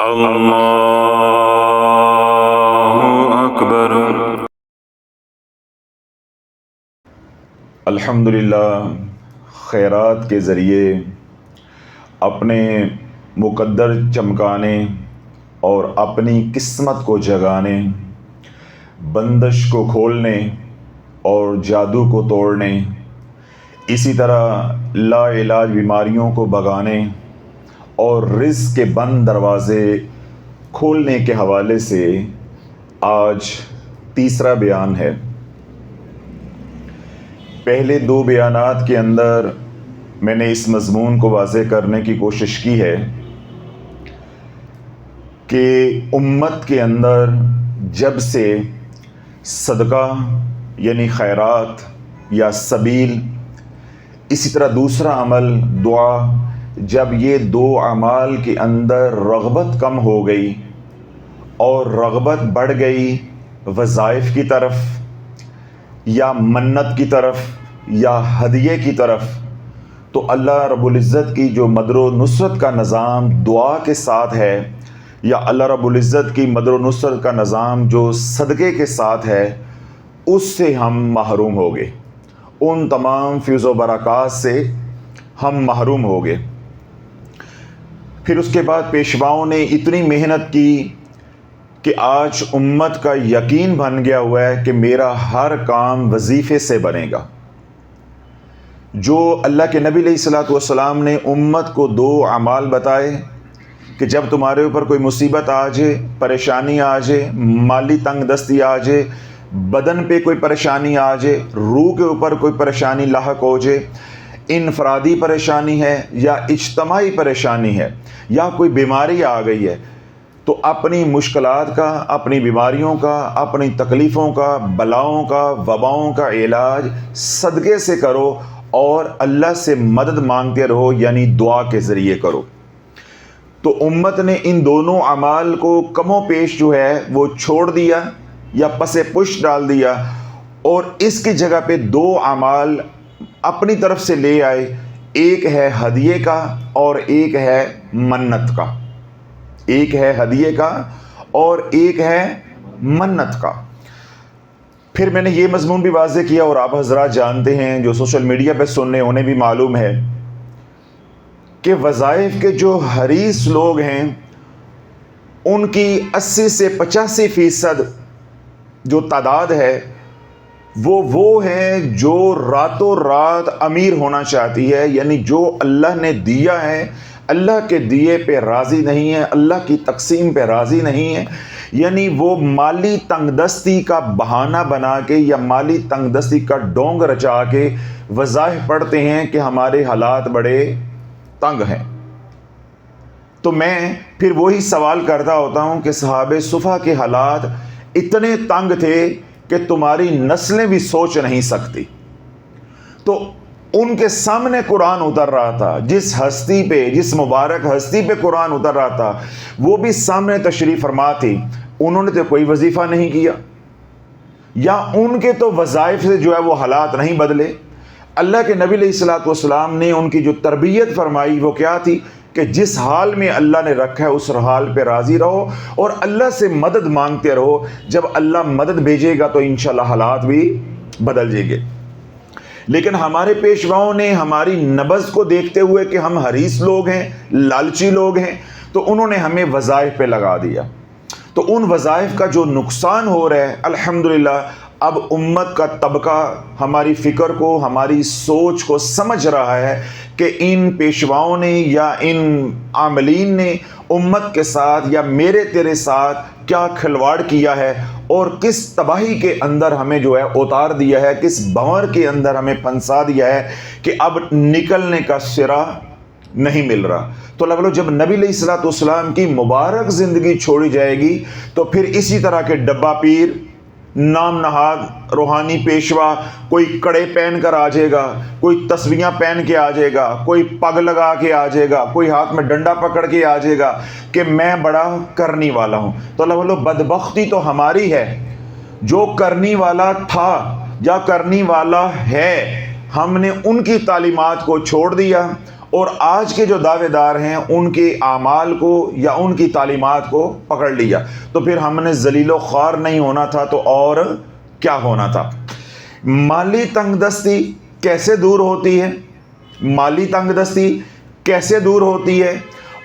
اللہ اکبر۔ الحمدللہ، خیرات کے ذریعے اپنے مقدر چمکانے اور اپنی قسمت کو جگانے، بندش کو کھولنے اور جادو کو توڑنے، اسی طرح لا علاج بیماریوں کو بھگانے اور رزق کے بند دروازے کھولنے کے حوالے سے آج تیسرا بیان ہے۔ پہلے دو بیانات کے اندر میں نے اس مضمون کو واضح کرنے کی کوشش کی ہے کہ امت کے اندر جب سے صدقہ یعنی خیرات یا سبیل، اسی طرح دوسرا عمل دعا، جب یہ دو اعمال کے اندر رغبت کم ہو گئی اور رغبت بڑھ گئی وظائف کی طرف یا منت کی طرف یا ہدیے کی طرف، تو اللہ رب العزت کی جو مدد و نصرت کا نظام دعا کے ساتھ ہے، یا اللہ رب العزت کی مدد و نصرت کا نظام جو صدقے کے ساتھ ہے، اس سے ہم محروم ہو گئے، ان تمام فیض و برکات سے ہم محروم ہو گئے۔ پھر اس کے بعد پیشواؤں نے اتنی محنت کی کہ آج امت کا یقین بن گیا ہوا ہے کہ میرا ہر کام وظیفے سے بنے گا۔ جو اللہ کے نبی علیہ الصلوۃ والسلام نے امت کو دو اعمال بتائے کہ جب تمہارے اوپر کوئی مصیبت آ جائے، پریشانی آ جائے، مالی تنگ دستی آ جائے، بدن پہ کوئی پریشانی آ جائے، روح کے اوپر کوئی پریشانی لاحق ہو جائے، انفرادی پریشانی ہے یا اجتماعی پریشانی ہے یا کوئی بیماری آ گئی ہے، تو اپنی مشکلات کا، اپنی بیماریوں کا، اپنی تکلیفوں کا، بلاؤں کا، وباؤں کا علاج صدقے سے کرو اور اللہ سے مدد مانگتے رہو، یعنی دعا کے ذریعے کرو۔ تو امت نے ان دونوں اعمال کو کم و پیش جو ہے وہ چھوڑ دیا یا پس پش ڈال دیا، اور اس کی جگہ پہ دو اعمال اپنی طرف سے لے آئے، ایک ہے ہدیے کا اور ایک ہے منت کا، ایک ہے ہدیے کا اور ایک ہے منت کا۔ پھر میں نے یہ مضمون بھی واضح کیا، اور آپ حضرات جانتے ہیں، جو سوشل میڈیا پہ سننے انہیں بھی معلوم ہے کہ وظائف کے جو حریص لوگ ہیں ان کی 80 سے 85% جو تعداد ہے وہ ہے جو راتوں رات امیر ہونا چاہتی ہے، یعنی جو اللہ نے دیا ہے اللہ کے دیے پہ راضی نہیں ہے، اللہ کی تقسیم پہ راضی نہیں ہے، یعنی وہ مالی تنگ دستی کا بہانہ بنا کے یا مالی تنگ دستی کا ڈونگ رچا کے وظائف پڑھتے ہیں کہ ہمارے حالات بڑے تنگ ہیں۔ تو میں پھر وہی سوال کرتا ہوتا ہوں کہ صحابہ صفا کے حالات اتنے تنگ تھے کہ تمہاری نسلیں بھی سوچ نہیں سکتی۔ تو ان کے سامنے قرآن اتر رہا تھا، جس ہستی پہ، جس مبارک ہستی پہ قرآن اتر رہا تھا، وہ بھی سامنے تشریف فرما تھی، انہوں نے تو کوئی وظیفہ نہیں کیا، یا ان کے تو وظائف سے جو ہے وہ حالات نہیں بدلے۔ اللہ کے نبی علیہ الصلوۃ والسلام نے ان کی جو تربیت فرمائی وہ کیا تھی کہ جس حال میں اللہ نے رکھا ہے اس حال پہ راضی رہو اور اللہ سے مدد مانگتے رہو، جب اللہ مدد بھیجے گا تو انشاءاللہ حالات بھی بدل جائیں گے۔ لیکن ہمارے پیشواؤں نے ہماری نبض کو دیکھتے ہوئے کہ ہم حریص لوگ ہیں، لالچی لوگ ہیں، تو انہوں نے ہمیں وظائف پہ لگا دیا۔ تو ان وظائف کا جو نقصان ہو رہا ہے، الحمدللہ اب امت کا طبقہ ہماری فکر کو، ہماری سوچ کو سمجھ رہا ہے کہ ان پیشواؤں نے یا ان عاملین نے امت کے ساتھ یا میرے تیرے ساتھ کیا کھلواڑ کیا ہے اور کس تباہی کے اندر ہمیں جو ہے اتار دیا ہے، کس بھنور کے اندر ہمیں پھنسا دیا ہے کہ اب نکلنے کا سرا نہیں مل رہا۔ تو لوگوں، جب نبی علیہ الصلوۃ والسلام کی مبارک زندگی چھوڑی جائے گی تو پھر اسی طرح کے ڈبہ پیر، نام نہاد روحانی پیشوا، کوئی کڑے پہن کر آ جائے گا، کوئی تسبیحاں پہن کے آ جائے گا، کوئی پگ لگا کے آ جائے گا، کوئی ہاتھ میں ڈنڈا پکڑ کے آ جائے گا کہ میں بڑا کرنی والا ہوں۔ تو اللہ بولو، بدبختی تو ہماری ہے، جو کرنی والا تھا یا کرنی والا ہے، ہم نے ان کی تعلیمات کو چھوڑ دیا اور آج کے جو دعوے دار ہیں ان کے اعمال کو یا ان کی تعلیمات کو پکڑ لیا، تو پھر ہم نے ذلیل و خوار نہیں ہونا تھا تو اور کیا ہونا تھا۔ مالی تنگ دستی کیسے دور ہوتی ہے، مالی تنگ دستی کیسے دور ہوتی ہے،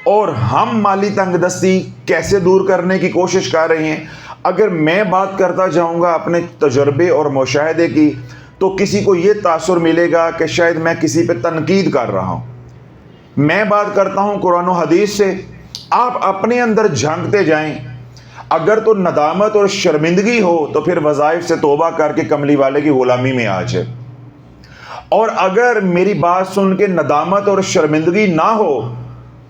اور ہم مالی تنگ دستی کیسے دور کرنے کی کوشش کر رہے ہیں۔ اگر میں بات کرتا جاؤں گا اپنے تجربے اور مشاہدے کی، تو کسی کو یہ تاثر ملے گا کہ شاید میں کسی پہ تنقید کر رہا ہوں۔ میں بات کرتا ہوں قرآن و حدیث سے، آپ اپنے اندر جھانکتے جائیں۔ اگر تو ندامت اور شرمندگی ہو تو پھر وظائف سے توبہ کر کے کملی والے کی غلامی میں آ جائے، اور اگر میری بات سن کے ندامت اور شرمندگی نہ ہو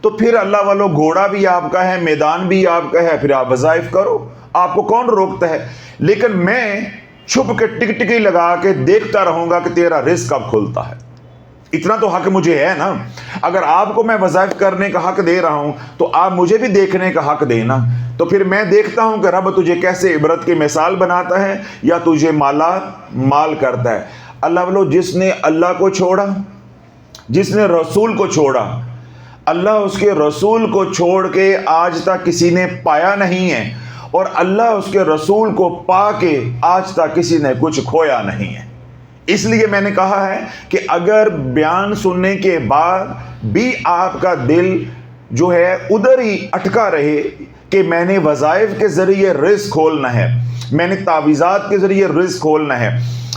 تو پھر اللہ والو گھوڑا بھی آپ کا ہے، میدان بھی آپ کا ہے، پھر آپ وظائف کرو، آپ کو کون روکتا ہے۔ لیکن میں چھپ کے ٹکٹکی لگا کے دیکھتا رہوں گا کہ تیرا رزق کب کھلتا ہے، اتنا تو حق مجھے ہے نا۔ اگر آپ کو میں وظائف کرنے کا حق دے رہا ہوں تو آپ مجھے بھی دیکھنے کا حق دینا۔ تو پھر میں دیکھتا ہوں کہ رب تجھے کیسے عبرت کی مثال بناتا ہے یا تجھے مالا مال کرتا ہے۔ اللہ والو جس نے اللہ کو چھوڑا، جس نے رسول کو چھوڑا، اللہ اس کے رسول کو چھوڑ کے آج تک کسی نے پایا نہیں ہے، اور اللہ اس کے رسول کو پا کے آج تک کسی نے کچھ کھویا نہیں ہے۔ اس لیے میں نے کہا ہے کہ اگر بیان سننے کے بعد بھی آپ کا دل جو ہے ادھر ہی اٹکا رہے کہ میں نے وظائف کے ذریعے رزق کھولنا ہے، میں نے تعویذات کے ذریعے رزق کھولنا ہے،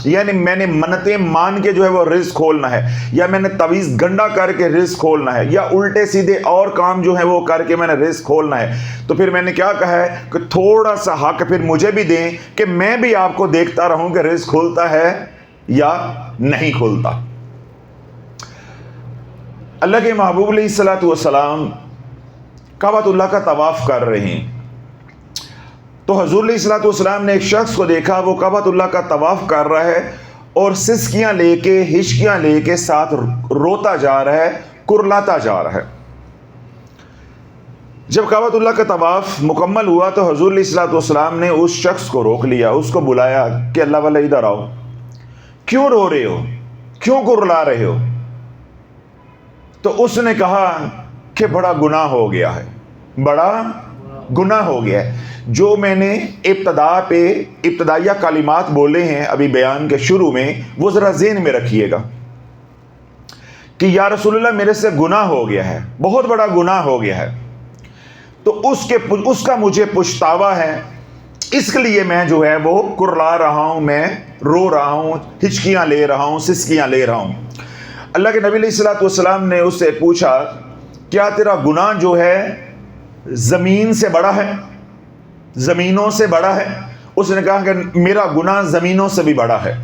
یعنی میں نے منتیں مان کے جو ہے وہ رزق کھولنا ہے، یا میں نے تعویذ گنڈا کر کے رزق کھولنا ہے، یا الٹے سیدھے اور کام جو ہے وہ کر کے میں نے رزق کھولنا ہے، تو پھر میں نے کیا کہا ہے کہ تھوڑا سا حق پھر مجھے بھی دیں کہ میں بھی آپ کو دیکھتا رہوں کہ رزق کھولتا ہے یا نہیں کھولتا۔ اللہ کے محبوب علیہ الصلوۃ والسلام کعبۃ اللہ کا طواف کر رہے ہیں، تو حضور علیہ الصلوۃ والسلام نے ایک شخص کو دیکھا، وہ کعبۃ اللہ کا طواف کر رہا ہے اور سسکیاں لے کے، ہچکیاں لے کے ساتھ روتا جا رہا ہے، کرلاتا جا رہا ہے۔ جب کعبۃ اللہ کا طواف مکمل ہوا تو حضور علیہ الصلوۃ والسلام نے اس شخص کو روک لیا، اس کو بلایا کہ اللہ والا ادھر آؤ، کیوں رو رہے ہو، کیوں کرلا رہے ہو؟ تو اس نے کہا کہ بڑا گناہ ہو گیا ہے، بڑا گناہ ہو گیا ہے۔ جو میں نے ابتدائیہ کلمات بولے ہیں ابھی بیان کے شروع میں، وہ ذرا ذہن میں رکھیے گا کہ یا رسول اللہ میرے سے گناہ ہو گیا ہے، بہت بڑا گناہ ہو گیا ہے، تو اس کا مجھے پچھتاوا ہے، اس کے لیے میں جو ہے وہ کرلا رہا ہوں، میں رو رہا ہوں، ہچکیاں لے رہا ہوں، سسکیاں لے رہا ہوں۔ اللہ کے نبی علیہ الصلوۃ والسلام نے اس سے پوچھا کیا تیرا گناہ جو ہے زمین سے بڑا ہے، زمینوں سے بڑا ہے؟ اس نے کہا کہ میرا گناہ زمینوں سے بھی بڑا ہے۔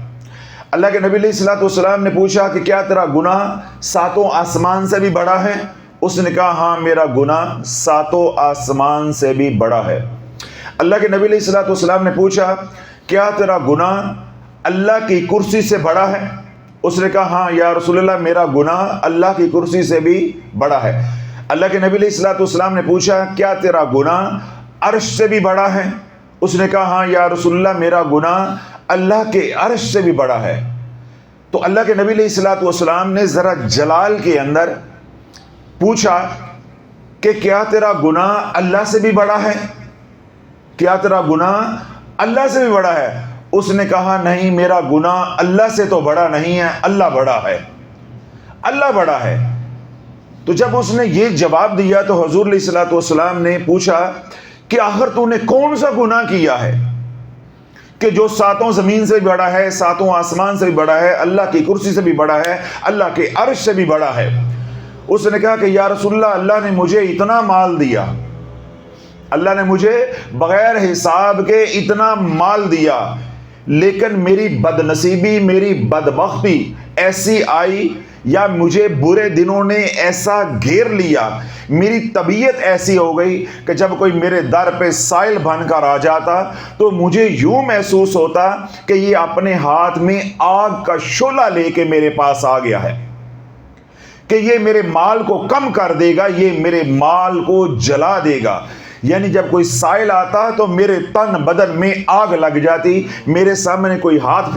اللہ کے نبی علیہ الصلوۃ والسلام نے پوچھا کہ کیا تیرا گناہ ساتوں آسمان سے بھی بڑا ہے؟ اس نے کہا ہاں میرا گناہ ساتوں آسمان سے بھی بڑا ہے۔ اللہ کے نبی علیہ الصلوۃ والسلام نے پوچھا کیا تیرا گناہ اللہ کی کرسی سے بڑا ہے؟ اس نے کہا ہاں یا رسول اللہ میرا گناہ اللہ کی کرسی سے بھی بڑا ہے۔ اللہ کے نبی علیہ الصلوۃ والسلام نے پوچھا کیا تیرا گناہ عرش سے بھی بڑا ہے؟ اس نے کہا ہاں یا رسول اللہ میرا گناہ اللہ کے عرش سے بھی بڑا ہے۔ تو اللہ کے نبی علیہ الصلوۃ والسلام نے ذرا جلال کے اندر پوچھا کہ کیا تیرا گناہ اللہ سے بھی بڑا ہے؟ کیا تیرا گناہ اللہ سے بھی بڑا ہے؟ اس نے کہا نہیں میرا گناہ اللہ سے تو بڑا نہیں ہے، اللہ بڑا ہے، اللہ بڑا ہے۔ تو جب اس نے یہ جواب دیا تو حضور علیہ الصلوۃ والسلام نے پوچھا کہ آخر تو نے کون سا گناہ کیا ہے کہ جو ساتوں زمین سے بھی بڑا ہے، ساتوں آسمان سے بھی بڑا ہے، اللہ کی کرسی سے بھی بڑا ہے، اللہ کے عرش سے بھی بڑا ہے؟ اس نے کہا کہ یا رسول اللہ اللہ نے مجھے اتنا مال دیا، اللہ نے مجھے بغیر حساب کے اتنا مال دیا، لیکن میری بد نصیبی، میری بدبختی ایسی آئی یا مجھے برے دنوں نے ایسا گھیر لیا، میری طبیعت ایسی ہو گئی کہ جب کوئی میرے در پہ سائل بن کر آ جاتا تو مجھے یوں محسوس ہوتا کہ یہ اپنے ہاتھ میں آگ کا شعلہ لے کے میرے پاس آ گیا ہے، کہ یہ میرے مال کو کم کر دے گا، یہ میرے مال کو جلا دے گا۔ یعنی جب کوئی سائل آتا تو میرے تن بدن میں آگ لگ جاتی، میرے سامنے کوئی ہاتھ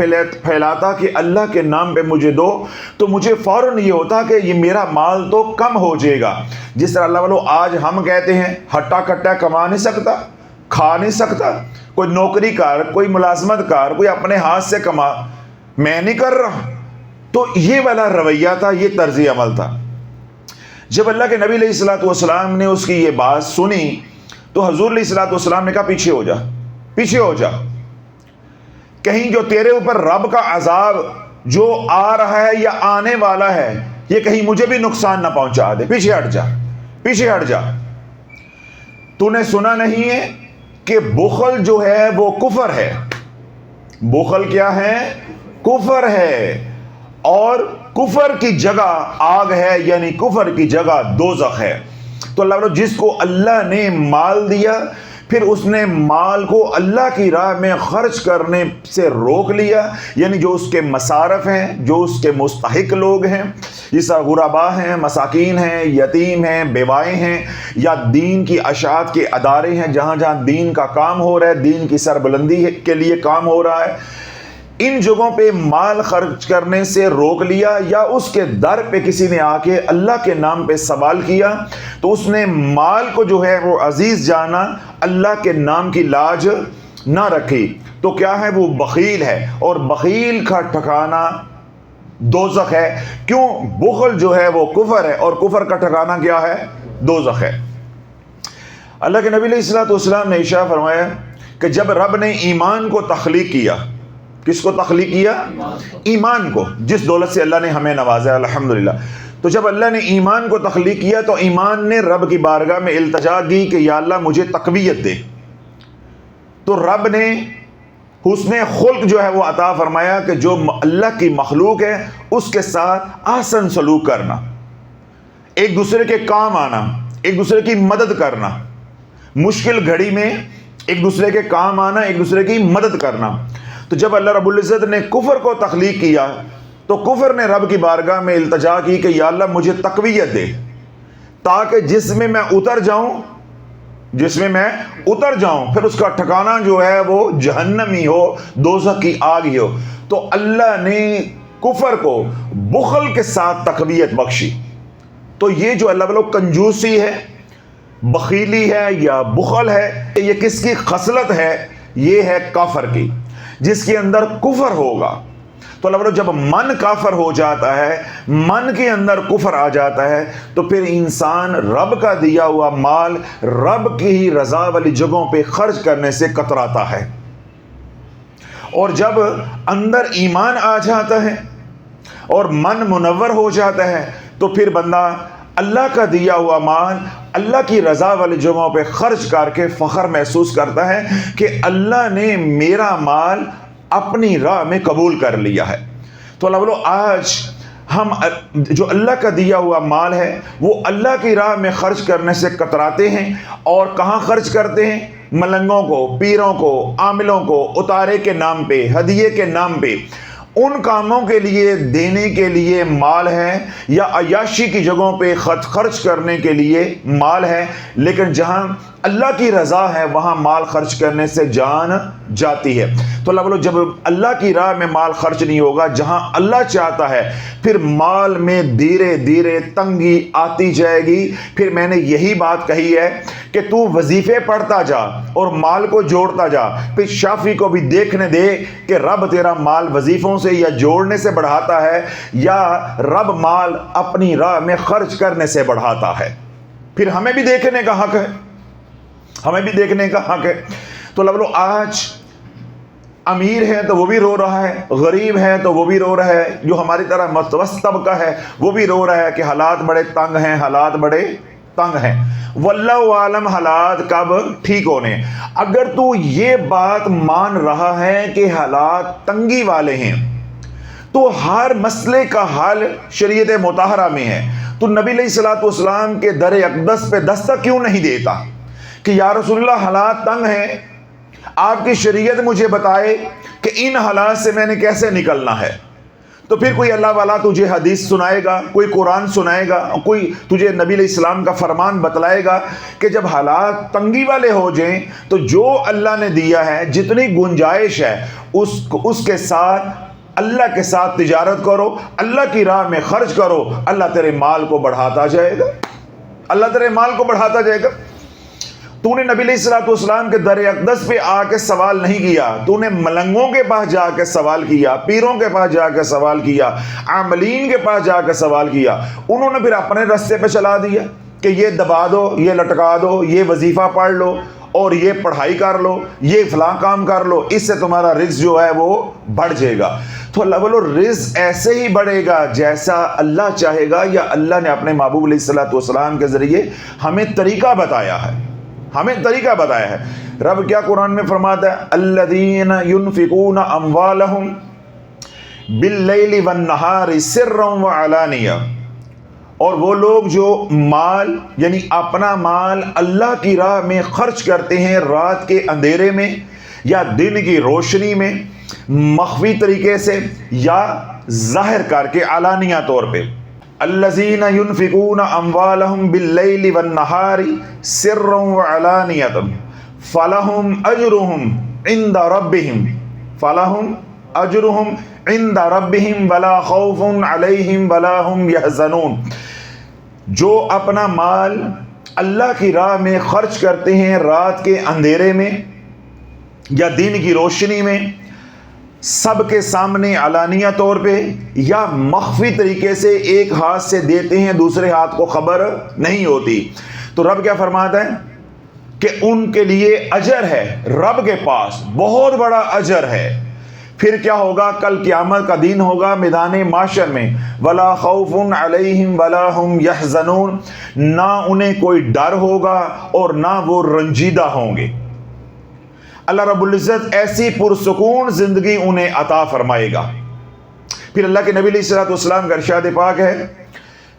پھیلاتا کہ اللہ کے نام پہ مجھے دو، تو مجھے فوراً یہ ہوتا کہ یہ میرا مال تو کم ہو جائے گا۔ جس طرح اللہ والو آج ہم کہتے ہیں ہٹا کٹا کما نہیں سکتا، کھا نہیں سکتا، کوئی نوکری کار، کوئی ملازمت کار، کوئی اپنے ہاتھ سے کما، میں نہیں کر رہا۔ تو یہ والا رویہ تھا، یہ طرز عمل تھا۔ جب اللہ کے نبی علیہ الصلوۃ والسلام نے اس کی یہ بات سنی تو حضور علیہ الصلوۃ والسلام نے کہا پیچھے ہو جا، پیچھے ہو جا، کہیں جو تیرے اوپر رب کا عذاب جو آ رہا ہے یا آنے والا ہے یہ کہیں مجھے بھی نقصان نہ پہنچا دے، پیچھے ہٹ جا، پیچھے ہٹ جا۔ تو نے سنا نہیں ہے کہ بخل جو ہے وہ کفر ہے؟ بخل کیا ہے؟ کفر ہے، اور کفر کی جگہ آگ ہے، یعنی کفر کی جگہ دوزخ ہے۔ تو اللہ جس کو اللہ نے مال دیا پھر اس نے مال کو اللہ کی راہ میں خرچ کرنے سے روک لیا، یعنی جو اس کے مصارف ہیں، جو اس کے مستحق لوگ ہیں، جیسا غرباء ہیں، مساکین ہیں، یتیم ہیں، بیوائیں ہیں، یا دین کی اشاعت کے ادارے ہیں جہاں جہاں دین کا کام ہو رہا ہے، دین کی سربلندی کے لیے کام ہو رہا ہے، ان جگہوں پہ مال خرچ کرنے سے روک لیا، یا اس کے در پہ کسی نے آ کے اللہ کے نام پہ سوال کیا تو اس نے مال کو جو ہے وہ عزیز جانا، اللہ کے نام کی لاج نہ رکھی، تو کیا ہے؟ وہ بخیل ہے، اور بخیل کا ٹھکانہ دوزخ ہے۔ کیوں؟ بخل جو ہے وہ کفر ہے، اور کفر کا ٹھکانہ کیا ہے؟ دوزخ ہے۔ اللہ کے نبی علیہ الصلوۃ والسلام نے ارشاد فرمایا کہ جب رب نے ایمان کو تخلیق کیا، کس کو تخلیق کیا؟ ایمان کو، جس دولت سے اللہ نے ہمیں نوازا الحمدللہ۔ تو جب اللہ نے ایمان کو تخلیق کیا تو ایمان نے رب کی بارگاہ میں التجا کی کہ یا اللہ مجھے تقویت دے، تو رب نے حسن خلق جو ہے وہ عطا فرمایا کہ جو اللہ کی مخلوق ہے اس کے ساتھ احسن سلوک کرنا، ایک دوسرے کے کام آنا، ایک دوسرے کی مدد کرنا، مشکل گھڑی میں ایک دوسرے کے کام آنا، ایک دوسرے کی مدد کرنا۔ تو جب اللہ رب العزت نے کفر کو تخلیق کیا تو کفر نے رب کی بارگاہ میں التجا کی کہ یا اللہ مجھے تقویت دے، تاکہ جس میں میں اتر جاؤں، جس میں میں اتر جاؤں پھر اس کا ٹھکانہ جو ہے وہ جہنم ہی ہو، دوزخ کی آگ ہی ہو۔ تو اللہ نے کفر کو بخل کے ساتھ تقویت بخشی۔ تو یہ جو اللہ والو کنجوسی ہے، بخیلی ہے یا بخل ہے، یہ کس کی خصلت ہے؟ یہ ہے کافر کی، جس کے اندر کفر ہوگا۔ تو اللہ والو جب من کافر ہو جاتا ہے، من کے اندر کفر آ جاتا ہے، تو پھر انسان رب کا دیا ہوا مال رب کی ہی رضا والی جگہوں پہ خرچ کرنے سے کتراتا ہے۔ اور جب اندر ایمان آ جاتا ہے اور من منور ہو جاتا ہے تو پھر بندہ اللہ کا دیا ہوا مال اللہ کی رضا والی جگہوں پہ خرچ کر کے فخر محسوس کرتا ہے کہ اللہ نے میرا مال اپنی راہ میں قبول کر لیا ہے۔ تو اللہ بولو آج ہم جو اللہ کا دیا ہوا مال ہے وہ اللہ کی راہ میں خرچ کرنے سے کتراتے ہیں، اور کہاں خرچ کرتے ہیں؟ ملنگوں کو، پیروں کو، عاملوں کو، اتارے کے نام پہ، ہدیے کے نام پہ، ان کاموں کے لیے دینے کے لیے مال ہے، یا عیاشی کی جگہوں پہ خرچ کرنے کے لیے مال ہے، لیکن جہاں اللہ کی رضا ہے وہاں مال خرچ کرنے سے جان جاتی ہے۔ تو اللہ بولو جب اللہ کی راہ میں مال خرچ نہیں ہوگا جہاں اللہ چاہتا ہے، پھر مال میں دھیرے دھیرے تنگی آتی جائے گی۔ پھر میں نے یہی بات کہی ہے کہ تو وظیفے پڑھتا جا اور مال کو جوڑتا جا، پھر شافی کو بھی دیکھنے دے کہ رب تیرا مال وظیفوں سے یا جوڑنے سے بڑھاتا ہے یا رب مال اپنی راہ میں خرچ کرنے سے بڑھاتا ہے۔ پھر ہمیں بھی دیکھنے کا حق ہے، ہمیں بھی دیکھنے کا حق ہے۔ تو اللہ بولو آج امیر ہے تو وہ بھی رو رہا ہے، غریب ہے تو وہ بھی رو رہا ہے، جو ہماری طرح متوسط طبقہ ہے وہ بھی رو رہا ہے کہ حالات بڑے تنگ ہیں، حالات بڑے تنگ ہیں۔ واللہ عالم حالات کب ٹھیک ہونے۔ اگر تو یہ بات مان رہا ہے کہ حالات تنگی والے ہیں تو ہر مسئلے کا حل شریعت مطہرہ میں ہے، تو نبی علیہ الصلوۃ والسلام کے در اقدس پہ دستک کیوں نہیں دیتا کہ یا رسول اللہ حالات تنگ ہیں، آپ کی شریعت مجھے بتائے کہ ان حالات سے میں نے کیسے نکلنا ہے۔ تو پھر کوئی اللہ والا تجھے حدیث سنائے گا، کوئی قرآن سنائے گا، کوئی تجھے نبی علیہ السلام کا فرمان بتلائے گا کہ جب حالات تنگی والے ہو جائیں تو جو اللہ نے دیا ہے، جتنی گنجائش ہے، اس کے ساتھ اللہ کے ساتھ تجارت کرو، اللہ کی راہ میں خرچ کرو، اللہ تیرے مال کو بڑھاتا جائے گا، اللہ تیرے مال کو بڑھاتا جائے گا۔ تو نے نبی علیہ السلام کے در اقدس پہ آ کے سوال نہیں کیا، تو نے ملنگوں کے پاس جا کے سوال کیا، پیروں کے پاس جا کے سوال کیا، عاملین کے پاس جا کے سوال کیا۔ انہوں نے پھر اپنے رستے پہ چلا دیا کہ یہ دبا دو، یہ لٹکا دو، یہ وظیفہ پڑھ لو، اور یہ پڑھائی کر لو، یہ فلاں کام کر لو، اس سے تمہارا رزق جو ہے وہ بڑھ جائے گا۔ تو اللہ بولو رزق ایسے ہی بڑھے گا جیسا اللہ چاہے گا، یا اللہ نے اپنے محبوب علیہ السلام کے ذریعے ہمیں طریقہ بتایا ہے، ہمیں طریقہ بتایا ہے۔ رب کیا قرآن میں فرماتا ہے، الذین ينفقون اموالہم باللیل والنہار سرا وعلانیہ، اور وہ لوگ جو مال یعنی اپنا مال اللہ کی راہ میں خرچ کرتے ہیں رات کے اندھیرے میں یا دن کی روشنی میں، مخفی طریقے سے یا ظاہر کر کے علانیہ طور پہ۔ الذین ينفقون اموالہم باللیل والنہار سرا وعلانیۃ فلہم اجرہم عند ربہم عند ربہم ولا خوف علیہم ولا ہم یحزنون۔ جو اپنا مال اللہ کی راہ میں خرچ کرتے ہیں رات کے اندھیرے میں یا دن کی روشنی میں، سب کے سامنے علانیہ طور پہ یا مخفی طریقے سے، ایک ہاتھ سے دیتے ہیں دوسرے ہاتھ کو خبر نہیں ہوتی، تو رب کیا فرماتا ہے کہ ان کے لیے اجر ہے، رب کے پاس بہت بڑا اجر ہے۔ پھر کیا ہوگا؟ کل قیامت کا دن ہوگا میدان معاشر میں، ولا خوف علیہم ولا ہم یحزنون، نہ انہیں کوئی ڈر ہوگا اور نہ وہ رنجیدہ ہوں گے۔ اللہ رب العزت ایسی پرسکون زندگی انہیں عطا فرمائے گا۔ پھر اللہ کے نبی علیہ السلام کا ارشاد پاک ہے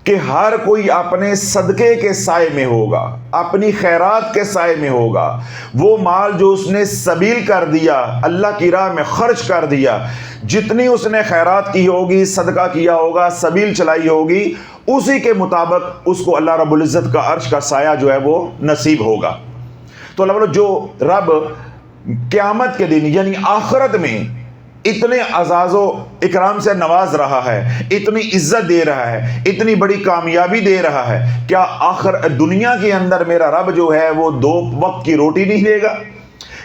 کہ ہر کوئی اپنے صدقے کے سائے میں ہوگا، اپنی خیرات کے سائے میں ہوگا۔ وہ مال جو اس نے سبیل کر دیا، اللہ کی راہ میں خرچ کر دیا، جتنی اس نے خیرات کی ہوگی، صدقہ کیا ہوگا، سبیل چلائی ہوگی، اسی کے مطابق اس کو اللہ رب العزت کا عرش کا سایہ جو ہے وہ نصیب ہوگا۔ تو اللہ جو رب قیامت کے دن یعنی آخرت میں اتنے اعزاز و اکرام سے نواز رہا ہے، اتنی عزت دے رہا ہے، اتنی بڑی کامیابی دے رہا ہے، کیا آخر دنیا کے اندر میرا رب جو ہے وہ 2 وقت کی روٹی نہیں دے گا،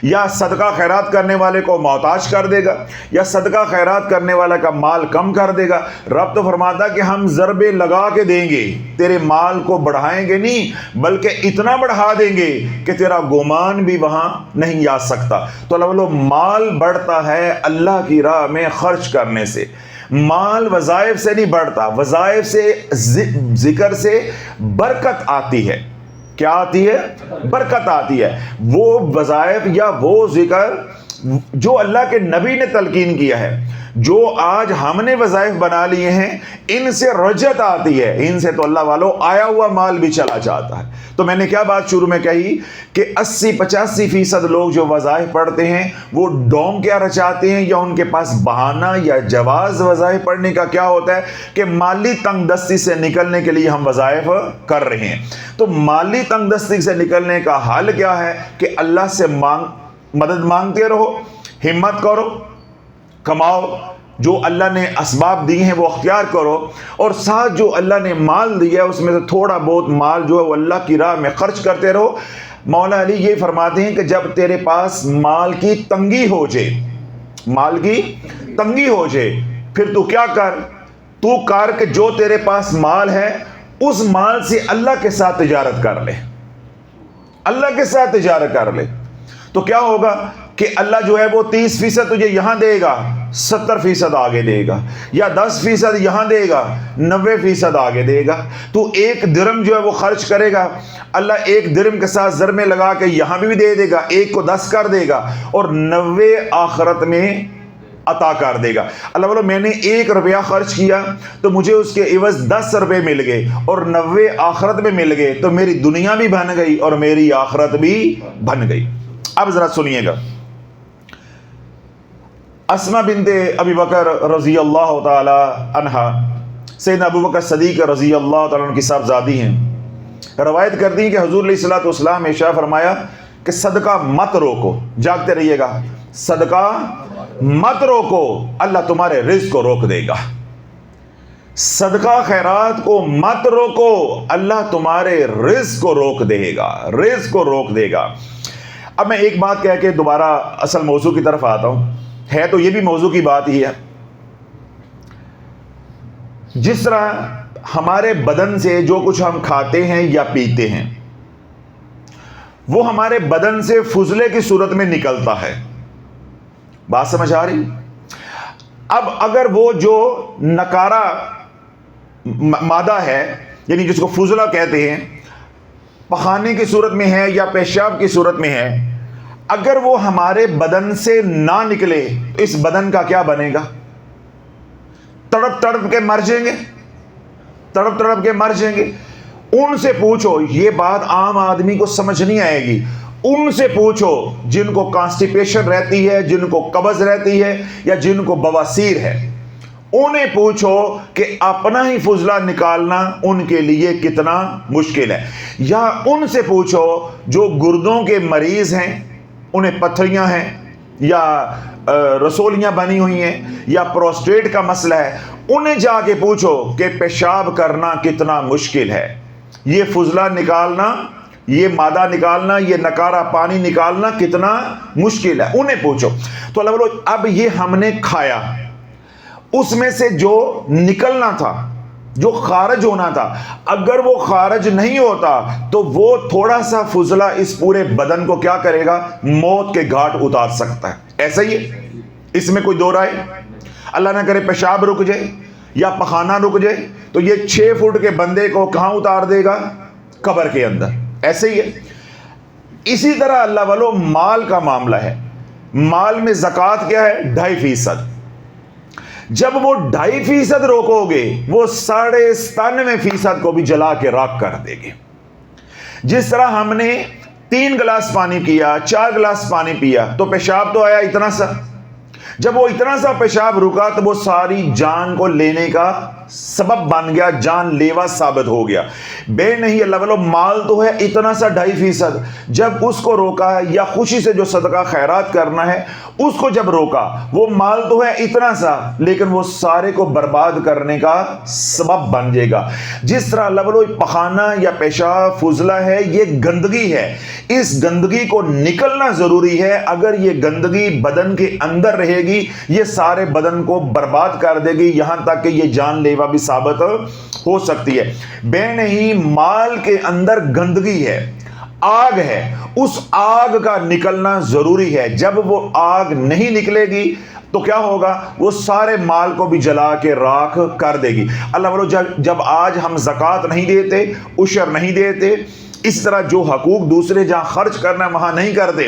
یا صدقہ خیرات کرنے والے کو محتاج کر دے گا، یا صدقہ خیرات کرنے والا کا مال کم کر دے گا؟ رب تو فرماتا کہ ہم ضربے لگا کے دیں گے، تیرے مال کو بڑھائیں گے نہیں بلکہ اتنا بڑھا دیں گے کہ تیرا گمان بھی وہاں نہیں آ سکتا۔ تو اللہ بولو مال بڑھتا ہے اللہ کی راہ میں خرچ کرنے سے، مال وظائف سے نہیں بڑھتا، وظائف سے، ذکر سے برکت آتی ہے۔ کیا آتی ہے؟ برکت آتی ہے۔ وہ وظائف یا وہ ذکر جو اللہ کے نبی نے تلقین کیا ہے، جو آج ہم نے وظائف بنا لیے ہیں، ان سے رجت آتی ہے، ان سے تو اللہ والوں آیا ہوا مال بھی چلا جاتا ہے۔ تو میں نے کیا بات شروع میں کہی کہ 80-85% لوگ جو وظائف پڑھتے ہیں وہ ڈونگ کیا رچاتے ہیں، یا ان کے پاس بہانہ یا جواز وظائف پڑھنے کا کیا ہوتا ہے کہ مالی تنگ دستی سے نکلنے کے لیے ہم وظائف کر رہے ہیں۔ تو مالی تنگ دستی سے نکلنے کا حل کیا ہے کہ اللہ سے مدد مانگتے رہو، ہمت کرو، کماؤ، جو اللہ نے اسباب دی ہیں وہ اختیار کرو، اور ساتھ جو اللہ نے مال دیا ہے اس میں سے تھوڑا بہت مال جو ہے وہ اللہ کی راہ میں خرچ کرتے رہو۔ مولا علی یہ فرماتے ہیں کہ جب تیرے پاس مال کی تنگی ہو جائے، مال کی تنگی ہو جائے، پھر تو کیا کر کہ جو تیرے پاس مال ہے اس مال سے اللہ کے ساتھ تجارت کر لے، اللہ کے ساتھ تجارت کر لے۔ تو کیا ہوگا کہ اللہ جو ہے وہ 30% تجھے یہاں دے گا، 70% آگے دے گا، یا 10% یہاں دے گا، 90% آگے دے گا۔ تو 1 درم جو ہے وہ خرچ کرے گا، اللہ 1 درم کے ساتھ ضرب میں لگا کے یہاں بھی دے دے گا، 1 کو 10 کر دے گا، اور 90 آخرت میں عطا کر دے گا۔ اللہ بولو میں نے 1 روپیہ خرچ کیا تو مجھے اس کے عوض 10 روپے مل گئے، اور 90 آخرت میں مل گئے، تو میری دنیا بھی بن گئی اور میری آخرت بھی بن گئی۔ اب ذرا سنیے گا، اسما بنت ابی بکر رضی اللہ تعالی عنہا سیدنا ابو بکر صدیق رضی اللہ تعالیٰ عنہ کی صاحبزادی ہیں، روایت کرتی ہیں کہ حضور علیہ الصلوۃ والسلام نے ارشاد فرمایا کہ صدقہ مت روکو، جاگتے رہیے گا، صدقہ مت روکو، اللہ تمہارے رزق کو روک دے گا۔ صدقہ خیرات کو مت روکو، اللہ تمہارے رزق کو روک دے گا، رزق کو روک دے گا۔ اب میں ایک بات کہہ کے دوبارہ اصل موضوع کی طرف آتا ہوں، ہے تو یہ بھی موضوع کی بات ہی ہے۔ جس طرح ہمارے بدن سے جو کچھ ہم کھاتے ہیں یا پیتے ہیں وہ ہمارے بدن سے فضلے کی صورت میں نکلتا ہے، بات سمجھ آ رہی؟ اب اگر وہ جو نکارا مادہ ہے، یعنی جس کو فضلہ کہتے ہیں، پخانے کی صورت میں ہے یا پیشاب کی صورت میں ہے، اگر وہ ہمارے بدن سے نہ نکلے تو اس بدن کا کیا بنے گا؟ تڑپ تڑپ کے مر جائیں گے، تڑپ تڑپ کے مر جائیں گے۔ ان سے پوچھو، یہ بات عام آدمی کو سمجھ نہیں آئے گی، ان سے پوچھو جن کو کانسٹیپیشن رہتی ہے، جن کو قبض رہتی ہے یا جن کو بواسیر ہے، انہیں پوچھو کہ اپنا ہی فضلہ نکالنا ان کے لیے کتنا مشکل ہے۔ یا ان سے پوچھو جو گردوں کے مریض ہیں، انہیں پتھریاں ہیں یا رسولیاں بنی ہوئی ہیں یا پروسٹیٹ کا مسئلہ ہے، انہیں جا کے پوچھو کہ پیشاب کرنا کتنا مشکل ہے، یہ فضلہ نکالنا، یہ مادہ نکالنا، یہ نکارا پانی نکالنا کتنا مشکل ہے، انہیں پوچھو۔ تو اللہ بولو اب یہ ہم نے کھایا، اس میں سے جو نکلنا تھا، جو خارج ہونا تھا، اگر وہ خارج نہیں ہوتا تو وہ تھوڑا سا فضلہ اس پورے بدن کو کیا کرے گا؟ موت کے گھاٹ اتار سکتا ہے۔ ایسا ہی ہے، اس میں کوئی دو رائے؟ اللہ نہ کرے پیشاب رک جائے یا پخانہ رک جائے تو یہ 6 فٹ کے بندے کو کہاں اتار دے گا؟ قبر کے اندر۔ ایسے ہی ہے۔ اسی طرح اللہ والو مال کا معاملہ ہے، مال میں زکوٰۃ کیا ہے؟ 2.5%۔ جب وہ 2.5% روکو گے وہ 97.5% کو بھی جلا کے راکھ کر دے گے۔ جس طرح ہم نے 3 گلاس پانی پیا، 4 گلاس پانی پیا تو پیشاب تو آیا اتنا سا، جب وہ اتنا سا پیشاب رکا تو وہ ساری جان کو لینے کا سبب بن گیا، جان لیوا ثابت ہو گیا۔ بے نہیں، اللہ والو مال تو ہے اتنا سا 2.5%، جب اس کو روکا یا خوشی سے جو صدقہ خیرات کرنا ہے اس کو جب روکا، وہ مال تو ہے اتنا سا لیکن وہ سارے کو برباد کرنے کا سبب بن جائے گا۔ جس طرح اللہ والو پخانہ یا پیشاب فضلہ ہے، یہ گندگی ہے، اس گندگی کو نکلنا ضروری ہے۔ اگر یہ گندگی بدن کے اندر رہے گی یہ سارے بدن کو برباد کر دے گی، یہاں تک کہ یہ جان لیوا بھی ثابت ہو سکتی ہے۔ بے نہیں، مال کے اندر گندگی ہے، آگ ہے، اس آگ کا نکلنا ضروری ہے۔ جب وہ آگ نہیں نکلے گی تو کیا ہوگا؟ وہ سارے مال کو بھی جلا کے راکھ کر دے گی۔ اللہ والو جب آج ہم زکوٰۃ نہیں دیتے، عشر نہیں دیتے، اس طرح جو حقوق دوسرے جہاں خرچ کرنا ہے وہاں نہیں کرتے،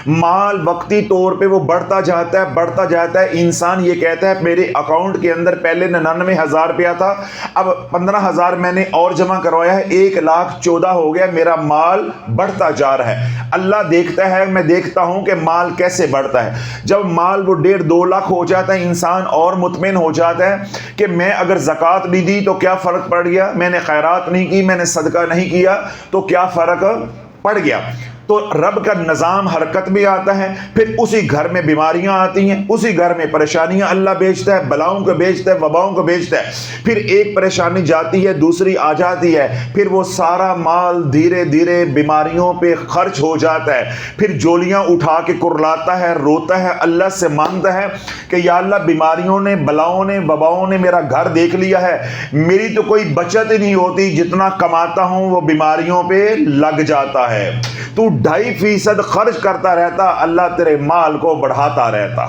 مال وقتی طور پہ وہ بڑھتا جاتا ہے، بڑھتا جاتا ہے، انسان یہ کہتا ہے میرے اکاؤنٹ کے اندر پہلے 99,000 روپیہ تھا، اب 15,000 میں نے اور جمع کروایا ہے، 1,14,000 ہو گیا، میرا مال بڑھتا جا رہا ہے۔ اللہ دیکھتا ہے، میں دیکھتا ہوں کہ مال کیسے بڑھتا ہے۔ جب مال وہ 1.5-2 لاکھ ہو جاتا ہے انسان اور مطمئن ہو جاتا ہے کہ میں اگر زکوٰۃ نہیں دی تو کیا فرق پڑ گیا، میں نے خیرات نہیں کی، میں نے صدقہ نہیں کیا تو کیا فرق پڑ گیا۔ تو رب کا نظام حرکت میں آتا ہے، پھر اسی گھر میں بیماریاں آتی ہیں، اسی گھر میں پریشانیاں اللہ بیچتا ہے، بلاؤں کو بیچتا ہے، وباؤں کو بیچتا ہے، پھر ایک پریشانی جاتی ہے دوسری آ جاتی ہے، پھر وہ سارا مال دھیرے دھیرے بیماریوں پہ خرچ ہو جاتا ہے، پھر جولیاں اٹھا کے کرلاتا ہے، روتا ہے، اللہ سے مانگتا ہے کہ یا اللہ بیماریوں نے، بلاؤں نے، وباؤں نے میرا گھر دیکھ لیا ہے، میری تو کوئی بچت ہی نہیں ہوتی، جتنا کماتا ہوں وہ بیماریوں پہ لگ جاتا ہے، تو 2.5% خرچ کرتا رہتا، اللہ تیرے مال کو بڑھاتا رہتا،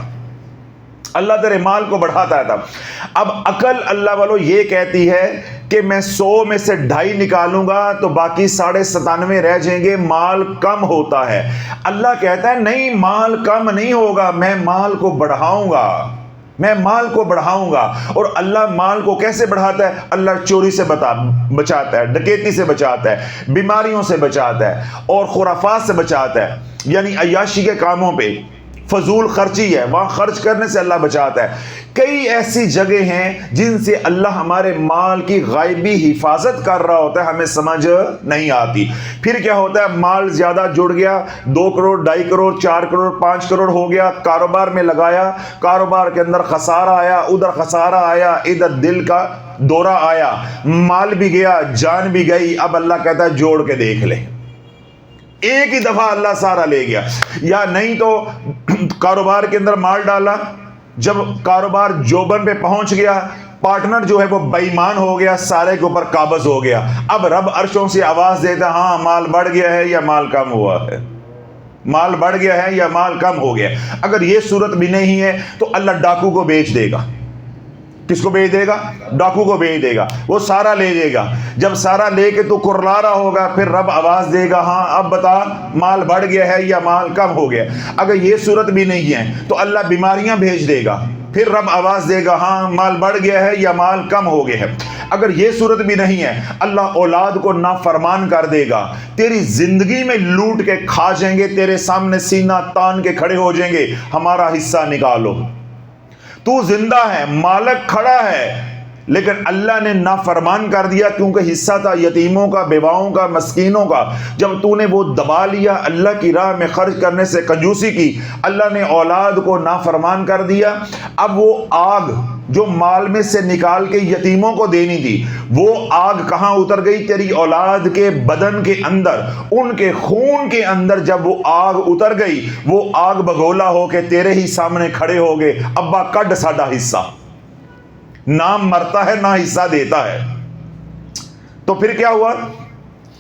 اللہ تیرے مال کو بڑھاتا رہتا۔ اب عقل اللہ والو یہ کہتی ہے کہ میں 100 میں سے 2.5 نکالوں گا تو باقی 97.5 رہ جائیں گے، مال کم ہوتا ہے۔ اللہ کہتا ہے نہیں، مال کم نہیں ہوگا، میں مال کو بڑھاؤں گا، میں مال کو بڑھاؤں گا۔ اور اللہ مال کو کیسے بڑھاتا ہے؟ اللہ چوری سے بچاتا ہے، ڈکیتی سے بچاتا ہے، بیماریوں سے بچاتا ہے اور خرافات سے بچاتا ہے، یعنی عیاشی کے کاموں پہ فضول خرچی ہے، وہاں خرچ کرنے سے اللہ بچاتا ہے۔ کئی ایسی جگہ ہیں جن سے اللہ ہمارے مال کی غائبی حفاظت کر رہا ہوتا ہے، ہمیں سمجھ نہیں آتی۔ پھر کیا ہوتا ہے، مال زیادہ جڑ گیا، 2 کروڑ 2.5 کروڑ 4 کروڑ 5 کروڑ ہو گیا، کاروبار میں لگایا، کاروبار کے اندر خسارہ آیا، ادھر خسارہ آیا، ادھر دل کا دورہ آیا، مال بھی گیا، جان بھی گئی۔ اب اللہ کہتا ہے جوڑ کے دیکھ لے، ایک ہی دفعہ اللہ سارا لے گیا۔ یا نہیں تو کاروبار کے اندر مال ڈالا، جب کاروبار جوبن پہ پہنچ گیا، پارٹنر جو ہے وہ بے ایمان ہو گیا، سارے کے اوپر قابض ہو گیا۔ اب رب عرشوں سے آواز دیتا، ہاں مال بڑھ گیا ہے یا مال کم ہوا ہے، مال بڑھ گیا ہے یا مال کم ہو گیا۔ اگر یہ صورت بھی نہیں ہے تو اللہ ڈاکو کو بیچ دے گا۔ کس کو بھیج دے گا؟ ڈاکو کو بھیج دے گا، وہ سارا لے جائے گا۔ جب سارا لے کے تو کرلا رہا ہوگا، پھر رب آواز دے گا، ہاں اب بتا مال بڑھ گیا ہے یا مال کم ہو گیا۔ اگر یہ صورت بھی نہیں ہے تو اللہ بیماریاں بھیج دے گا، پھر رب آواز دے گا، ہاں مال بڑھ گیا ہے یا مال کم ہو گیا ہے۔ اگر یہ صورت بھی نہیں ہے، اللہ اولاد کو نافرمان کر دے گا، تیری زندگی میں لوٹ کے کھا جائیں گے، تیرے سامنے سینہ تان کے کھڑے ہو جائیں گے، ہمارا حصہ نکالو۔ تو زندہ ہے، مالک کھڑا ہے، لیکن اللہ نے نافرمان کر دیا، کیونکہ حصہ تھا یتیموں کا، بیواؤں کا، مسکینوں کا۔ جب تو نے وہ دبا لیا، اللہ کی راہ میں خرچ کرنے سے کنجوسی کی، اللہ نے اولاد کو نافرمان کر دیا۔ اب وہ آگ جو مال میں سے نکال کے یتیموں کو دینی تھی، وہ آگ کہاں اتر گئی؟ تیری اولاد کے بدن کے اندر، ان کے خون کے اندر جب وہ آگ اتر گئی، وہ آگ بگولا ہو کے تیرے ہی سامنے کھڑے ہو گئے، ابا کڈ ساڈا حصہ۔ نہ مرتا ہے نہ حصہ دیتا ہے۔ تو پھر کیا ہوا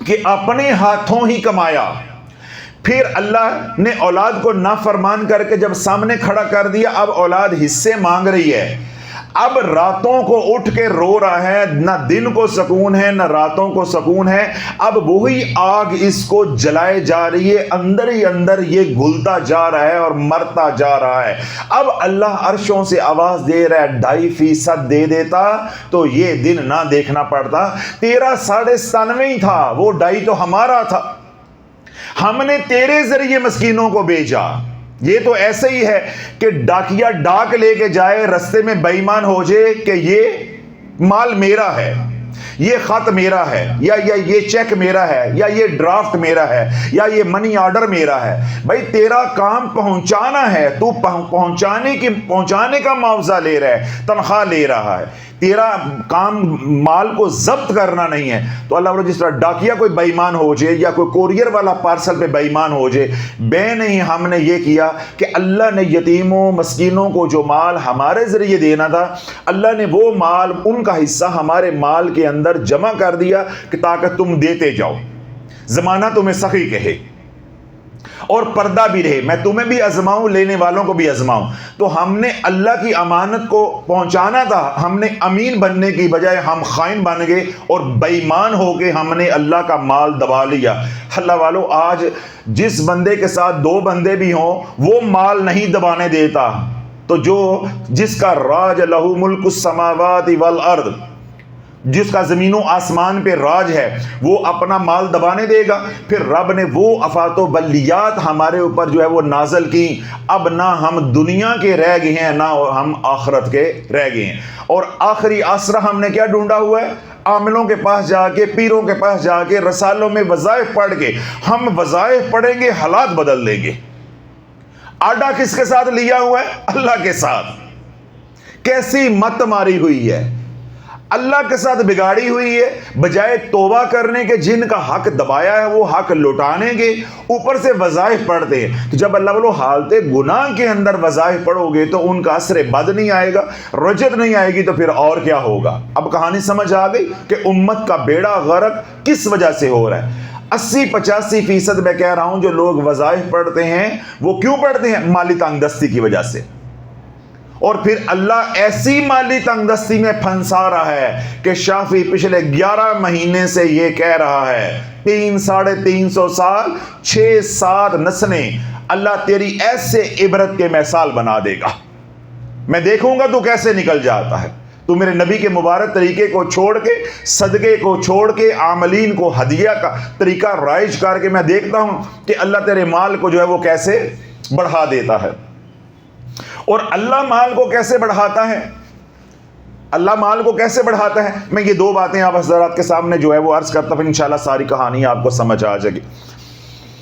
کہ اپنے ہاتھوں ہی کمایا۔ پھر اللہ نے اولاد کو نافرمان کر کے جب سامنے کھڑا کر دیا، اب اولاد حصے مانگ رہی ہے۔ اب راتوں کو اٹھ کے رو رہا ہے، نہ دن کو سکون ہے نہ راتوں کو سکون ہے۔ اب وہی آگ اس کو جلائے جا رہی ہے، اندر ہی اندر یہ گلتا جا رہا ہے اور مرتا جا رہا ہے۔ اب اللہ عرشوں سے آواز دے رہا ہے، 2.5% دے دیتا تو یہ دن نہ دیکھنا پڑتا۔ تیرا 97.5 ہی تھا، وہ 2.5 تو ہمارا تھا، ہم نے تیرے ذریعے مسکینوں کو بھیجا۔ یہ تو ایسے ہی ہے کہ ڈاکیا ڈاک لے کے جائے، رستے میں بے ایمان ہو جائے کہ یہ مال میرا ہے، یہ خط میرا ہے، یا یہ چیک میرا ہے، یا یہ ڈرافٹ میرا ہے، یا یہ منی آرڈر میرا ہے۔ بھائی تیرا کام پہنچانا ہے، تو پہنچانے کا معاوضہ لے رہا ہے، تنخواہ لے رہا ہے، تیرا کام مال کو ضبط کرنا نہیں ہے۔ تو اللہ جس طرح ڈاکیا کوئی بے ایمان ہو جائے یا کوئی کوریئر والا پارسل پہ بے ایمان ہو جائے، بے نہیں ہم نے یہ کیا کہ اللہ نے یتیموں مسکینوں کو جو مال ہمارے ذریعے دینا تھا، اللہ نے وہ مال، ان کا حصہ ہمارے مال کے اندر جمع کر دیا کہ تاکہ تم دیتے جاؤ، زمانہ تمہیں سخی کہے اور پردہ بھی رہے، میں تمہیں بھی آزماؤں، لینے والوں کو بھی آزماؤں۔ تو ہم نے اللہ کی امانت کو پہنچانا تھا، ہم نے امین بننے کی بجائے ہم خائن بن گئے اور بے ایمان ہو کے ہم نے اللہ کا مال دبا لیا۔ اللہ والو، آج جس بندے کے ساتھ 2 بندے بھی ہوں، وہ مال نہیں دبانے دیتا، تو جس کا راج لہو ملک السماوات والارض، جس کا زمین و آسمان پہ راج ہے، وہ اپنا مال دبانے دے گا؟ پھر رب نے وہ آفات و بلیات ہمارے اوپر جو ہے وہ نازل کی۔ اب نہ ہم دنیا کے رہ گئے ہیں، نہ ہم آخرت کے رہ گئے ہیں۔ اور آخری آسرا ہم نے کیا ڈھونڈا ہوا ہے؟ عاملوں کے پاس جا کے، پیروں کے پاس جا کے، رسالوں میں وظائف پڑھ کے ہم وظائف پڑھیں گے، حالات بدل دیں گے۔ آڈا کس کے ساتھ لیا ہوا ہے؟ اللہ کے ساتھ۔ کیسی مت ماری ہوئی ہے، اللہ کے ساتھ بگاڑی ہوئی ہے۔ بجائے توبہ کرنے کے جن کا حق دبایا ہے وہ حق لوٹانے کے، اوپر سے وظائف پڑھتے ہیں۔ تو جب اللہ والو حالت گناہ کے اندر وظائف پڑھو گے تو ان کا اثر بد نہیں آئے گا، رجت نہیں آئے گی، تو پھر اور کیا ہوگا؟ اب کہانی سمجھ آ گئی کہ امت کا بیڑا غرق کس وجہ سے ہو رہا ہے۔ 80-85% میں کہہ رہا ہوں جو لوگ وظائف پڑھتے ہیں وہ کیوں پڑھتے ہیں؟ مالی تنگ دستی کی وجہ سے۔ اور پھر اللہ ایسی مالی تنگ دستی میں پھنسا رہا ہے کہ شافی پچھلے 11 مہینے سے یہ کہہ رہا ہے، 300-350 سال، 6-7 نسلیں اللہ تیری ایسے عبرت کے مثال بنا دے گا، میں دیکھوں گا تو کیسے نکل جاتا ہے۔ تو میرے نبی کے مبارک طریقے کو چھوڑ کے، صدقے کو چھوڑ کے، عاملین کو ہدیہ کا طریقہ رائج کر کے میں دیکھتا ہوں کہ اللہ تیرے مال کو جو ہے وہ کیسے بڑھا دیتا ہے۔ اور اللہ مال کو کیسے بڑھاتا ہے؟ اللہ مال کو کیسے بڑھاتا ہے؟ میں یہ دو باتیں آپ حضرات کے سامنے جو ہے وہ عرض کرتا ہوں، انشاءاللہ ساری کہانی آپ کو سمجھ آ جائے گی۔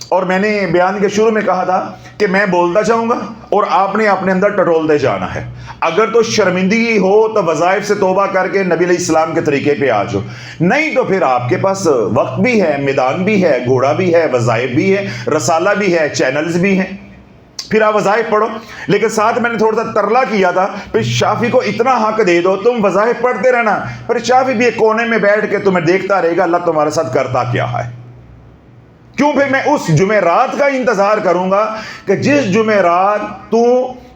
اور میں نے بیان کے شروع میں کہا تھا کہ میں بولتا جاؤں گا اور آپ نے اپنے اندر ٹٹولتے جانا ہے۔ اگر تو شرمندگی ہو تو وظائف سے توبہ کر کے نبی علیہ السلام کے طریقے پہ آ جاؤ، نہیں تو پھر آپ کے پاس وقت بھی ہے، میدان بھی ہے، گھوڑا بھی ہے، وظائف بھی ہے، رسالہ بھی ہے، چینلز بھی ہیں، پھر آپ وظائف پڑھو۔ لیکن ساتھ میں نے تھوڑا سا ترلا کیا تھا، پھر شافی کو اتنا حق دے دو تم وظائف پڑھتے رہنا، پھر شافی بھی ایک کونے میں بیٹھ کے تمہیں دیکھتا رہے گا اللہ تمہارے ساتھ کرتا کیا ہے۔ کیوں؟ پھر میں اس جمعرات کا انتظار کروں گا کہ جس جمعرات تو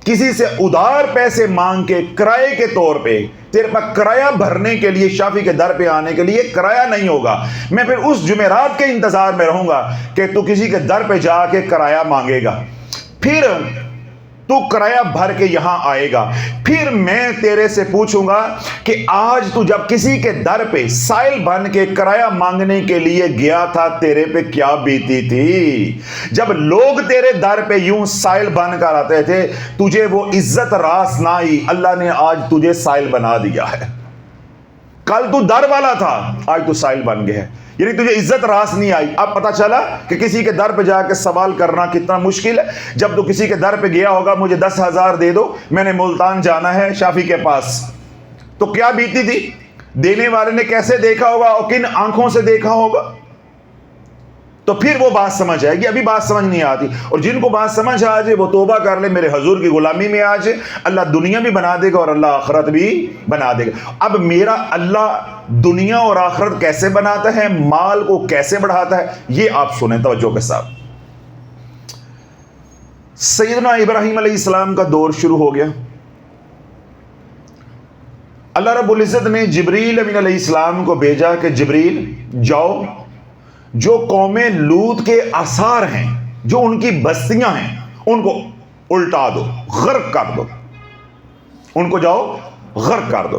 کسی سے ادھار پیسے مانگ کے کرائے کے طور پہ، تیرے پاس کرایہ بھرنے کے لیے شافی کے در پہ آنے کے لیے کرایہ نہیں ہوگا، میں پھر اس جمعرات کے انتظار میں رہوں گا کہ تو کسی کے در پہ جا کے کرایہ مانگے گا، پھر تو کرایہ بھر کے یہاں آئے گا، پھر میں تیرے سے پوچھوں گا کہ آج تو جب کسی کے در پہ سائل بن کے کرایہ مانگنے کے لیے گیا تھا تیرے پہ کیا بیتی تھی؟ جب لوگ تیرے در پہ یوں سائل بن کر آتے تھے تجھے وہ عزت راس نہ آئی، اللہ نے آج تجھے سائل بنا دیا ہے۔ کل تو در والا تھا، آج تو سائل بن گیا ہے، یعنی تجھے عزت راس نہیں آئی۔ اب پتہ چلا کہ کسی کے در پہ جا کے سوال کرنا کتنا مشکل ہے۔ جب تو کسی کے در پہ گیا ہوگا مجھے 10,000 دے دو، میں نے ملتان جانا ہے شافی کے پاس، تو کیا بیتی تھی؟ دینے والے نے کیسے دیکھا ہوگا اور کن آنکھوں سے دیکھا ہوگا؟ تو پھر وہ بات سمجھ آئے گی، ابھی بات سمجھ نہیں آتی۔ اور جن کو بات سمجھ آ جائے وہ توبہ کر لے، میرے حضور کی غلامی میں آ جائے، اللہ دنیا بھی بنا دے گا اور اللہ آخرت بھی بنا دے گا۔ اب میرا اللہ دنیا اور آخرت کیسے بناتا ہے، مال کو کیسے بڑھاتا ہے، یہ آپ سنیں توجہ کے ساتھ۔ سیدنا ابراہیم علیہ السلام کا دور شروع ہو گیا۔ اللہ رب العزت نے جبریل امین علیہ السلام کو بھیجا کہ جبریل جاؤ، جو قوم لوط کے آثار ہیں، جو ان کی بستیاں ہیں، ان کو الٹا دو، غرق کر دو، ان کو جاؤ غرق کر دو۔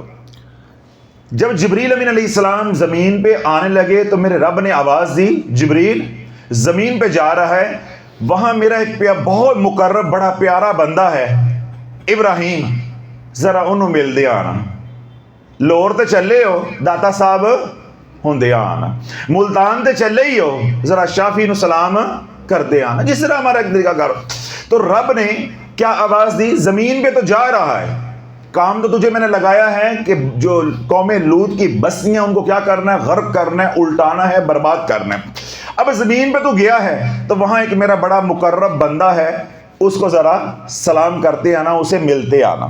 جب جبریل امین علیہ السلام زمین پہ آنے لگے تو میرے رب نے آواز دی، جبریل زمین پہ جا رہا ہے، وہاں میرا ایک بہت مقرب بڑا پیارا بندہ ہے ابراہیم، ذرا انہوں مل دے آنا، لوڑ تے چلے ہو داتا صاحب ہوندے آنا، ملتان تے چلے ہی ہو ذرا شافی نو سلام کر دے آنا، جس طرح ہمارا ایک طریقہ کرو۔ تو رب نے کیا آواز دی؟ زمین پہ تو جا رہا ہے، کام تو تجھے میں نے لگایا ہے کہ جو قوم لوط کی بستیاں ان کو کیا کرنا ہے، غرق کرنا ہے، الٹانا ہے، برباد کرنا ہے۔ اب زمین پہ تو گیا ہے تو وہاں ایک میرا بڑا مقرب بندہ ہے، اس کو ذرا سلام کرتے آنا، اسے ملتے آنا۔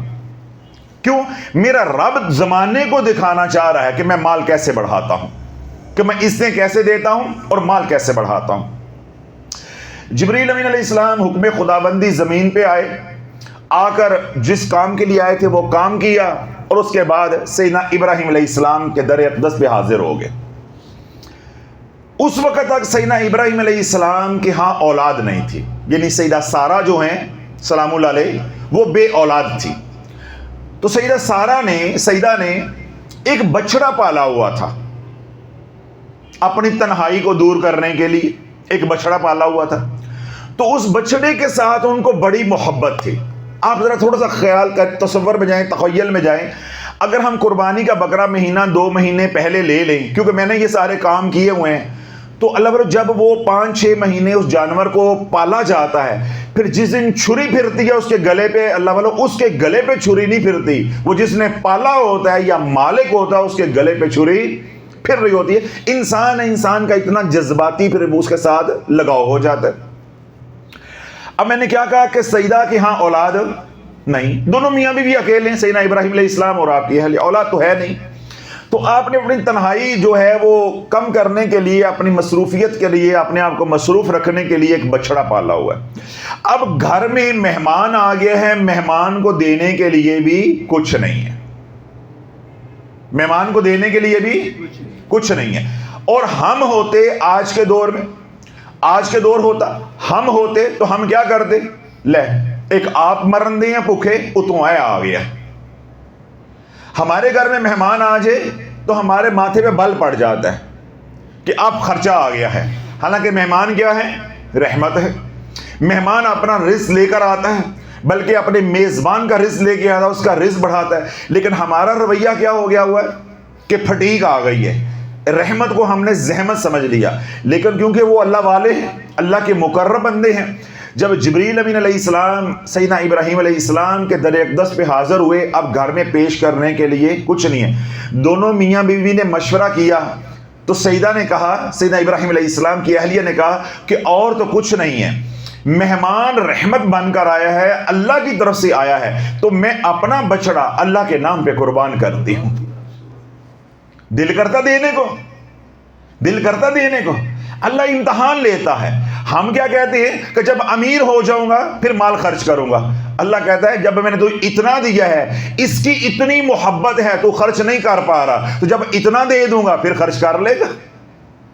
کیوں؟ میرا رب زمانے کو دکھانا چاہ رہا ہے کہ میں مال کیسے بڑھاتا ہوں، کہ میں اس سے کیسے دیتا ہوں اور مال کیسے بڑھاتا ہوں۔ جبریل امین علیہ السلام حکم خداوندی زمین پہ آئے، آ کر جس کام کے لیے آئے تھے وہ کام کیا، اور اس کے بعد سیدنا ابراہیم علیہ السلام کے در اقدس پہ حاضر ہو گئے۔ اس وقت تک سیدنا ابراہیم علیہ السلام کے ہاں اولاد نہیں تھی، یعنی سیدہ سارہ جو ہیں سلام اللہ علیہ وہ بے اولاد تھی۔ تو سیدہ نے ایک بچڑا پالا ہوا تھا، اپنی تنہائی کو دور کرنے کے لیے ایک بچڑا پالا ہوا تھا۔ تو اس بچڑے کے ساتھ ان کو بڑی محبت تھی۔ آپ ذرا تھوڑا سا خیال کر، تصور میں جائیں، تخیل میں جائیں، اگر ہم قربانی کا بکرا مہینہ 2 مہینے پہلے لے لیں، کیونکہ میں نے یہ سارے کام کیے ہوئے ہیں، تو اللہ تعالیٰ جب وہ 5-6 مہینے اس جانور کو پالا جاتا ہے، پھر جس دن چھری پھرتی ہے اس کے گلے پہ، اللہ تعالیٰ اس کے گلے پہ چھری نہیں پھرتی، وہ جس نے پالا ہوتا ہے یا مالک ہوتا ہے اس کے گلے پہ چھری پھر رہی ہوتی ہے۔ انسان کا اتنا جذباتی پھر اس کے ساتھ لگاؤ ہو جاتا ہے۔ اب میں نے کیا کہا کہ سیدہ کے ہاں اولاد نہیں، دونوں میاں بیوی اکیلے ہیں، سیدنا ابراہیم علیہ السلام اور آپ کی اہلیہ، اولاد تو ہے نہیں۔ تو آپ نے اپنی تنہائی جو ہے وہ کم کرنے کے لیے، اپنی مصروفیت کے لیے، اپنے آپ کو مصروف رکھنے کے لیے ایک بچڑا پالا ہوا ہے۔ اب گھر میں مہمان آ گئے ہیں، مہمان کو دینے کے لیے بھی کچھ نہیں ہے، مہمان کو دینے کے لیے بھی کچھ نہیں ہے۔ اور ہم ہوتے آج کے دور میں، آج کے دور ہوتا ہم ہوتے تو ہم کیا کرتے؟ لے ایک آپ مرن دے ہیں بھوکے، اتوں آ گیا۔ ہمارے گھر میں مہمان آ جائے تو ہمارے ماتھے پہ بل پڑ جاتا ہے کہ آپ خرچہ آ گیا ہے، حالانکہ مہمان کیا ہے؟ رحمت ہے۔ مہمان اپنا رزق لے کر آتا ہے، بلکہ اپنے میزبان کا رزق لے کے آتا ہے، اس کا رزق بڑھاتا ہے. لیکن ہمارا رویہ کیا ہو گیا ہوا ہے کہ پھٹیک آ گئی ہے. رحمت کو ہم نے زحمت سمجھ لیا، لیکن کیونکہ وہ اللہ والے ہیں، اللہ کے مقرب بندے ہیں. جب جبریل امین علیہ السلام سیدنا ابراہیم علیہ السلام کے در اقدس پہ حاضر ہوئے، اب گھر میں پیش کرنے کے لیے کچھ نہیں ہے. دونوں میاں بیوی نے مشورہ کیا تو سیدہ نے کہا، سیدنا ابراہیم علیہ السلام کی اہلیہ نے کہا کہ اور تو کچھ نہیں ہے، مہمان رحمت بن کر آیا ہے، اللہ کی طرف سے آیا ہے، تو میں اپنا بچڑا اللہ کے نام پہ قربان کرتی ہوں. دل کرتا دینے کو، دل کرتا دینے کو. اللہ امتحان لیتا ہے. ہم کیا کہتے ہیں کہ جب امیر ہو جاؤں گا پھر مال خرچ کروں گا. اللہ کہتا ہے جب میں نے تو اتنا دیا ہے، اس کی اتنی محبت ہے تو خرچ نہیں کر پا رہا، تو جب اتنا دے دوں گا پھر خرچ کر لے گا.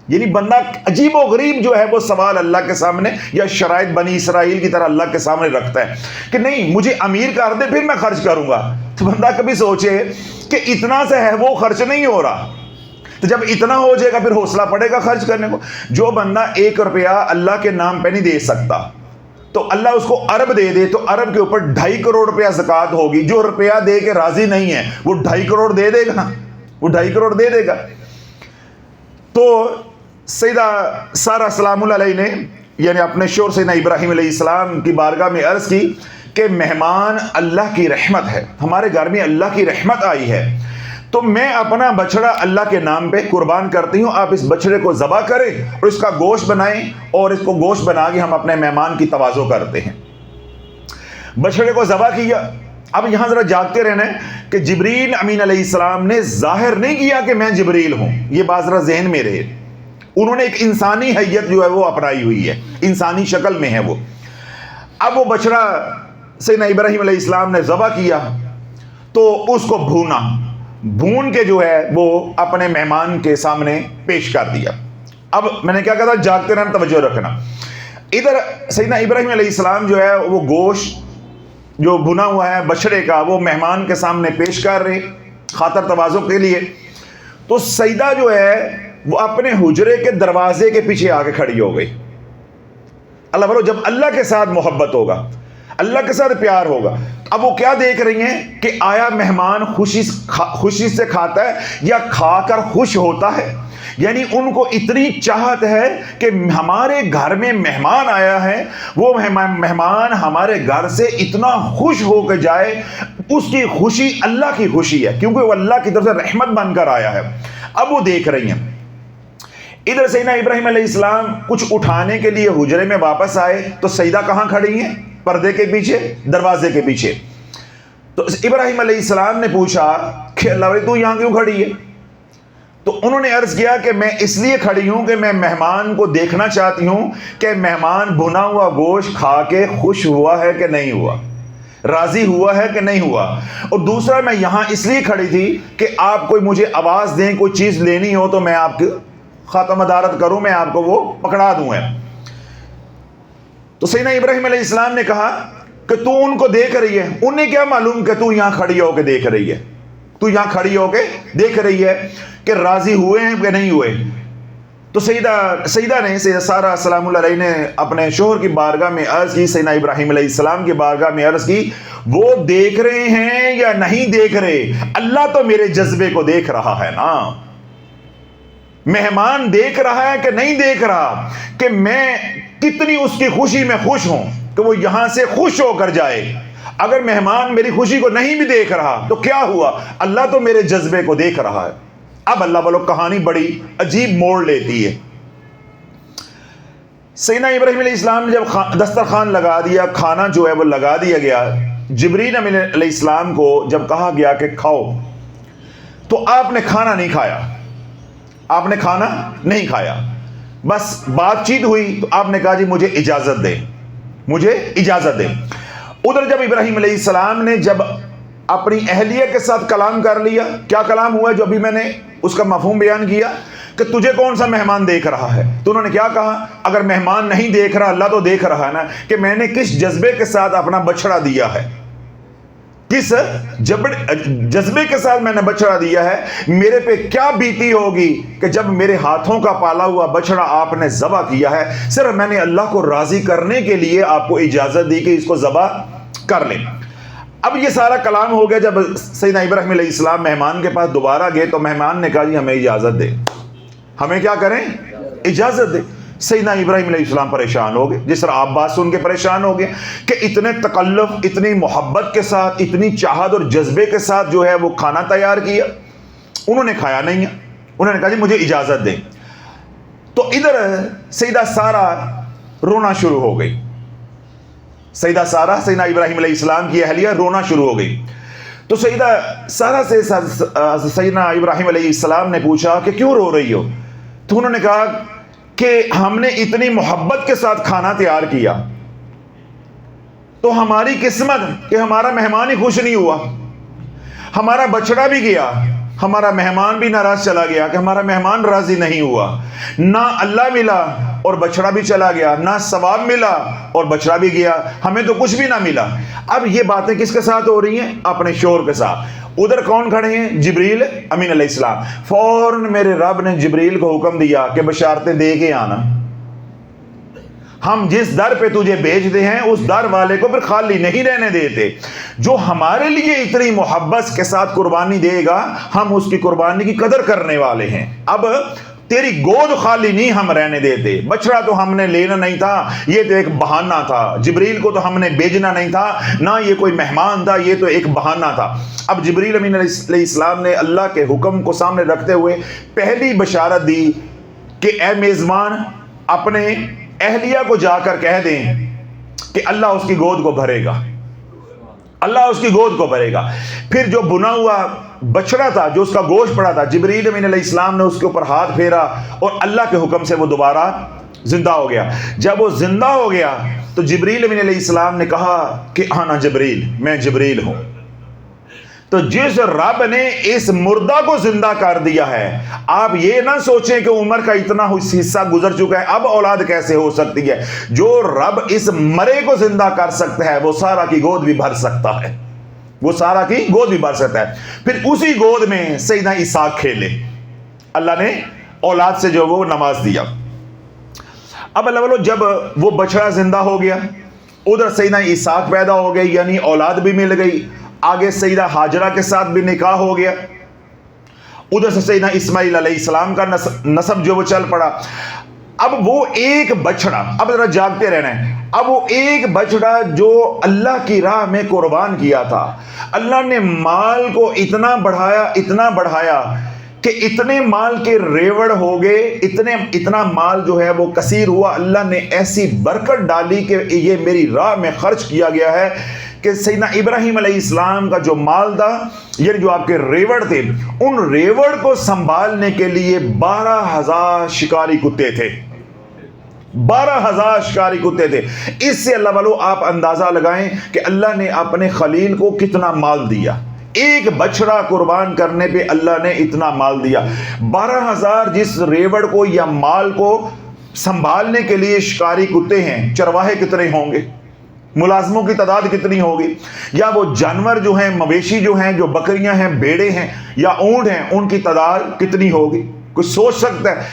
یعنی بندہ عجیب و غریب جو ہے وہ سوال اللہ کے سامنے یا شرائط بنی اسرائیل کی طرح اللہ کے سامنے رکھتا ہے کہ نہیں مجھے امیر کر دے پھر میں خرچ کروں گا. تو بندہ کبھی سوچے کہ اتنا سے ہے وہ خرچ نہیں ہو رہا، تو جب اتنا ہو جائے گا پھر حوصلہ پڑے گا خرچ کرنے کو. جو بندہ 1 روپیہ اللہ کے نام پہ نہیں دے سکتا تو اللہ اس کو ارب دے دے تو ارب کے اوپر 2.5 کروڑ روپیہ زکوٰۃ ہوگی. جو روپیہ دے کے راضی نہیں ہے وہ 2.5 کروڑ دے دے گا، وہ 2.5 کروڑ دے دے گا. تو سیدہ سارہ سلام اللہ علیہ نے یعنی اپنے شوہر سیدنا ابراہیم علیہ السلام کی بارگاہ میں عرض کی کہ مہمان اللہ کی رحمت ہے، ہمارے گھر میں اللہ کی رحمت آئی ہے، تو میں اپنا بچڑا اللہ کے نام پہ قربان کرتی ہوں. آپ اس بچڑے کو ذبح کریں اور اس کا گوشت بنائیں اور اس کو گوشت بنا کے ہم اپنے مہمان کی تواضع کرتے ہیں. بچڑے کو ذبح کیا. اب یہاں ذرا جاگتے رہنا ہے کہ جبریل امین علیہ السلام نے ظاہر نہیں کیا کہ میں جبریل ہوں، یہ بات ذرا ذہن میں رہے. انہوں نے ایک انسانی حیت جو ہے وہ اپنائی ہوئی ہے، انسانی شکل میں ہے وہ. اب وہ بچڑا سیدنا ابراہیم علیہ السلام نے ذبح کیا تو اس کو بھون کے جو ہے وہ اپنے مہمان کے سامنے پیش کر دیا. اب میں نے کیا کہا تھا، جاگتے رہنا، توجہ رکھنا. ادھر سیدنا ابراہیم علیہ السلام جو ہے وہ گوشت جو بھنا ہوا ہے بچڑے کا وہ مہمان کے سامنے پیش کر رہے خاطر تواضع کے لیے. تو سیدہ جو ہے وہ اپنے حجرے کے دروازے کے پیچھے آ کے کھڑی ہو گئی. اللہ بولو، جب اللہ کے ساتھ محبت ہوگا، اللہ کے ساتھ پیار ہوگا، اب وہ کیا دیکھ رہی ہیں کہ آیا مہمان خوشی سے کھاتا ہے یا کھا کر خوش ہوتا ہے. یعنی ان کو اتنی چاہت ہے کہ ہمارے گھر میں مہمان آیا ہے، وہ مہمان ہمارے گھر سے اتنا خوش ہو کے جائے. اس کی خوشی اللہ کی خوشی ہے کیونکہ وہ اللہ کی طرف سے رحمت بن کر آیا ہے. اب وہ دیکھ رہی ہیں. ادھر سیدنا ابراہیم علیہ السلام کچھ اٹھانے کے لیے حجرے میں واپس آئے تو سیدہ کہاں کھڑی ہیں؟ پردے کے پیچھے، دروازے کے پیچھے. تو ابراہیم علیہ السلام نے پوچھا کہ اللہ بھائی تو یہاں کیوں کھڑی ہے؟ تو انہوں نے عرض کیا کہ میں اس لیے کھڑی ہوں کہ میں مہمان کو دیکھنا چاہتی ہوں کہ مہمان بھنا ہوا گوشت کھا کے خوش ہوا ہے کہ نہیں ہوا، راضی ہوا ہے کہ نہیں ہوا. اور دوسرا میں یہاں اس لیے کھڑی تھی کہ آپ کوئی مجھے آواز دیں، کوئی چیز لینی ہو تو میں آپ کی خاتمہ دارت کروں، میں آپ کو وہ پکڑا دوں. تو سیدنا ابراہیم علیہ السلام نے کہا کہ تو ان کو دیکھ رہی ہے، انہیں کیا معلوم کہ تو یہاں کھڑی ہو کے دیکھ رہی ہے، تو یہاں کھڑی ہو کے دیکھ رہی ہے کہ راضی ہوئے ہیں کہ نہیں ہوئے. تو سیدہ نے سیدہ سارہ سلام اللہ علیہ نے اپنے شوہر کی بارگاہ میں عرض کی، سیدنا ابراہیم علیہ السلام کی بارگاہ میں عرض کی، وہ دیکھ رہے ہیں یا نہیں دیکھ رہے، اللہ تو میرے جذبے کو دیکھ رہا ہے نا. مہمان دیکھ رہا ہے کہ نہیں دیکھ رہا کہ میں کتنی اس کی خوشی میں خوش ہوں کہ وہ یہاں سے خوش ہو کر جائے. اگر مہمان میری خوشی کو نہیں بھی دیکھ رہا تو کیا ہوا، اللہ تو میرے جذبے کو دیکھ رہا ہے. اب اللہ والو کہانی بڑی عجیب موڑ لیتی ہے. سیدنا ابراہیم علیہ السلام نے جب دسترخوان لگا دیا، کھانا جو ہے وہ لگا دیا گیا، جبریل علیہ السلام کو جب کہا گیا کہ کھاؤ تو آپ نے کھانا نہیں کھایا. آپ نے کھانا نہیں کھایا، بس بات چیت ہوئی تو آپ نے کہا جی مجھے اجازت دے، مجھے اجازت دے. ادھر جب ابراہیم علیہ السلام نے جب اپنی اہلیہ کے ساتھ کلام کر لیا، کیا کلام ہوا جو ابھی میں نے اس کا مفہوم بیان کیا کہ تجھے کون سا مہمان دیکھ رہا ہے، تو انہوں نے کیا کہا، اگر مہمان نہیں دیکھ رہا اللہ تو دیکھ رہا ہے نا کہ میں نے کس جذبے کے ساتھ اپنا بچڑا دیا ہے، کس جذبے کے ساتھ میں نے بچڑا دیا ہے، میرے پہ کیا بیتی ہوگی کہ جب میرے ہاتھوں کا پالا ہوا بچڑا آپ نے ذبح کیا ہے. صرف میں نے اللہ کو راضی کرنے کے لیے آپ کو اجازت دی کہ اس کو ذبح کر لیں۔ اب یہ سارا کلام ہو گیا۔ جب سیدنا ابراہیم علیہ السلام مہمان کے پاس دوبارہ گئے تو مہمان نے کہا جی ہمیں اجازت دے، ہمیں کیا کریں؟ اجازت دے۔ سیدنا ابراہیم علیہ السلام پریشان ہو گئے، جس طرح آپ بات سن کے پریشان ہو گئے کہ اتنے تکلف، اتنی محبت کے ساتھ، اتنی چاہت اور جذبے کے ساتھ جو ہے وہ کھانا تیار کیا، انہوں نے کھایا نہیں ہے۔ انہوں نے کہا جی مجھے اجازت دیں۔ تو ادھر سیدہ سارہ رونا شروع ہو گئی۔ سیدہ سارہ سیدنا ابراہیم علیہ السلام کی اہلیہ رونا شروع ہو گئی۔ تو سیدہ سارہ سے سیدنا ابراہیم علیہ السلام نے پوچھا کہ کیوں رو رہی ہو؟ تو انہوں نے کہا کہ ہم نے اتنی محبت کے ساتھ کھانا تیار کیا تو ہماری قسمت کہ ہمارا مہمان ہی خوش نہیں ہوا، ہمارا بچڑا بھی گیا، ہمارا مہمان بھی ناراض چلا گیا کہ ہمارا مہمان راضی نہیں ہوا، نہ اللہ ملا اور بچڑا بھی چلا گیا، نہ ثواب ملا اور بچڑا بھی گیا، ہمیں تو کچھ بھی نہ ملا۔ اب یہ باتیں کس کے ساتھ ہو رہی ہیں؟ اپنے شور کے ساتھ۔ ادھر کون کھڑے ہیں؟ جبریل امین علیہ السلام۔ فوراً میرے رب نے جبریل کو حکم دیا کہ بشارتیں دے کے آنا، ہم جس در پہ تجھے بھیجتے ہیں اس در والے کو پھر خالی نہیں رہنے دیتے۔ جو ہمارے لیے اتنی محبت کے ساتھ قربانی دے گا ہم اس کی قربانی کی قدر کرنے والے ہیں۔ اب تیری گود خالی نہیں ہم رہنے دیتے۔ بچڑا تو ہم نے لینا نہیں تھا، یہ تو ایک بہانہ تھا۔ جبریل کو تو ہم نے بھیجنا نہیں تھا، نہ یہ کوئی مہمان تھا، یہ تو ایک بہانہ تھا۔ اب جبریل امین علیہ السلام نے اللہ کے حکم کو سامنے رکھتے ہوئے پہلی بشارت دی کہ اے میزبان اپنے اہلیہ کو جا کر کہہ دیں کہ اللہ اس کی گود کو بھرے گا، اللہ اس کی گود کو بھرے گا۔ پھر جو بنا ہوا بچڑا تھا، جو اس کا گوشت پڑا تھا، جبریل امین علیہ السلام نے اس کے اوپر ہاتھ پھیرا اور اللہ کے حکم سے وہ دوبارہ زندہ ہو گیا۔ جب وہ زندہ ہو گیا تو جبریل امین علیہ السلام نے کہا کہ آنا جبریل، میں جبریل ہوں۔ تو جس رب نے اس مردہ کو زندہ کر دیا ہے، آپ یہ نہ سوچیں کہ عمر کا اتنا حصہ گزر چکا ہے اب اولاد کیسے ہو سکتی ہے۔ جو رب اس مرے کو زندہ کر سکتا ہے وہ سارہ کی گود بھی بھر سکتا ہے، وہ سارہ کی گود بھی بھر سکتا ہے۔ پھر اسی گود میں سیدنا اسحاق کھیلے، اللہ نے اولاد سے جو وہ نواز دیا۔ اب اللہ والو جب وہ بچڑا زندہ ہو گیا، ادھر سیدنا اسحاق پیدا ہو گئی، یعنی اولاد بھی مل گئی، آگے سیدہ ہاجرہ کے ساتھ بھی نکاح ہو گیا، ادھر سے سیدنا اسماعیل علیہ السلام کا نسب جو وہ چل پڑا۔ اب وہ ایک بچڑا، اب ذرا جاگتے رہنا ہے، اب وہ ایک بچڑا جو اللہ کی راہ میں قربان کیا تھا، اللہ نے مال کو اتنا بڑھایا کہ اتنے مال کے ریوڑ ہو گئے، اتنا مال جو ہے وہ کثیر ہوا، اللہ نے ایسی برکت ڈالی کہ یہ میری راہ میں خرچ کیا گیا ہے کہ سیدنا ابراہیم علیہ السلام کا جو مال تھا، یعنی جو آپ کے ریوڑ تھے، ان ریوڑ کو سنبھالنے کے لیے 12,000 شکاری کتے تھے، 12,000 شکاری کتے تھے۔ اس سے اللہ والو آپ اندازہ لگائیں کہ اللہ نے اپنے خلیل کو کتنا مال دیا، ایک بچڑا قربان کرنے پہ اللہ نے اتنا مال دیا۔ 12,000 جس ریوڑ کو یا مال کو سنبھالنے کے لیے شکاری کتے ہیں، چرواہے کتنے ہوں گے، ملازموں کی تعداد کتنی ہوگی، یا وہ جانور جو ہیں، مویشی جو ہیں، جو بکریاں ہیں، بیڑے ہیں یا اونٹ ہیں، ان کی تعداد کتنی ہوگی؟ کوئی سوچ سکتا ہے؟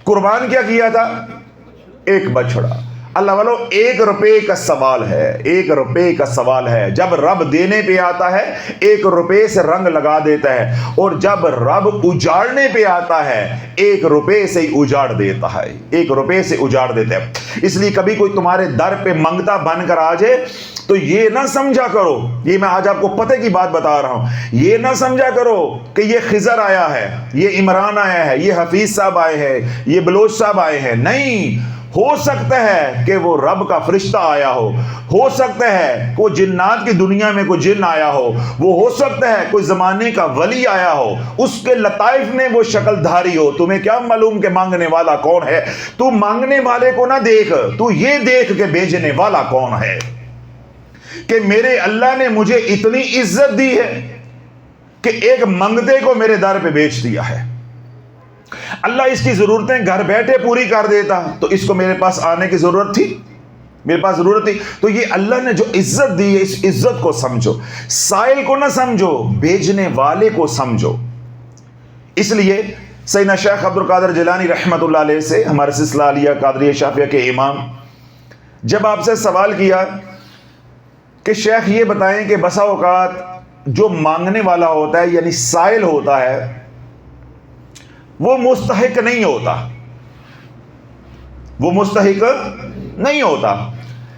قربان کیا تھا؟ ایک بچڑا۔ اللہ والو 1 روپے کا سوال ہے، 1 روپے کا سوال ہے۔ جب رب دینے پہ آتا ہے 1 روپے سے رنگ لگا دیتا ہے، اور جب رب اجاڑنے پہ آتا ہے 1 روپے سے ہی اجاڑ دیتا ہے، 1 روپے سے اجاڑ دیتا ہے۔ اس لیے کبھی کوئی تمہارے در پہ منگتا بن کر آ جائے تو یہ نہ سمجھا کرو، یہ میں آج آپ کو پتہ کی بات بتا رہا ہوں، یہ نہ سمجھا کرو کہ یہ خضر آیا ہے، یہ عمران آیا ہے، یہ حفیظ صاحب آئے ہیں، یہ بلوچ صاحب آئے ہیں۔ نہیں، ہو سکتا ہے کہ وہ رب کا فرشتہ آیا ہو سکتا ہے کوئی جنات کی دنیا میں کوئی جن آیا ہو سکتا ہے کوئی زمانے کا ولی آیا ہو، اس کے لطائف میں وہ شکل دھاری ہو۔ تمہیں کیا معلوم کہ مانگنے والا کون ہے؟ تو مانگنے والے کو نہ دیکھ، تو یہ دیکھ کہ بھیجنے والا کون ہے، کہ میرے اللہ نے مجھے اتنی عزت دی ہے کہ ایک منگتے کو میرے در پہ بیچ دیا ہے۔ اللہ اس کی ضرورتیں گھر بیٹھے پوری کر دیتا تو اس کو میرے پاس آنے کی ضرورت تھی؟ میرے پاس ضرورت تھی؟ تو یہ اللہ نے جو عزت دی ہے، اس عزت کو سمجھو، سائل کو نہ سمجھو، بھیجنے والے کو سمجھو۔ اس لیے سیدنا شیخ عبد القادر جیلانی رحمۃ اللہ علیہ سے، ہمارے سلسلہ علیہ قادریہ شافعیہ کے امام، جب آپ سے سوال کیا کہ شیخ یہ بتائیں کہ بسا اوقات جو مانگنے والا ہوتا ہے یعنی سائل ہوتا ہے وہ مستحق نہیں ہوتا، وہ مستحق نہیں ہوتا،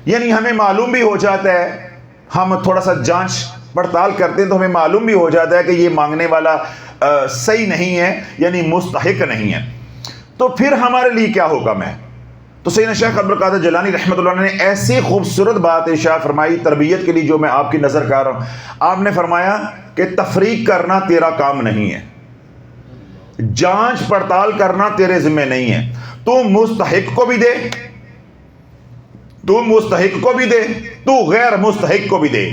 یعنی ہمیں معلوم بھی ہو جاتا ہے، ہم تھوڑا سا جانچ پڑتال کرتے ہیں تو ہمیں معلوم بھی ہو جاتا ہے کہ یہ مانگنے والا صحیح نہیں ہے، یعنی مستحق نہیں ہے، تو پھر ہمارے لیے کیا حکم ہے؟ تو سیدنا شیخ عبد القادر جیلانی رحمۃ اللہ نے ایسی خوبصورت بات ارشاد فرمائی تربیت کے لیے، جو میں آپ کی نظر کر رہا ہوں۔ آپ نے فرمایا کہ تفریق کرنا تیرا کام نہیں ہے، جانچ پڑتال کرنا تیرے ذمہ نہیں ہے، تو مستحق کو بھی دے، تو مستحق کو بھی دے، تو غیر مستحق کو بھی دے۔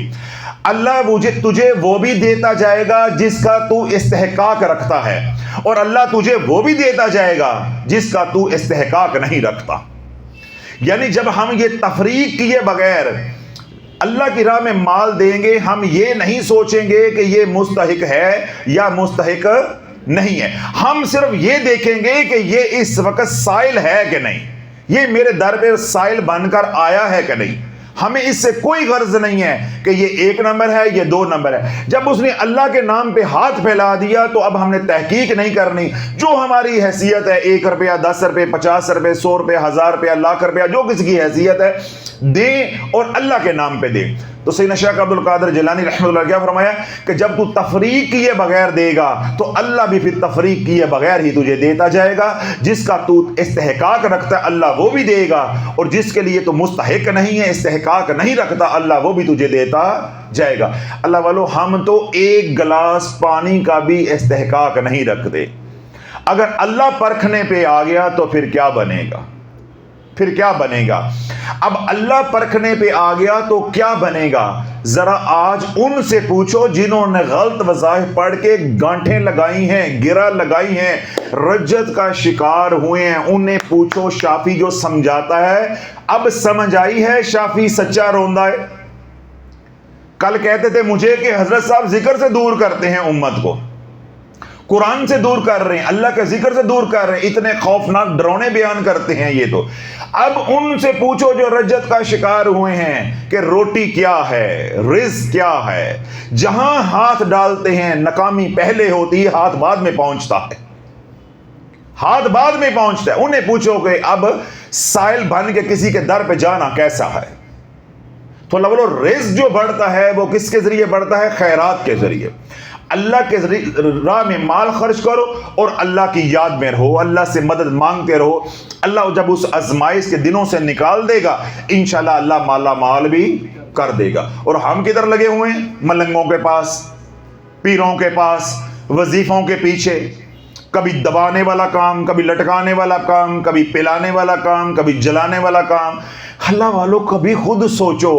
اللہ تجھے وہ بھی دیتا جائے گا جس کا تو استحقاق رکھتا ہے، اور اللہ تجھے وہ بھی دیتا جائے گا جس کا تو استحقاق نہیں رکھتا۔ یعنی جب ہم یہ تفریق کیے بغیر اللہ کی راہ میں مال دیں گے، ہم یہ نہیں سوچیں گے کہ یہ مستحق ہے یا مستحق نہیں ہے، ہم صرف یہ دیکھیں گے کہ یہ اس وقت سائل ہے کہ نہیں، یہ میرے در پہ سائل بن کر آیا ہے کہ نہیں۔ ہمیں اس سے کوئی غرض نہیں ہے کہ یہ 1 نمبر ہے، یہ 2 نمبر ہے۔ جب اس نے اللہ کے نام پہ ہاتھ پھیلا دیا تو اب ہم نے تحقیق نہیں کرنی، جو ہماری حیثیت ہے 1 روپیہ 10 روپے 50 روپے 100 روپے 1000 روپیہ لاکھ روپیہ، جو کسی کی حیثیت ہے دیں اور اللہ کے نام پہ دیں۔ تو سیدنا شیخ عبد القادر جیلانی رحمۃ اللہ کیا فرمایا کہ جب تو تفریق کیے بغیر دے گا تو اللہ بھی پھر تفریق کیے بغیر ہی تجھے دیتا جائے گا، جس کا تو استحقاق رکھتا ہے اللہ وہ بھی دے گا، اور جس کے لیے تو مستحق نہیں ہے، استحقاق نہیں رکھتا، اللہ وہ بھی تجھے دیتا جائے گا۔ اللہ والو، ہم تو 1 گلاس پانی کا بھی استحقاق نہیں رکھتے، اگر اللہ پرکھنے پہ آ گیا تو پھر کیا بنے گا؟ پھر کیا بنے گا؟ اب اللہ پرکھنے پہ آ گیا تو کیا بنے گا؟ ذرا آج ان سے پوچھو جنہوں نے غلط وظائف پڑھ کے گانٹھیں لگائی ہیں، گرہ لگائی ہیں، رجت کا شکار ہوئے ہیں، انہیں پوچھو شافی جو سمجھاتا ہے اب سمجھ آئی ہے شافی سچا روندا ہے؟ کل کہتے تھے مجھے کہ حضرت صاحب ذکر سے دور کرتے ہیں امت کو، قرآن سے دور کر رہے ہیں، اللہ کے ذکر سے دور کر رہے ہیں، اتنے خوفناک ڈرونے بیان کرتے ہیں یہ تو۔ اب ان سے پوچھو جو رجت کا شکار ہوئے ہیں کہ روٹی کیا ہے، رزق کیا ہے۔ جہاں ہاتھ ڈالتے ہیں ناکامی پہلے ہوتی ہے، ہاتھ بعد میں پہنچتا ہے، ہاتھ بعد میں پہنچتا ہے۔ انہیں پوچھو کہ اب سائل بن کے کسی کے در پہ جانا کیسا ہے؟ تو اللہ بولو رزق جو بڑھتا ہے وہ کس کے ذریعے بڑھتا ہے؟ خیرات کے ذریعے۔ اللہ کے راہ میں مال خرچ کرو اور اللہ کی یاد میں رہو، اللہ سے مدد مانگتے رہو۔ اللہ جب اس آزمائش کے دنوں سے نکال دے گا انشاءاللہ اللہ مالا مال بھی کر دے گا۔ اور ہم کدھر لگے ہوئے ہیں؟ ملنگوں کے پاس، پیروں کے پاس، وظیفوں کے پیچھے، کبھی دبانے والا کام، کبھی لٹکانے والا کام، کبھی پلانے والا کام، کبھی جلانے والا کام۔ اللہ والو کبھی خود سوچو،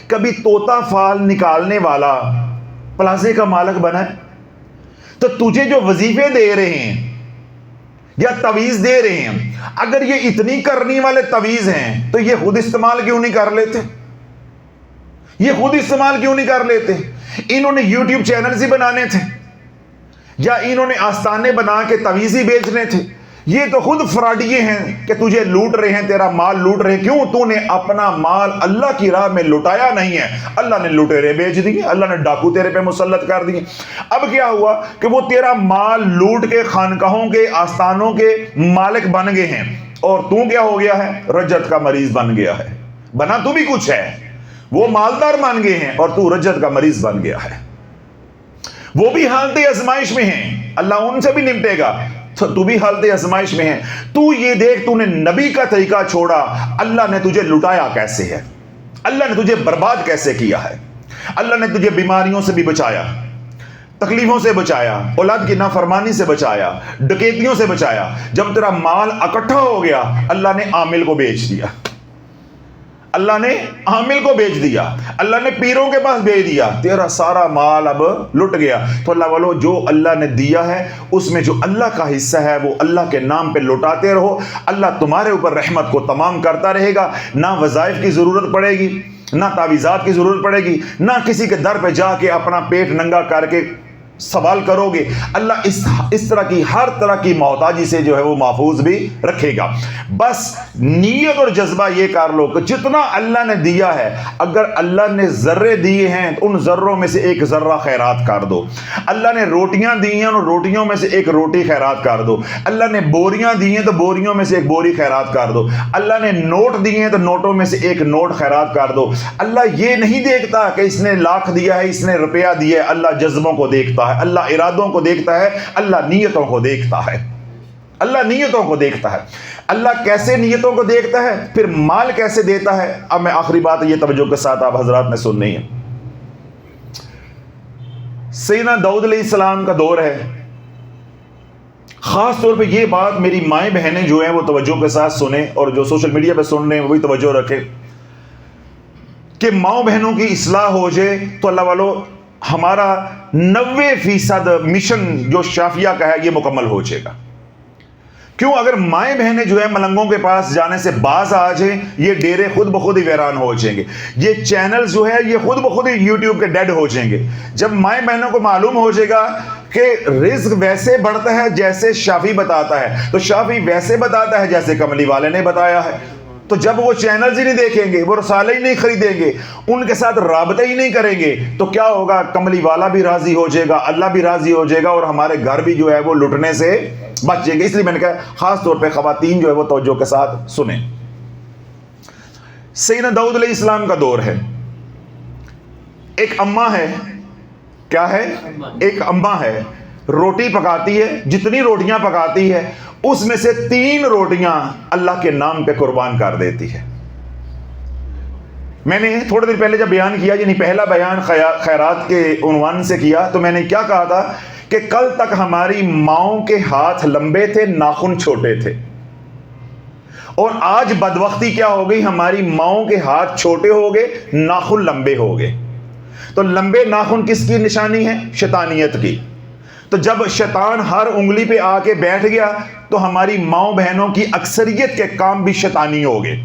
کبھی طوطا فال نکالنے والا پلازے کا مالک بنا ہے؟ تو تجھے جو وظیفے دے رہے ہیں یا تویز دے رہے ہیں، اگر یہ اتنی کرنی والے تویز ہیں تو یہ خود استعمال کیوں نہیں کر لیتے؟ یہ خود استعمال کیوں نہیں کر لیتے؟ انہوں نے یوٹیوب چینلز ہی بنانے تھے، یا انہوں نے آستانے بنا کے تویز ہی بیچنے تھے؟ یہ تو خود فراڈیے ہیں کہ تجھے لوٹ رہے ہیں، تیرا مال لوٹ رہے ہیں۔ کیوں؟ تو نے اپنا مال اللہ کی راہ میں لٹایا نہیں ہے، اللہ نے لٹیرے بیچ دیے، اللہ نے ڈاکو تیرے پہ مسلط کر دیے۔ اب کیا ہوا کہ وہ تیرا مال لوٹ کے خانقاہوں کے آستانوں کے مالک بن گئے ہیں، اور تو کیا ہو گیا ہے؟ رجت کا مریض بن گیا ہے۔ بنا تو بھی کچھ ہے، وہ مالدار بن گئے ہیں اور تو رجت کا مریض بن گیا ہے۔ وہ بھی حالت آزمائش میں ہیں، اللہ ان سے بھی نمٹے گا، تو بھی حالت آزمائش میں ہے۔ تو یہ دیکھ، تو نے نبی کا طریقہ چھوڑا، اللہ نے تجھے لٹایا کیسے ہے، اللہ نے تجھے برباد کیسے کیا ہے۔ اللہ نے تجھے بیماریوں سے بھی بچایا، تکلیفوں سے بچایا، اولاد کی نافرمانی سے بچایا، ڈکیتیوں سے بچایا۔ جب تیرا مال اکٹھا ہو گیا اللہ نے عامل کو بیچ دیا، اللہ نے عامل کو بیچ دیا، اللہ نے پیروں کے پاس بھیج دیا، تیرا سارا مال اب لٹ گیا۔ تو اللہ والو جو اللہ نے دیا ہے اس میں جو اللہ کا حصہ ہے وہ اللہ کے نام پہ لوٹاتے رہو، اللہ تمہارے اوپر رحمت کو تمام کرتا رہے گا۔ نہ وظائف کی ضرورت پڑے گی، نہ تعویذات کی ضرورت پڑے گی، نہ کسی کے در پہ جا کے اپنا پیٹ ننگا کر کے سوال کرو گے اللہ اس طرح کی ہر طرح کی محتاجی سے جو ہے وہ محفوظ بھی رکھے گا. بس نیت اور جذبہ یہ کر لو کہ جتنا اللہ نے دیا ہے، اگر اللہ نے ذرے دیے ہیں تو ان ذروں میں سے ایک ذرہ خیرات کر دو. اللہ نے روٹیاں دی ہیں ان روٹیوں میں سے ایک روٹی خیرات کر دو. اللہ نے بوریاں دی ہیں تو بوریوں میں سے ایک بوری خیرات کر دو. اللہ نے نوٹ دیے ہیں تو نوٹوں میں سے ایک نوٹ خیرات کر دو. اللہ یہ نہیں دیکھتا کہ اس نے لاکھ دیا ہے، اس نے روپیہ دیا ہے. اللہ جذبوں کو دیکھتا ہے، اللہ ارادوں کو دیکھتا ہے، اللہ نیتوں کو دیکھتا ہے. اللہ نیتوں کو دیکھتا ہے. اللہ کیسے نیتوں کو دیکھتا ہے، پھر مال کیسے دیتا ہے. اب میں آخری بات یہ توجہ کے ساتھ آپ حضرات نے سننی ہے. سیدنا داؤد علیہ السلام کا دور ہے. خاص طور پہ یہ بات میری مائیں بہنیں جو ہیں وہ توجہ کے ساتھ سنیں، اور جو سوشل میڈیا پہ سن رہے ہیں وہ بھی توجہ رکھیں کہ ماؤں بہنوں کی اصلاح ہو جائے تو اللہ والو ہمارا 90% مشن جو شافیہ کا ہے یہ مکمل ہو جائے گا. کیوں؟ اگر مائیں بہنیں جو ہے ملنگوں کے پاس جانے سے باز آ جائیں، یہ ڈیرے خود بخود ہی ویران ہو جائیں گے. یہ چینل جو ہے یہ خود بخود ہی یوٹیوب کے ڈیڈ ہو جائیں گے. جب مائیں بہنوں کو معلوم ہو جائے گا کہ رزق ویسے بڑھتا ہے جیسے شافی بتاتا ہے، تو شافی ویسے بتاتا ہے جیسے کملی والے نے بتایا ہے، تو جب وہ چینلز ہی نہیں دیکھیں گے، وہ رسالے ہی نہیں خریدیں گے، ان کے ساتھ رابطہ ہی نہیں کریں گے، تو کیا ہوگا؟ کملی والا بھی راضی ہو جائے گا، اللہ بھی راضی ہو جائے گا، اور ہمارے گھر بھی جو ہے وہ لٹنے سے بچ جائیں گے. اس لیے میں نے کہا خاص طور پہ خواتین جو ہے وہ توجہ کے ساتھ سنیں. سیدنا داؤد علیہ السلام کا دور ہے. ایک اماں ہے. کیا ہے؟ ایک اماں ہے. روٹی پکاتی ہے. جتنی روٹیاں پکاتی ہے اس میں سے 3 روٹیاں اللہ کے نام پہ قربان کر دیتی ہے. میں نے تھوڑے دیر پہلے جب بیان کیا، یعنی پہلا بیان خیرات کے عنوان سے کیا، تو میں نے کیا کہا تھا کہ کل تک ہماری ماؤں کے ہاتھ لمبے تھے، ناخن چھوٹے تھے، اور آج بدبختی کیا ہو گئی؟ ہماری ماؤں کے ہاتھ چھوٹے ہو گئے، ناخن لمبے ہو گئے. تو لمبے ناخن کس کی نشانی ہے؟ شیطانیت کی. تو جب شیطان ہر انگلی پہ آ کے بیٹھ گیا تو ہماری ماؤں بہنوں کی اکثریت کے کام بھی شیطانی ہو گئے.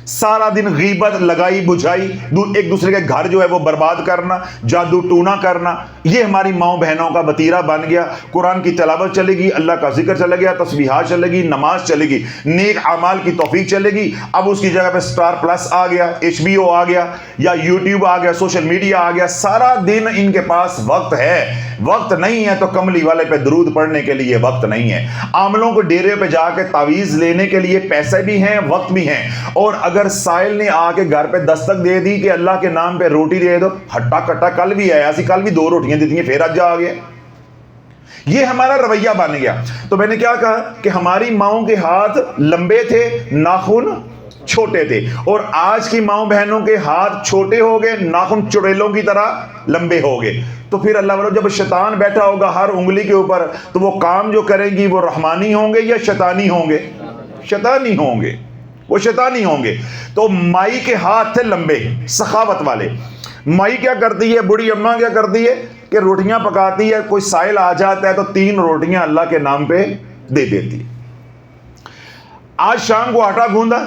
سارا دن غیبت، لگائی بجھائی، ایک دوسرے کے گھر جو ہے وہ برباد کرنا، جادو ٹونا کرنا، یہ ہماری ماؤں بہنوں کا وتیرہ بن گیا. قرآن کی تلاوت چلے گی، اللہ کا ذکر چلے گیا، تسبیحات چلے گی، نماز چلے گی، نیک اعمال کی توفیق چلے گی. اب اس کی جگہ پہ سٹار پلس آ گیا، HBO آ گیا، یا یوٹیوب آ گیا، سوشل میڈیا آ گیا. سارا دن ان کے پاس وقت ہے. وقت نہیں ہے تو کملی والے پہ درود پڑھنے کے لیے وقت نہیں ہے. عاملوں کو ڈیرے پہ جا کے تعویذ لینے کے لیے پیسے بھی ہیں، وقت بھی ہیں. اور اگر سائل نے آ کے گھر پہ دستک دے دی کہ اللہ کے نام پہ روٹی دے دو، ہٹا کٹا کل بھی آیا سی، کل بھی 2 روٹیاں دیتی ہیں، پھر آج آ گیا. یہ ہمارا رویہ بن گیا. تو میں نے کیا کہا کہ ہماری ماؤں کے ہاتھ لمبے تھے، ناخن چھوٹے تھے، اور آج کی ماؤں بہنوں کے ہاتھ چھوٹے ہو گئے، ناخن چڑیلوں کی طرح لمبے ہو گئے. تو پھر اللہ والو جب شیطان بیٹھا ہوگا ہر انگلی کے اوپر، تو وہ کام جو کریں گی وہ رحمانی ہوں گے یا شیطانی ہوں گے؟ شیطانی ہوں گے. وہ شیطانی ہوں گے. تو مائی کے ہاتھ تھے لمبے، سخاوت والے. مائی کیا کرتی ہے؟ بڑی اماں کیا کرتی ہے کہ روٹیاں پکاتی ہے، کوئی سائل آ جاتا ہے تو 3 روٹیاں اللہ کے نام پہ دے دیتی ہے. آج شام کو آٹا گوندا،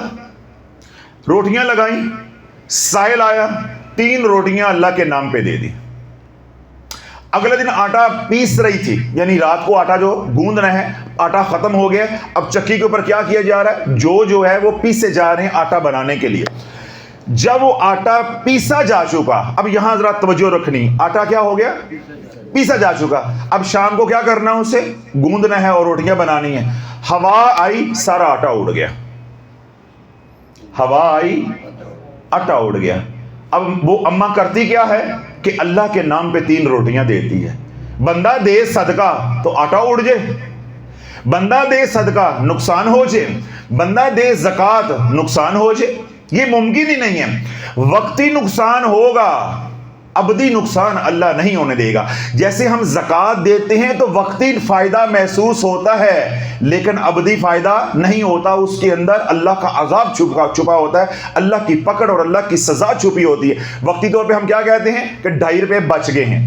روٹیاں لگائیں، سائل آیا، 3 روٹیاں اللہ کے نام پہ دے دی. اگلے دن آٹا پیس رہی تھی، یعنی رات کو آٹا جو گوندنا ہے، آٹا ختم ہو گیا. اب چکی کے اوپر کیا کیا جا رہا ہے؟ جو ہے وہ پیسے جا رہے ہیں آٹا بنانے کے لیے. جب وہ آٹا پیسا جا چکا، اب یہاں ذرا توجہ رکھنی، آٹا کیا ہو گیا؟ پیسا جا چکا. اب شام کو کیا کرنا ہے؟ اسے گوندنا ہے اور روٹیاں بنانی ہیں. ہوا آئی، سارا آٹا اڑ گیا. ہوا آئی، آٹا اڑ گیا. اب وہ اماں کرتی کیا ہے کہ اللہ کے نام پہ 3 روٹیاں دیتی ہے. بندہ دے صدقہ تو آٹا اڑ جائے، بندہ دے صدقہ نقصان ہو جائے، بندہ دے زکوٰۃ نقصان ہو جائے. یہ ممکن ہی نہیں ہے. وقتی نقصان ہوگا، ابدی نقصان اللہ نہیں ہونے دے گا. جیسے ہم زکوٰۃ دیتے ہیں تو وقتی فائدہ محسوس ہوتا ہے لیکن ابدی فائدہ نہیں ہوتا. اس کے اندر اللہ کا عذاب چھپا ہوتا ہے، اللہ کی پکڑ اور اللہ کی سزا چھپی ہوتی ہے. وقتی طور پہ ہم کیا کہتے ہیں کہ 2.5 روپے بچ گئے ہیں.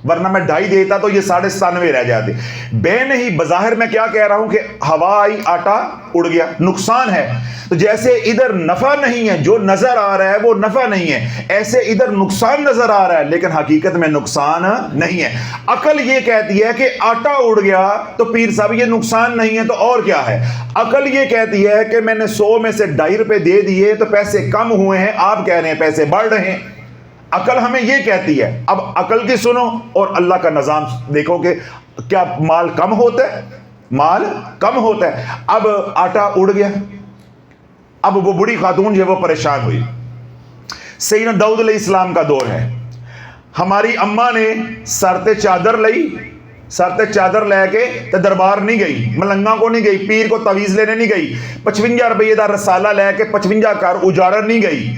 ورنہ میں 2.5 دیتا تو یہ 97.5 رہ جاتے. بے نہیں, بظاہر میں کیا کہہ رہا ہوں کہ ہوا آئی آٹا اڑ گیا, نقصان ہے. تو جیسے ادھر نفع نہیں ہے, جو نظر آ رہا ہے وہ نفع نہیں ہے, ایسے ادھر نقصان نظر آ رہا ہے لیکن حقیقت میں نقصان نہیں ہے. عقل یہ کہتی ہے کہ آٹا اڑ گیا تو پیر صاحب یہ نقصان نہیں ہے تو اور کیا ہے. عقل یہ کہتی ہے کہ میں نے 100 میں سے 2.5 روپے دے دیے تو پیسے کم ہوئے ہیں, آپ کہہ رہے ہیں پیسے بڑھ رہے ہیں. عقل ہمیں یہ کہتی ہے. اب عقل کی سنو اور اللہ کا نظام دیکھو کہ کیا مال کم ہوتا ہے, مال کم ہوتا ہے. اب آٹا اڑ گیا, اب وہ بڑی خاتون جو ہے وہ پریشان ہوئی. سیدنا داؤد علیہ السلام کا دور ہے. ہماری اماں نے سرتے چادر لئی, سرتے چادر لے کے تے دربار نہیں گئی, ملنگا کو نہیں گئی, پیر کو تعویذ لینے نہیں گئی, 55 روپے دا رسالہ لے کے 55 کار اجاڑن نہیں گئی.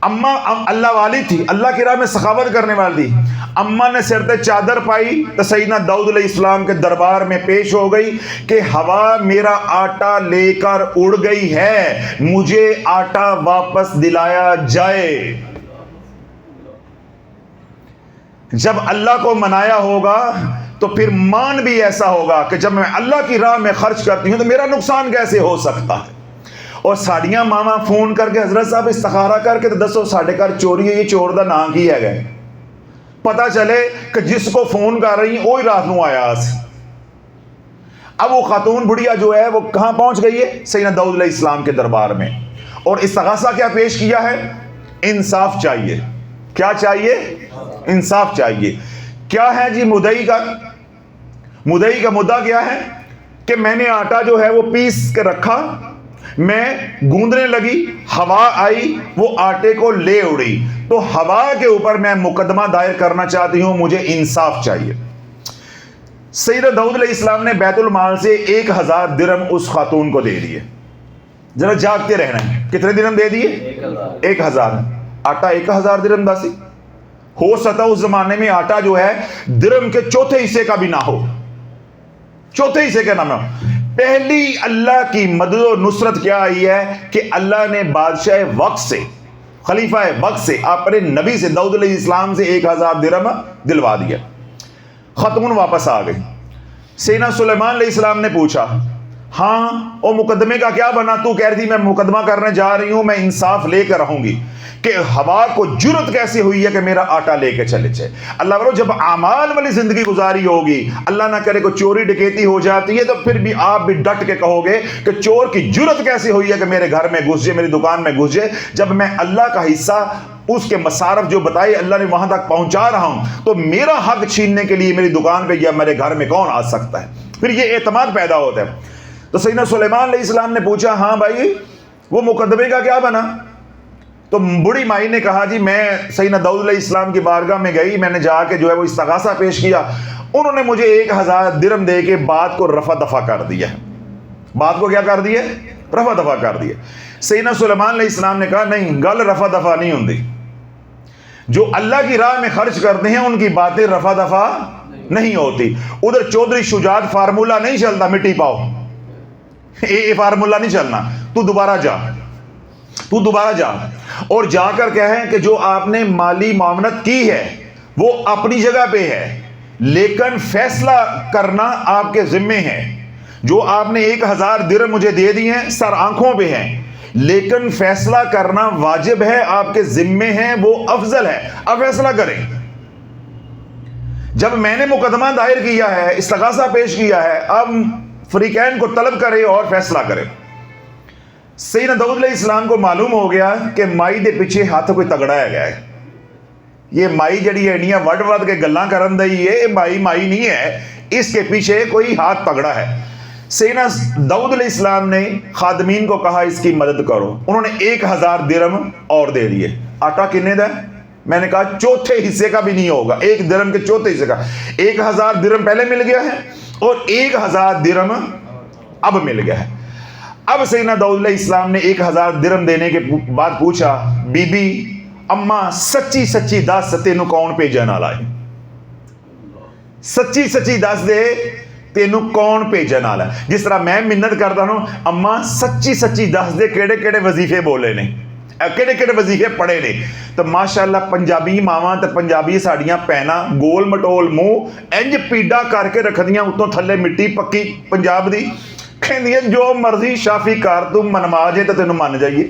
اماں اللہ والی تھی, اللہ کی راہ میں سخاوت کرنے والی تھی. اماں نے سر تے چادر پائی تو سیدنا داؤد علیہ السلام کے دربار میں پیش ہو گئی کہ ہوا میرا آٹا لے کر اڑ گئی ہے, مجھے آٹا واپس دلایا جائے. جب اللہ کو منایا ہوگا تو پھر مان بھی ایسا ہوگا کہ جب میں اللہ کی راہ میں خرچ کرتی ہوں تو میرا نقصان کیسے ہو سکتا ہے. اور ساڑیاں ماما فون کر کے حضرت صاحب استخارہ کر کے تو دسو ساڑھے گھر چوری ہے, یہ چور دا نام کی ہے گئے, پتا چلے کہ جس کو فون کر رہی ہیں وہی رات نو آیا. اب وہ خاتون بڑھیا جو ہے وہ کہاں پہنچ گئی ہے, سیدنا داؤد علیہ السلام کے دربار میں, اور استغاثہ کیا پیش کیا ہے, انصاف چاہیے. کیا چاہیے, انصاف چاہیے. کیا ہے جی مدعی کا, مدعی کا مدعا کیا ہے کہ میں نے آٹا جو ہے وہ پیس کے رکھا, میں گوندنے لگی, ہوا آئی وہ آٹے کو لے اڑی, تو ہوا کے اوپر میں مقدمہ دائر کرنا چاہتی ہوں, مجھے انصاف چاہیے. سیدنا داؤد علیہ السلام نے بیت المال سے 1000 درہم اس خاتون کو دے دیے. ذرا جاگتے رہنا ہے, کتنے درہم دے دیے, 1000. آٹا 1000 درہم دا سی. ہو سکتا اس زمانے میں آٹا جو ہے درہم کے چوتھے حصے کا بھی نہ ہو, چوتھے حصے کا نہ ہو. پہلی اللہ کی مدد و نصرت کیا آئی ہے کہ اللہ نے بادشاہ وقت سے, خلیفہ وقت سے, اپنے نبی سے, داؤد علیہ السلام سے 1000 درہم دلوا دیا. خاتون واپس آ گئی. سیدنا سلیمان علیہ السلام نے پوچھا, ہاں او مقدمے کا کیا بنا, تو کہہ رہی تھی میں مقدمہ کرنے جا رہی ہوں, میں انصاف لے کر رہوں گی, کہ ہوا کو جرت کیسی ہوئی ہے کہ میرا آٹا لے کے چلے جائے. اللہ برو جب اعمال والی زندگی گزاری ہوگی, اللہ نہ کرے کوئی چوری ڈکیتی ہو جاتی ہے, تو پھر بھی آپ بھی ڈٹ کے کہو گے کہ چور کی جرت کیسی ہوئی ہے کہ میرے گھر میں گھس جائے, میری دکان میں گھس جائے. جب میں اللہ کا حصہ, اس کے مصارف جو بتائے اللہ نے وہاں تک پہنچا رہا ہوں, تو میرا حق چھیننے کے لیے میری دکان پہ یا میرے گھر میں کون آ سکتا ہے. پھر یہ اعتماد پیدا ہوتا ہے. تو سیدنا سلیمان علیہ السلام نے پوچھا, ہاں بھائی وہ مقدمے کا کیا بنا. تو بڑی مائی نے کہا, جی میں سیدنا داؤد علیہ السلام کی بارگاہ میں گئی, میں نے جا کے جو ہے وہ استغاثہ پیش کیا, انہوں نے مجھے 1000 درہم دے کے بات کو رفع دفع کر دیا. بات کو کیا کر دیا, رفع دفع کر دیا. سیدنا سلیمان علیہ السلام نے کہا, نہیں, گل رفع دفع نہیں ہوندی. جو اللہ کی راہ میں خرچ کرتے ہیں ان کی باتیں رفع دفع نہیں ہوتی. ادھر چودھری شجاعت فارمولہ نہیں چلتا, مٹی پاؤ, یہ فارمولہ نہیں چلنا. تو دوبارہ جا, تو دوبارہ جا اور جا کر کہیں کہ جو آپ نے مالی معاونت کی ہے وہ اپنی جگہ پہ ہے, لیکن فیصلہ کرنا آپ کے ذمے ہے. جو آپ نے 1000 درہم مجھے دے دی ہیں سر آنکھوں پہ ہیں, لیکن فیصلہ کرنا واجب ہے, آپ کے ذمے ہیں, وہ افضل ہے, اب فیصلہ کریں. جب میں نے مقدمہ دائر کیا ہے, استغاثہ پیش کیا ہے, اب فریقین کو طلب کرے اور فیصلہ کرے. سیدنا داؤد علیہ السلام کو معلوم ہو گیا کہ مائی دے پیچھے ہاتھ کوئی تگڑا ہے گیا ہے. یہ مائی جڑی ہے انیاں وڈ وڈ کے گلاں کرن دئی ہے, مائی نہیں ہے, اس کے پیچھے کوئی ہاتھ تگڑا ہے. سیدنا داؤد علیہ السلام نے خادمین کو کہا اس کی مدد کرو. انہوں نے 1000 درہم اور دے دیے. آٹا کنے دا ہے, میں نے کہا چوتھے حصے کا بھی نہیں ہوگا, 1 درہم کے چوتھے حصے کا. 1000 درہم پہلے مل گیا ہے اور 1000 درہم اب مل گیا ہے. اب سیدنا داؤد علیہ السلام نے 1000 درہم دینے کے بعد پوچھا, بی بی اماں سچی سچی دس تینوں کون بھیجن والا ہے, سچی سچی دس دے تینوں کون بھیجن والا ہے. جس طرح میں منت کرتا ہوں, اماں سچی سچی دس دے کیڑے کیڑے وظیفے بولے نے, ਕਿਹੜੇ ਕਿਹੜੇ ਵਜ਼ੀਫੇ ਪੜੇ ਨੇ। ਤਾਂ ਮਾਸ਼ਾਅੱਲਾ ਪੰਜਾਬੀ ਮਾਵਾਂ ਤੇ ਪੰਜਾਬੀ ਸਾਡੀਆਂ ਭੈਣਾਂ ਗੋਲ ਮਟੋਲ ਮੂੰਹ ਇੰਜ ਪੀੜਾ ਕਰਕੇ ਰੱਖਦੀਆਂ, ਉੱਤੋਂ ਥੱਲੇ ਮਿੱਟੀ ਪੱਕੀ ਪੰਜਾਬ ਦੀ, ਕਹਿੰਦੀਆਂ ਜੋ ਮਰਜ਼ੀ ਸ਼ਾਫੀ ਕਰ ਤੂੰ ਮਨਵਾ ਜੇ ਤਾਂ ਤੈਨੂੰ ਮੰਨ ਜਾਈਏ।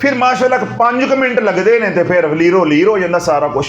ਫਿਰ ਮਾਸ਼ਾਅੱਲਾ 5 ਮਿੰਟ ਲੱਗਦੇ ਨੇ ਤੇ ਫਿਰ ਲੀਰੋ ਲੀਰ ਹੋ ਜਾਂਦਾ ਸਾਰਾ ਕੁਛ,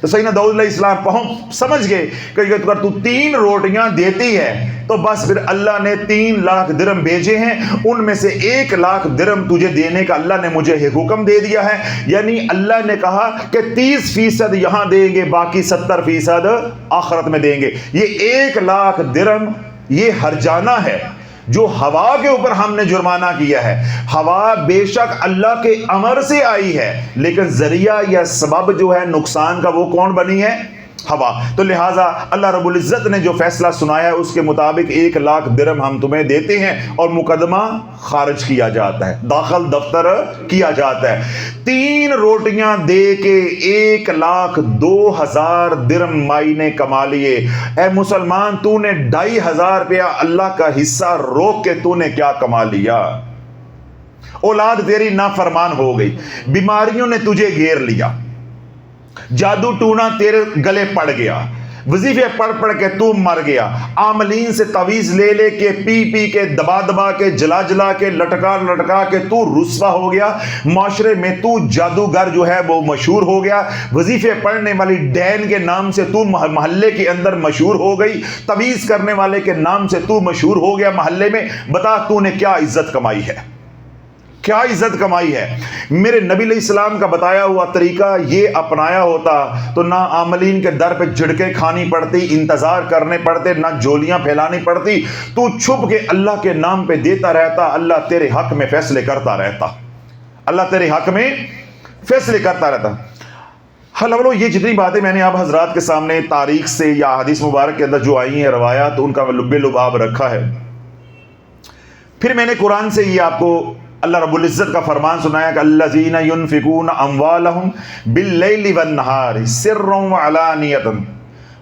تو سیدنا داؤد علیہ السلام سمجھ گئے کہ اگر تو 3 روٹیاں دیتی ہے تو بس پھر اللہ نے 3 لاکھ درہم بھیجے ہیں، ان میں سے 1 لاکھ درہم تجھے دینے کا اللہ نے مجھے حکم دے دیا ہے۔ یعنی اللہ نے کہا کہ 30% یہاں دیں گے، باقی 70% آخرت میں دیں گے۔ یہ 1 لاکھ درہم یہ ہرجانہ ہے جو ہوا کے اوپر ہم نے جرمانہ کیا ہے۔ ہوا بے شک اللہ کے امر سے آئی ہے، لیکن ذریعہ یا سبب جو ہے نقصان کا وہ کون بنی ہے؟ ہوا۔ تو لہٰذا اللہ رب العزت نے جو فیصلہ سنایا ہے اس کے مطابق 1 لاکھ درہم ہم تمہیں دیتے ہیں اور مقدمہ خارج کیا جاتا ہے، داخل دفتر کیا جاتا ہے۔ 3 روٹیاں دے کے 1,02,000 درہم مائی نے کما لیے۔ اے مسلمان، تو نے 2,500 روپیہ اللہ کا حصہ روک کے تو نے کیا کما لیا؟ اولاد تیری نافرمان ہو گئی، بیماریوں نے تجھے گھیر لیا، جادو ٹونا تیرے گلے پڑ گیا، وظیفے پڑھ پڑھ کے تو مر گیا، عاملین سے تعویذ لے لے کے پی پی کے دبا دبا کے جلا جلا کے لٹکا لٹکا کے تو رسوا ہو گیا، معاشرے میں تو جادوگر جو ہے وہ مشہور ہو گیا، وظیفے پڑھنے والی ڈین کے نام سے تو محلے کے اندر مشہور ہو گئی، تعویذ کرنے والے کے نام سے تو مشہور ہو گیا محلے میں۔ بتا تو نے کیا عزت کمائی ہے، کیا عزت کمائی ہے؟ میرے نبی علیہ السلام کا بتایا ہوا طریقہ یہ اپنایا ہوتا تو نہ عاملین کے در پہ جھڑکیں کھانی پڑتی، انتظار کرنے پڑتے، نہ جولیاں پھیلانی پڑتی۔ تو چھپ کے اللہ کے نام پہ دیتا رہتا، اللہ تیرے حق میں فیصلے کرتا رہتا، اللہ تیرے حق میں فیصلے کرتا رہتا۔ حلو یہ جتنی باتیں میں نے آپ حضرات کے سامنے تاریخ سے یا حدیث مبارک کے اندر جو آئی ہیں روایات، ان کا لب لباب رکھا ہے۔ پھر میں نے قرآن سے یہ آپ کو اللہ رب العزت کا فرمان سنایا کہ الذین ينفقون اموالهم باللیل والنہار سرا وعلانیۃ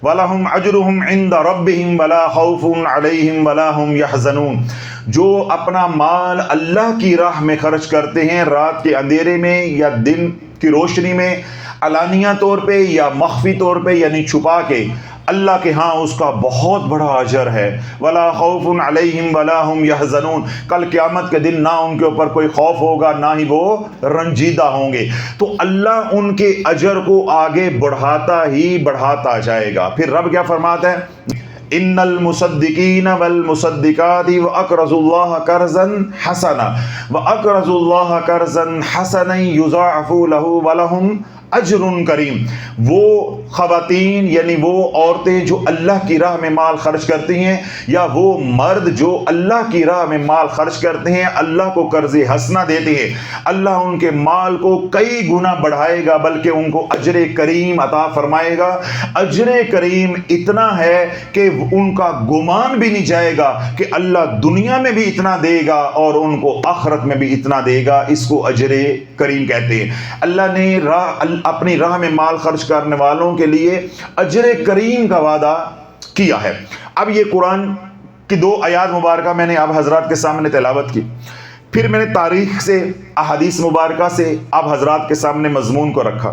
ولہم اجرہم عند ربہم ولا خوف علیہم ولا ہم یحزنون۔ جو اپنا مال اللہ کی راہ میں خرچ کرتے ہیں، رات کے اندھیرے میں یا دن کی روشنی میں، علانیہ طور پہ یا مخفی طور پہ یعنی چھپا کے، اللہ کے ہاں اس کا بہت بڑا اجر ہے۔ ولا خوف علیہم ولا ہم یحزنون، کل قیامت کے دن نہ ان کے اوپر کوئی خوف ہوگا، نہ ہی وہ رنجیدہ ہوں گے۔ تو اللہ ان کے اجر کو آگے بڑھاتا ہی بڑھاتا جائے گا۔ پھر رب کیا فرماتا ہے؟ ان المصدقین والمصدقات واقرضوا اللہ قرضا حسنا واقرضوا اللہ قرضا حسنا یضاعف له ولهم اجر کریم۔ وہ خواتین یعنی وہ عورتیں جو اللہ کی راہ میں مال خرچ کرتی ہیں، یا وہ مرد جو اللہ کی راہ میں مال خرچ کرتے ہیں، اللہ کو قرض حسنہ دیتے ہیں، اللہ ان کے مال کو کئی گنا بڑھائے گا، بلکہ ان کو اجر کریم عطا فرمائے گا۔ اجر کریم اتنا ہے کہ ان کا گمان بھی نہیں جائے گا کہ اللہ دنیا میں بھی اتنا دے گا اور ان کو آخرت میں بھی اتنا دے گا۔ اس کو اجر کریم کہتے ہیں۔ اللہ نے اپنی راہ میں مال خرچ کرنے والوں کے لیے اجر کریم کا وعدہ کیا ہے۔ اب یہ قرآن کی 2 آیات مبارکہ میں نے آپ حضرات کے سامنے تلاوت کی، پھر میں نے تاریخ سے، احادیث مبارکہ سے آپ حضرات کے سامنے مضمون کو رکھا،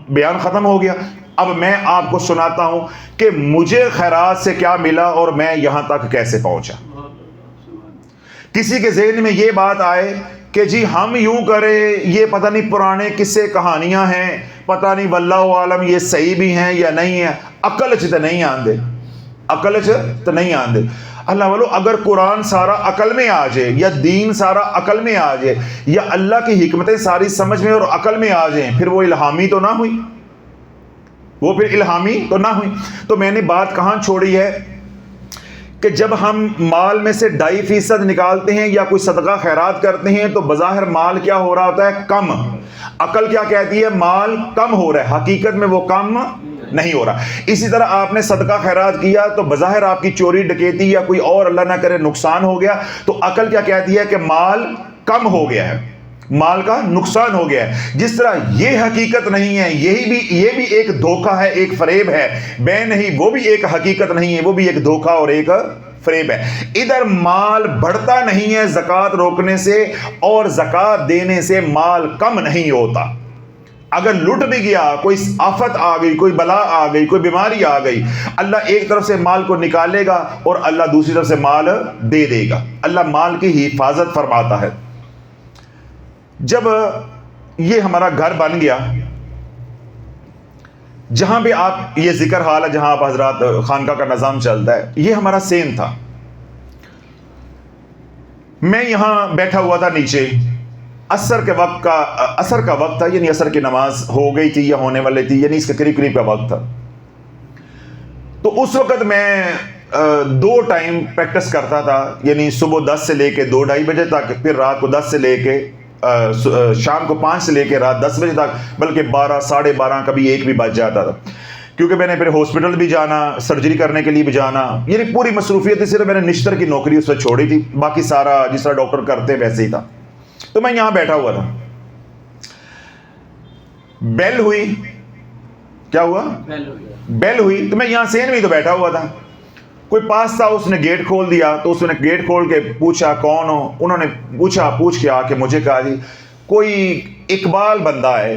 بیان ختم ہو گیا۔ اب میں آپ کو سناتا ہوں کہ مجھے خیرات سے کیا ملا اور میں یہاں تک کیسے پہنچا۔ کسی کے ذہن میں یہ بات آئے کہ جی ہم یوں کریں، یہ پتہ نہیں پرانے قصے کہانیاں ہیں، پتہ نہیں واللہ عالم یہ صحیح بھی ہیں یا نہیں ہیں، عقل چ تے نہیں آندے، عقل چ تے نہیں آندے۔ اللہ والو اگر قرآن سارا عقل میں آ جائے، یا دین سارا عقل میں آ جائے، یا اللہ کی حکمتیں ساری سمجھ میں اور عقل میں آ جائیں، پھر وہ الہامی تو نہ ہوئی، وہ پھر الہامی تو نہ ہوئی۔ تو میں نے بات کہاں چھوڑی ہے کہ جب ہم مال میں سے 2.5% نکالتے ہیں یا کوئی صدقہ خیرات کرتے ہیں تو بظاہر مال کیا ہو رہا ہوتا ہے؟ کم۔ عقل کیا کہتی ہے؟ مال کم ہو رہا ہے، حقیقت میں وہ کم نہیں ہو رہا۔ اسی طرح آپ نے صدقہ خیرات کیا تو بظاہر آپ کی چوری ڈکیتی یا کوئی اور اللہ نہ کرے نقصان ہو گیا، تو عقل کیا کہتی ہے کہ مال کم ہو گیا ہے، مال کا نقصان ہو گیا ہے۔ جس طرح یہ حقیقت نہیں ہے، یہ بھی ایک دھوکہ ہے، ایک فریب ہے۔ بے نہیں، وہ بھی ایک حقیقت نہیں ہے، وہ بھی ایک دھوکہ اور ایک فریب ہے۔ ادھر مال بڑھتا نہیں ہے زکوٰۃ روکنے سے، اور زکوٰۃ دینے سے مال کم نہیں ہوتا۔ اگر لٹ بھی گیا، کوئی آفت آ گئی، کوئی بلا آ گئی، کوئی بیماری آ گئی، اللہ ایک طرف سے مال کو نکالے گا اور اللہ دوسری طرف سے مال دے دے گا۔ اللہ مال کی حفاظت فرماتا ہے۔ جب یہ ہمارا گھر بن گیا جہاں بھی آپ یہ ذکر حال ہے، جہاں آپ حضرات خانقاہ کا نظام چلتا ہے، یہ ہمارا سین تھا. میں یہاں بیٹھا ہوا تھا نیچے، عصر کا وقت تھا، یعنی عصر کی نماز ہو گئی تھی یا ہونے والی تھی، یعنی اس کے قریب قریب کا وقت تھا. تو اس وقت میں 2 ٹائم پریکٹس کرتا تھا، یعنی صبح 10 سے لے کے 2 ڈھائی بجے تک، پھر رات کو 10 سے لے کے شام کو 5 سے لے کے رات 10 بجے تک، بلکہ 12 ساڑھے 12 کبھی 1 بھی بج جاتا تھا، کیونکہ میں نے پھر ہاسپٹل بھی جانا، سرجری کرنے کے لیے بھی جانا، یعنی پوری مصروفیت تھی. صرف میں نے نشتر کی نوکری اس وقت چھوڑی تھی، باقی سارا جس طرح ڈاکٹر کرتے ویسے ہی تھا. تو میں یہاں بیٹھا ہوا تھا، بیل ہوئی. کیا ہوا؟ بیل ہوئی. تو میں یہاں سین میں ہی تو بیٹھا ہوا تھا. کوئی پاس تھا، اس نے گیٹ کھول دیا. تو اس نے گیٹ کھول کے پوچھا کون ہو. انہوں نے پوچھ کے آ کے مجھے کہا جی کوئی اقبال بندہ ہے.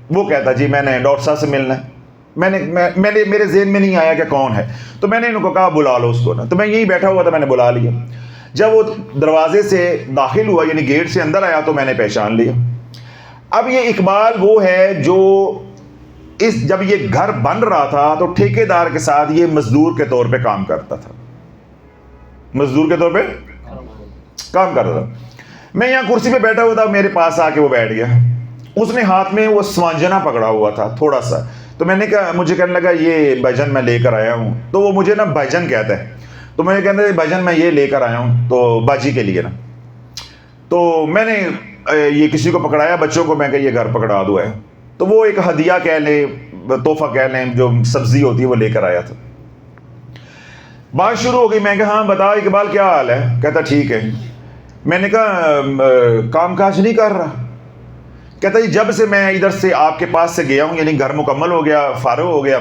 وہ کہتا جی میں نے ڈاکٹر صاحب سے ملنا ہے. میرے ذہن میں نہیں آیا کہ کون ہے. تو میں نے ان کو کہا بلا لو اس کو نا. تو میں یہی بیٹھا ہوا تھا، میں نے بلا لیا. جب وہ دروازے سے داخل ہوا، یعنی گیٹ سے اندر آیا، تو میں نے پہچان لیا. اب یہ اقبال وہ ہے جو جب یہ گھر بن رہا تھا تو ٹھیکیدار کے ساتھ یہ مزدور کے طور پہ کام کرتا تھا. مزدور کے طور پہ کام کرتا تھا. میں یہاں کرسی پہ بیٹھا ہوا تھا، میرے پاس آ کے وہ بیٹھ گیا. اس نے ہاتھ میں وہ سوانجنا پکڑا ہوا تھا تھوڑا سا. تو میں نے کہا، مجھے کہنے لگا یہ بھجن میں لے کر آیا ہوں. تو وہ مجھے نا بھجن کہتا ہے. تو میں کہتا ہے بھجن میں یہ لے کر آیا ہوں تو باجی کے لیے نا. تو میں نے یہ کسی کو پکڑایا، بچوں کو، میں کہ یہ گھر پکڑا دو ہے. تو وہ ایک ہدیہ کہہ لیں، تحفہ کہہ لیں، جو سبزی ہوتی ہے وہ لے کر آیا تھا. بات شروع ہو گئی. میں کہا ہاں بتا اقبال کیا حال ہے. کہتا ٹھیک ہے. میں نے کہا کام کاج نہیں کر رہا. کہتا جی جب سے میں ادھر سے آپ کے پاس سے گیا ہوں، یعنی گھر مکمل ہو گیا، فارغ ہو گیا،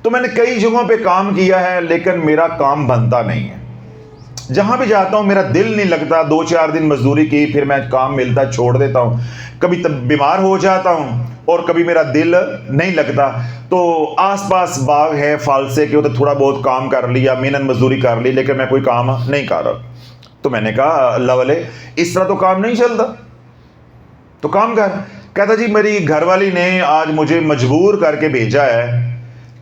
تو میں نے کئی جگہوں پہ کام کیا ہے لیکن میرا کام بنتا نہیں ہے. جہاں بھی جاتا ہوں میرا دل نہیں لگتا. 2-4 دن مزدوری کی، پھر میں کام ملتا چھوڑ دیتا ہوں. کبھی بیمار ہو جاتا ہوں اور کبھی میرا دل نہیں لگتا. تو آس پاس باغ ہے فالسے کے، ادھر تھوڑا بہت کام کر لیا، محنت مزدوری کر لی، لیکن میں کوئی کام نہیں کر رہا. تو میں نے کہا اللہ والے اس طرح تو کام نہیں چلتا، تو کام کر. کہتا جی میری گھر والی نے آج مجھے مجبور کر کے بھیجا ہے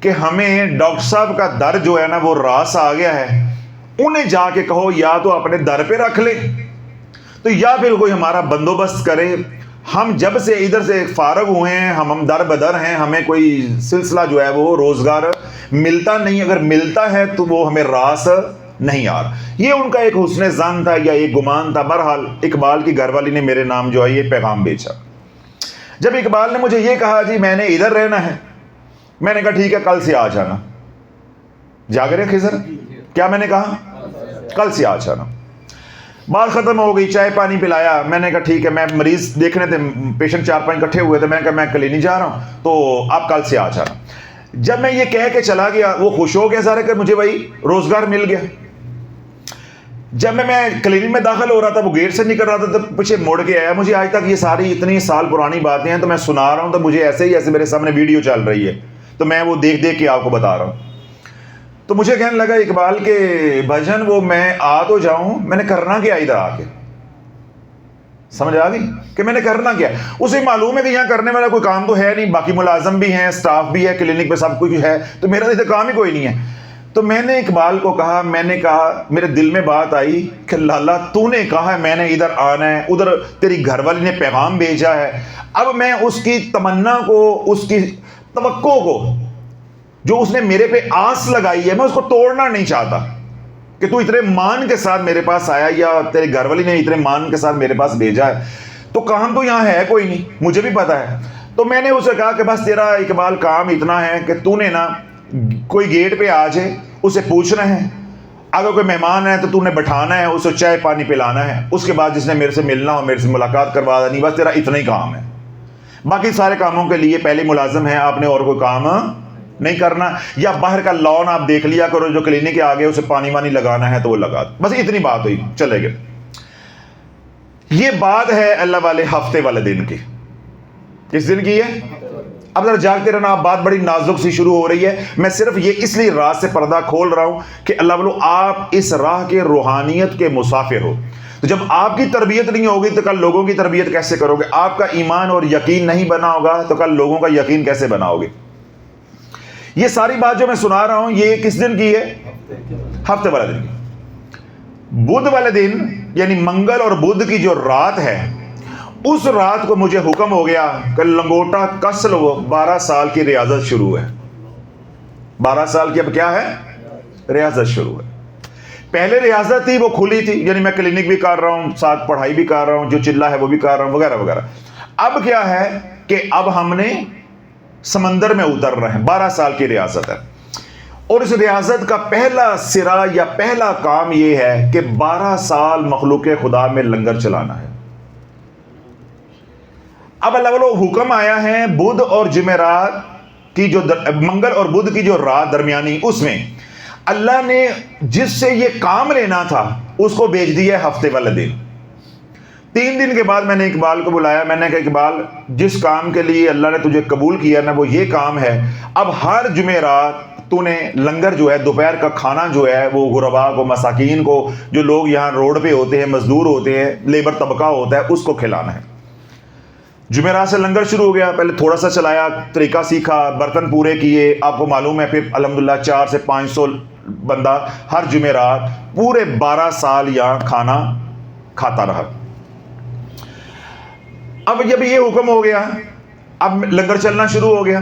کہ ہمیں ڈاکٹر صاحب کا در جو ہے نا وہ راس آ گیا ہے، انہیں جا کے کہو یا تو اپنے در پہ رکھ لے تو یا پھر کوئی ہمارا بندوبست کرے. ہم جب سے ادھر سے فارغ ہوئے ہیں، ہم در بدر ہیں، ہمیں کوئی سلسلہ جو ہے وہ روزگار ملتا نہیں. اگر ملتا ہے تو وہ ہمیں راس نہیں آ رہا. یہ ان کا ایک حسن ظن تھا یا ایک گمان تھا. بہرحال اقبال کی گھر والی نے میرے نام جو ہے یہ پیغام بھیجا. جب اقبال نے مجھے یہ کہا جی میں نے ادھر رہنا ہے، میں نے کہا ٹھیک ہے کل سے آ جانا. جاگ رہے خضر؟ کیا میں نے کہا؟ کل سے آ جانا. بات ختم ہو گئی، چائے پانی پلایا. میں نے کہا ٹھیک ہے. میں مریض دیکھنے تھے، پیشنٹ 4-5 اکٹھے ہوئے تھے. میں نے کہا میں کلینک جا رہا ہوں تو آپ کل سے آ جانا. جب میں یہ کہہ کے چلا گیا وہ خوش ہو گیا ظاہر کہ مجھے وہی روزگار مل گیا. جب میں کلینک میں داخل ہو رہا تھا، وہ گیٹ سے نکل رہا تھا تو پیچھے مڑ کے آیا. مجھے آج تک یہ ساری اتنی سال پرانی باتیں ہیں تو میں سنا رہا ہوں تو مجھے ایسے میرے سامنے ویڈیو چل رہی ہے تو میں وہ دیکھ کے آپ کو بتا رہا ہوں. تو مجھے کہنے لگا اقبال کے بھجن وہ میں آ تو جاؤں، میں نے کرنا کیا ادھر آ کے. سمجھ آ گئی کہ میں نے کرنا کیا. اسے معلوم ہے کہ یہاں کرنے والا کوئی کام تو ہے نہیں، باقی ملازم بھی ہیں، سٹاف بھی ہے، کلینک پہ سب کچھ ہے، تو میرا ادھر کام ہی کوئی نہیں ہے. تو میں نے اقبال کو کہا، میں نے کہا میرے دل میں بات آئی کہ لالا تو نے کہا ہے میں نے ادھر آنا ہے، ادھر تیری گھر والی نے پیغام بھیجا ہے. اب میں اس کی تمنا کو، اس کی توقع کو جو اس نے میرے پہ آس لگائی ہے، میں اس کو توڑنا نہیں چاہتا کہ تو اتنے مان کے ساتھ میرے پاس آیا یا تیرے گھر والی نے اتنے مان کے ساتھ میرے پاس بھیجا ہے، تو کام تو یہاں ہے کوئی نہیں، مجھے بھی پتا ہے. تو میں نے اسے کہا کہ بس تیرا اقبال کام اتنا ہے کہ تو نے نا کوئی گیٹ پہ آ جائے، اسے پوچھنا ہے، اگر کوئی مہمان ہے تو تو نے بٹھانا ہے، اسے چائے پانی پلانا ہے، اس کے بعد جس نے میرے سے ملنا ہو میرے سے ملاقات کروا دینی. بس تیرا اتنا ہی کام ہے. باقی سارے کاموں کے لیے پہلے ملازم ہے، آپ نے اور کوئی کام نہیں کرنا. یا باہر کا لان آپ دیکھ لیا کرو، جو کلینک کے آگے اسے پانی وانی لگانا ہے تو وہ لگا. بس اتنی بات ہوئی، چلے گئے. یہ بات ہے اللہ والے ہفتے والے دن کی. کس دن کی ہے؟ اب ذرا جاگتے رہنا، بات بڑی نازک سی شروع ہو رہی ہے. میں صرف یہ اس لیے راز سے پردہ کھول رہا ہوں کہ اللہ والو آپ اس راہ کے روحانیت کے مسافر ہو. تو جب آپ کی تربیت نہیں ہوگی تو کل لوگوں کی تربیت کیسے کرو گے؟ آپ کا ایمان اور یقین نہیں بنا ہوگا تو کل لوگوں کا یقین کیسے بناؤ گے؟ یہ ساری بات جو میں سنا رہا ہوں یہ کس دن کی ہے؟ ہفتے والے دن کی۔ بدھ والے دن یعنی منگل اور بدھ کی جو رات ہے، اس رات کو مجھے حکم ہو گیا کہ لنگوٹا کس لو، 12 سال کی ریاضت شروع ہے۔ 12 سال کی اب کیا ہے؟ ریاضت شروع ہے۔ پہلے ریاضت تھی وہ کھلی تھی، یعنی میں کلینک بھی کر رہا ہوں، ساتھ پڑھائی بھی کر رہا ہوں، جو چلا ہے وہ بھی کر رہا ہوں، وغیرہ وغیرہ۔ اب کیا ہے کہ اب ہم نے سمندر میں اتر رہے ہیں، 12 سال کی ریاضت ہے، اور اس ریاضت کا پہلا سرا یا پہلا کام یہ ہے کہ 12 سال مخلوق خدا میں لنگر چلانا ہے۔ اب اللہ والو حکم آیا ہے بدھ اور جمعرات کی جو منگل اور بدھ کی جو رات درمیانی، اس میں اللہ نے جس سے یہ کام لینا تھا اس کو بھیج دیا ہے ہفتے والے دن۔ 3 دن کے بعد میں نے اقبال کو بلایا، میں نے کہا اقبال جس کام کے لیے اللہ نے تجھے قبول کیا نا وہ یہ کام ہے، اب ہر جمعرات تو نے لنگر جو ہے، دوپہر کا کھانا جو ہے وہ غربا کو، مساکین کو، جو لوگ یہاں روڈ پہ ہوتے ہیں، مزدور ہوتے ہیں، لیبر طبقہ ہوتا ہے، اس کو کھلانا ہے۔ جمعرات سے لنگر شروع ہو گیا، پہلے تھوڑا سا چلایا، طریقہ سیکھا، برتن پورے کیے، آپ کو معلوم ہے پھر الحمدللہ 400 سے 500 بندہ ہر جمعرات پورے 12 سال یہاں کھانا کھاتا رہا۔ اب جب یہ حکم ہو گیا، اب لنگر چلنا شروع ہو گیا،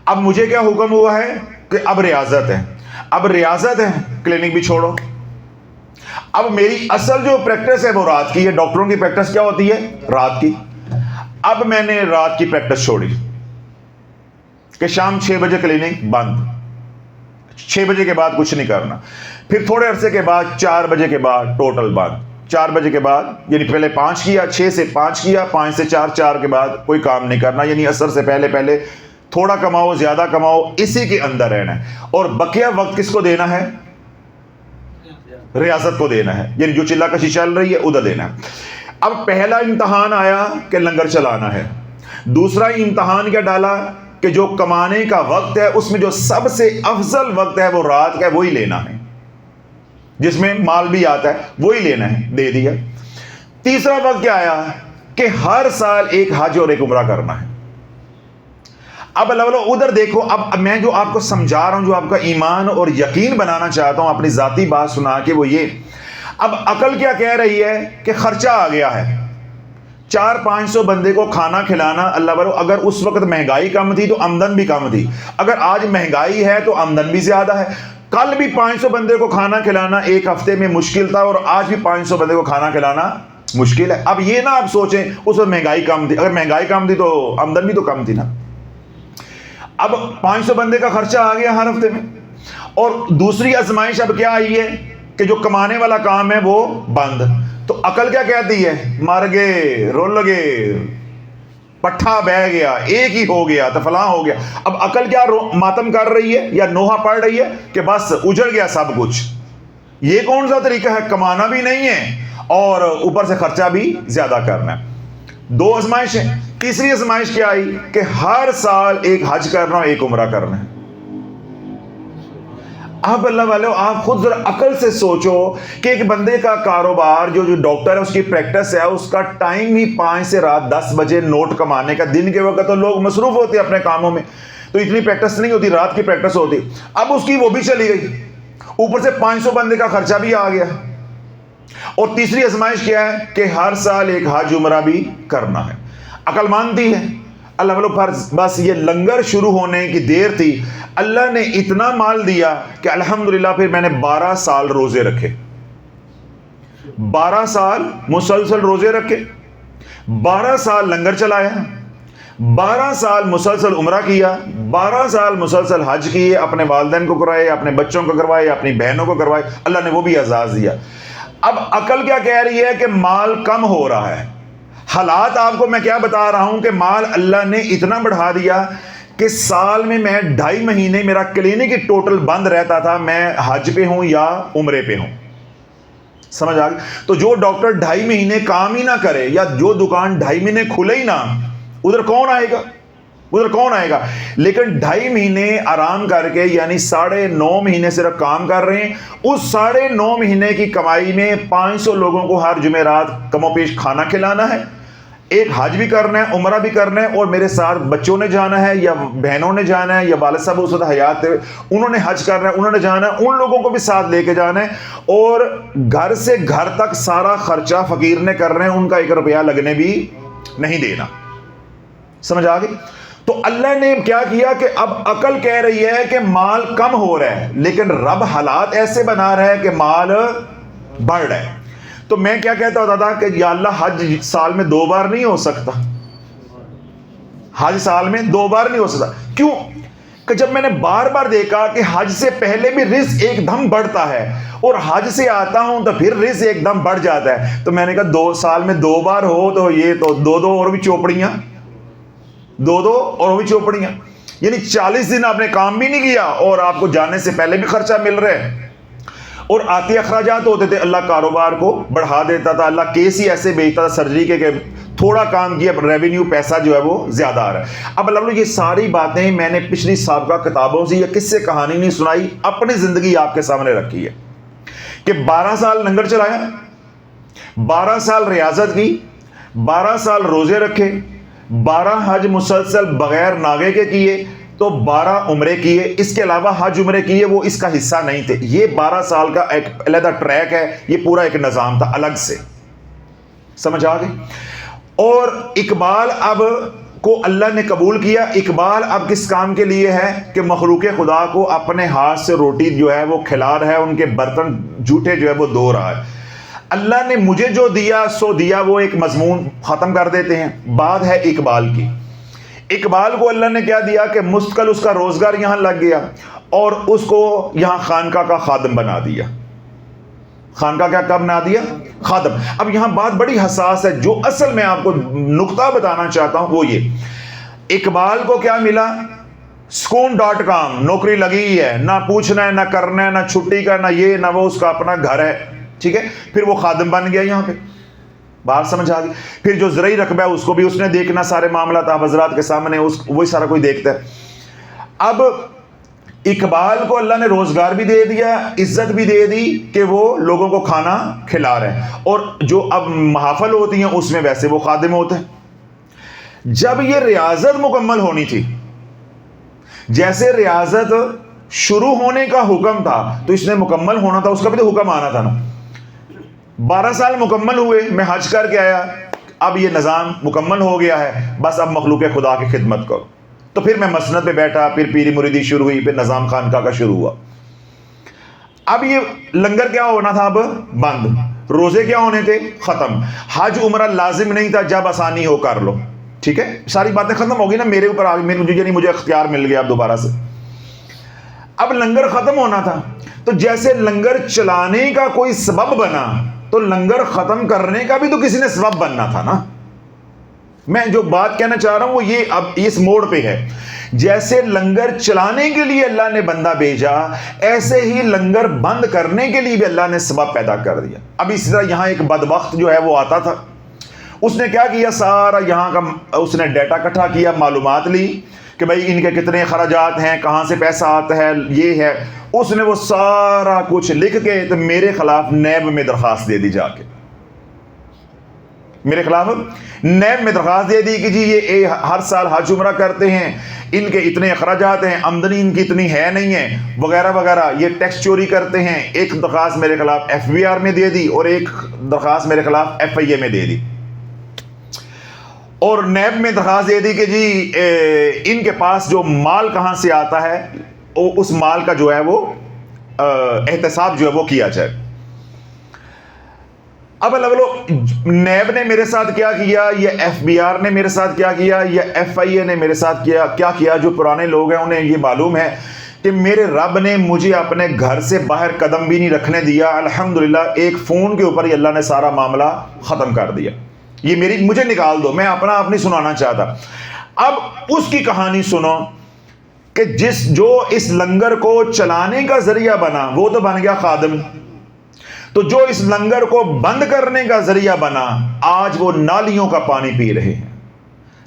اب مجھے کیا حکم ہوا ہے کہ اب ریاضت ہے، اب ریاضت ہے، کلینک بھی چھوڑو۔ اب میری اصل جو پریکٹس ہے وہ رات کی ہے، ڈاکٹروں کی پریکٹس کیا ہوتی ہے؟ رات کی۔ اب میں نے رات کی پریکٹس چھوڑی کہ شام 6 بجے کلینک بند، 6 بجے کے بعد کچھ نہیں کرنا، پھر تھوڑے عرصے کے بعد 4 بجے کے بعد ٹوٹل بند، 4 بجے کے بعد یعنی پہلے 5 کیا، 6 سے 5 کیا، 5 سے 4، 4 کے بعد کوئی کام نہیں کرنا، یعنی عصر سے پہلے تھوڑا کماؤ زیادہ کماؤ، اسی کے اندر رہنا ہے، اور بقیہ وقت کس کو دینا ہے؟ ریاضت کو دینا ہے، یعنی جو چلا کشی چل رہی ہے ادھر دینا ہے۔ اب پہلا امتحان آیا کہ لنگر چلانا ہے، دوسرا امتحان کیا ڈالا کہ جو کمانے کا وقت ہے اس میں جو سب سے افضل وقت ہے وہ رات کا ہے، وہی لینا ہے، جس میں مال بھی آتا ہے وہی لینا ہے، دے دیا۔ تیسرا وقت کیا آیا کہ ہر سال ایک حج اور ایک عمرہ کرنا ہے۔ اب اللہ ادھر دیکھو، اب میں جو آپ کو سمجھا رہا ہوں، جو آپ کا ایمان اور یقین بنانا چاہتا ہوں اپنی ذاتی بات سنا کے، وہ یہ، اب عقل کیا کہہ رہی ہے کہ خرچہ آ گیا ہے، 400-500 بندے کو کھانا کھلانا، اللہ والو اگر اس وقت مہنگائی کم تھی تو آمدن بھی کم تھی، اگر آج مہنگائی ہے تو آمدن بھی زیادہ ہے۔ کل بھی 500 بندے کو کھانا کھلانا ایک ہفتے میں مشکل تھا، اور آج بھی 500 بندے کو کھانا کھلانا مشکل ہے۔ اب یہ نہ آپ سوچیں اس وقت مہنگائی کم تھی، اگر مہنگائی کم تھی تو آمدن بھی تو کم تھی نا۔ اب 500 بندے کا خرچہ آ گیا ہر ہفتے میں، اور دوسری آزمائش اب کیا آئی ہے کہ جو کمانے والا کام ہے وہ بند۔ تو عقل کیا کہتی ہے؟ مر گئے، رول گئے، پٹھا بہ گیا، ایک ہی ہو گیا تو فلاں ہو گیا۔ اب عقل کیا ماتم کر رہی ہے یا نوحہ پڑھ رہی ہے کہ بس اجڑ گیا سب کچھ۔ یہ کون سا طریقہ ہے؟ کمانا بھی نہیں ہے اور اوپر سے خرچہ بھی زیادہ کرنا ہے۔ 2 آزمائش ہیں۔ تیسری آزمائش کیا آئی کہ ہر سال ایک حج کرنا اور ایک عمرہ کرنا ہے۔ اب اللہ والو آپ خود ذرا عقل سے سوچو کہ ایک بندے کا کاروبار، جو ڈاکٹر ہے اس کی پریکٹس ہے، اس کا ٹائم ہی 5 سے رات 10 بجے نوٹ کمانے کا، دن کے وقت تو لوگ مصروف ہوتے ہیں اپنے کاموں میں، تو اتنی پریکٹس نہیں ہوتی، رات کی پریکٹس ہوتی۔ اب اس کی وہ بھی چلی گئی، اوپر سے 500 بندے کا خرچہ بھی آ گیا۔ اور تیسری آزمائش کیا ہے کہ ہر سال ایک حج عمرہ بھی کرنا ہے۔ عقل مانتی ہے اللہ والو بس یہ لنگر شروع ہونے کی دیر تھی، اللہ نے اتنا مال دیا کہ الحمدللہ پھر میں نے 12 سال روزے رکھے، 12 سال مسلسل روزے رکھے، 12 سال لنگر چلایا، 12 سال مسلسل عمرہ کیا، 12 سال مسلسل حج کیے، اپنے والدین کو کروائے، اپنے بچوں کو کروائے، اپنی بہنوں کو کروائے، اللہ نے وہ بھی اعزاز دیا۔ اب عقل کیا کہہ رہی ہے کہ مال کم ہو رہا ہے۔ حالات آپ کو میں کیا بتا رہا ہوں کہ مال اللہ نے اتنا بڑھا دیا کہ سال میں 2.5 مہینے میرا کلینک ہی ٹوٹل بند رہتا تھا، میں حج پہ ہوں یا عمرے پہ ہوں، سمجھ آ گئی؟ تو جو ڈاکٹر 2.5 مہینے کام ہی نہ کرے، یا جو دکان 2.5 مہینے کھلے ہی نہ، ادھر کون آئے گا؟ ادھر کون آئے گا؟ لیکن 2.5 مہینے آرام کر کے، یعنی 9.5 مہینے صرف کام کر رہے ہیں، اس 9.5 مہینے کی کمائی میں 500 لوگوں کو ہر جمعرات کم و پیش کھانا کھلانا ہے، ایک حج بھی کرنا ہے، عمرہ بھی کرنا ہے، اور میرے ساتھ بچوں نے جانا ہے یا بہنوں نے جانا ہے یا والد صاحب اس وقت حیات ہے انہوں نے حج کرنا ہے، انہوں نے جانا ہے، ان لوگوں کو بھی ساتھ لے کے جانا ہے، اور گھر سے گھر تک سارا خرچہ فقیر نے کرنا ہے، ان کا 1 روپیہ لگنے بھی نہیں دینا۔ سمجھ آ گئی؟ تو اللہ نے کیا کیا کہ اب عقل کہہ رہی ہے کہ مال کم ہو رہا ہے، لیکن رب حالات ایسے بنا رہا ہے کہ مال بڑھ رہا ہے۔ تو میں کیا کہتا ہوتا تھا کہ یا اللہ حج سال میں 2 بار نہیں ہو سکتا، حج سال میں 2 بار نہیں ہو سکتا۔ کیوں؟ کہ جب میں نے بار بار دیکھا کہ حج سے پہلے بھی رزق ایک دم بڑھتا ہے اور حج سے آتا ہوں تو پھر رزق ایک دم بڑھ جاتا ہے، تو میں نے کہا 2 سال میں 2 بار ہو تو یہ تو 2 اور بھی چوپڑیاں، 2 اور بھی چوپڑیاں، یعنی 40 دن آپ نے کام بھی نہیں کیا اور آپ کو جانے سے پہلے بھی خرچہ مل رہا ہے، اور آتے اخراجات ہوتے تھے، اللہ کاروبار کو بڑھا دیتا تھا، اللہ کیس ہی ایسے بیچتا تھا سرجری کے کہ تھوڑا کام کیا ریونیو پیسہ جو ہے وہ زیادہ آ رہا ہے۔ اب اللہ یہ ساری باتیں میں نے پچھلی سابقہ کتابوں سے یا کس سے کہانی نہیں سنائی، اپنی زندگی آپ کے سامنے رکھی ہے کہ 12 سال لنگر چلایا، 12 سال ریاضت کی، 12 سال روزے رکھے، 12 حج مسلسل بغیر ناغے کے کیے، تو 12 عمرے کیے، اس کے علاوہ حج عمرے کیے وہ اس کا حصہ نہیں تھے۔ یہ 12 سال کا ایک علیحدہ ٹریک ہے، یہ پورا ایک نظام تھا الگ سے۔ سمجھ آ گئی؟ اور اقبال اب کو اللہ نے قبول کیا۔ اقبال اب کس کام کے لیے ہے کہ مخلوق خدا کو اپنے ہاتھ سے روٹی جو ہے وہ کھلا رہا ہے، ان کے برتن جھوٹے جو ہے وہ دھو رہا ہے۔ اللہ نے مجھے جو دیا سو دیا، وہ ایک مضمون ختم کر دیتے ہیں۔ بات ہے اقبال کی۔ اقبال کو اللہ نے کیا دیا کہ مستقل اس کا روزگار یہاں لگ گیا اور اس کو یہاں خانقاہ کا خادم بنا دیا۔ خانقاہ کیا کب بنا دیا؟ خادم۔ اب یہاں بات بڑی حساس ہے، جو اصل میں آپ کو نقطہ بتانا چاہتا ہوں وہ یہ، اقبال کو کیا ملا؟ سکون.com نوکری لگی ہے، نہ پوچھنا ہے نہ کرنا ہے، نہ چھٹی کا نہ یہ نہ وہ، اس کا اپنا گھر ہے، ٹھیک ہے۔ پھر وہ خادم بن گیا یہاں پہ، بات سمجھ آ گئی۔ پھر جو زرعی رقبہ ہے اس کو بھی اس نے دیکھنا، سارے معاملات آپ حضرات کے سامنے وہی سارا کوئی دیکھتا ہے۔ اب اقبال کو اللہ نے روزگار بھی دے دیا، عزت بھی دے دی کہ وہ لوگوں کو کھانا کھلا رہے ہیں، اور جو اب محافل ہوتی ہیں اس میں ویسے وہ خادم ہوتے ہیں۔ جب یہ ریاضت مکمل ہونی تھی، جیسے ریاضت شروع ہونے کا حکم تھا تو اس نے مکمل ہونا تھا، اس کا بھی تو حکم آنا تھا نا۔ 12 سال مکمل ہوئے، میں حج کر کے آیا، اب یہ نظام مکمل ہو گیا ہے، بس اب مخلوق خدا کی خدمت کرو۔ تو پھر میں مسند پہ بیٹھا، پھر پیری مریدی شروع ہوئی، پھر نظام خانقاہ کا شروع ہوا۔ اب یہ لنگر کیا ہونا تھا؟ اب بند۔ روزے کیا ہونے تھے؟ ختم۔ حج عمرہ لازم نہیں تھا، جب آسانی ہو کر لو، ٹھیک ہے۔ ساری باتیں ختم ہو گئی نا، میرے اوپر آ گئی، یعنی مجھے اختیار مل گیا اب دوبارہ سے۔ اب لنگر ختم ہونا تھا، تو جیسے لنگر چلانے کا کوئی سبب بنا تو لنگر ختم کرنے کا بھی تو کسی نے سبب بننا تھا نا۔ میں جو بات کہنا چاہ رہا ہوں وہ یہ اب اس موڑ پہ ہے، جیسے لنگر چلانے کے لیے اللہ نے بندہ بھیجا، ایسے ہی لنگر بند کرنے کے لیے بھی اللہ نے سبب پیدا کر دیا۔ اب اسی طرح یہاں ایک بدبخت جو ہے وہ آتا تھا، اس نے کیا کیا؟ سارا یہاں کا اس نے ڈیٹا اکٹھا کیا، معلومات لی کہ بھائی ان کے کتنے خراجات ہیں، کہاں سے پیسہ آتا ہے، یہ ہے۔ اس نے وہ سارا کچھ لکھ کے تو میرے خلاف نیب میں درخواست دے دی، جا کے میرے خلاف نیب میں درخواست دے دی کہ جی یہ ہر سال حج عمرہ کرتے ہیں، ان کے اتنے اخراجات ہیں، آمدنی ان کی اتنی ہے نہیں ہے، وغیرہ وغیرہ، یہ ٹیکس چوری کرتے ہیں۔ ایک درخواست میرے خلاف FBR میں دے دی اور ایک درخواست میرے خلاف FIA میں دے دی، اور نیب میں درخواست دے دی کہ جی ان کے پاس جو مال کہاں سے آتا ہے اس مال کا جو ہے وہ احتساب جو ہے وہ کیا جائے۔ اب نیب نے میرے ساتھ کیا کیا، یا FBR نے میرے ساتھ کیا کیا، یا FIA نے میرے ساتھ کیا کیا، جو پرانے لوگ ہیں انہیں یہ معلوم ہے کہ میرے رب نے مجھے اپنے گھر سے باہر قدم بھی نہیں رکھنے دیا۔ الحمدللہ ایک فون کے اوپر ہی اللہ نے سارا معاملہ ختم کر دیا۔ یہ مجھے نکال دو، میں اپنا آپ نہیں سنانا چاہتا۔ اب اس کی کہانی سنو کہ جو اس لنگر کو چلانے کا ذریعہ بنا وہ تو بن گیا خادم، تو جو اس لنگر کو بند کرنے کا ذریعہ بنا آج وہ نالیوں کا پانی پی رہے ہیں،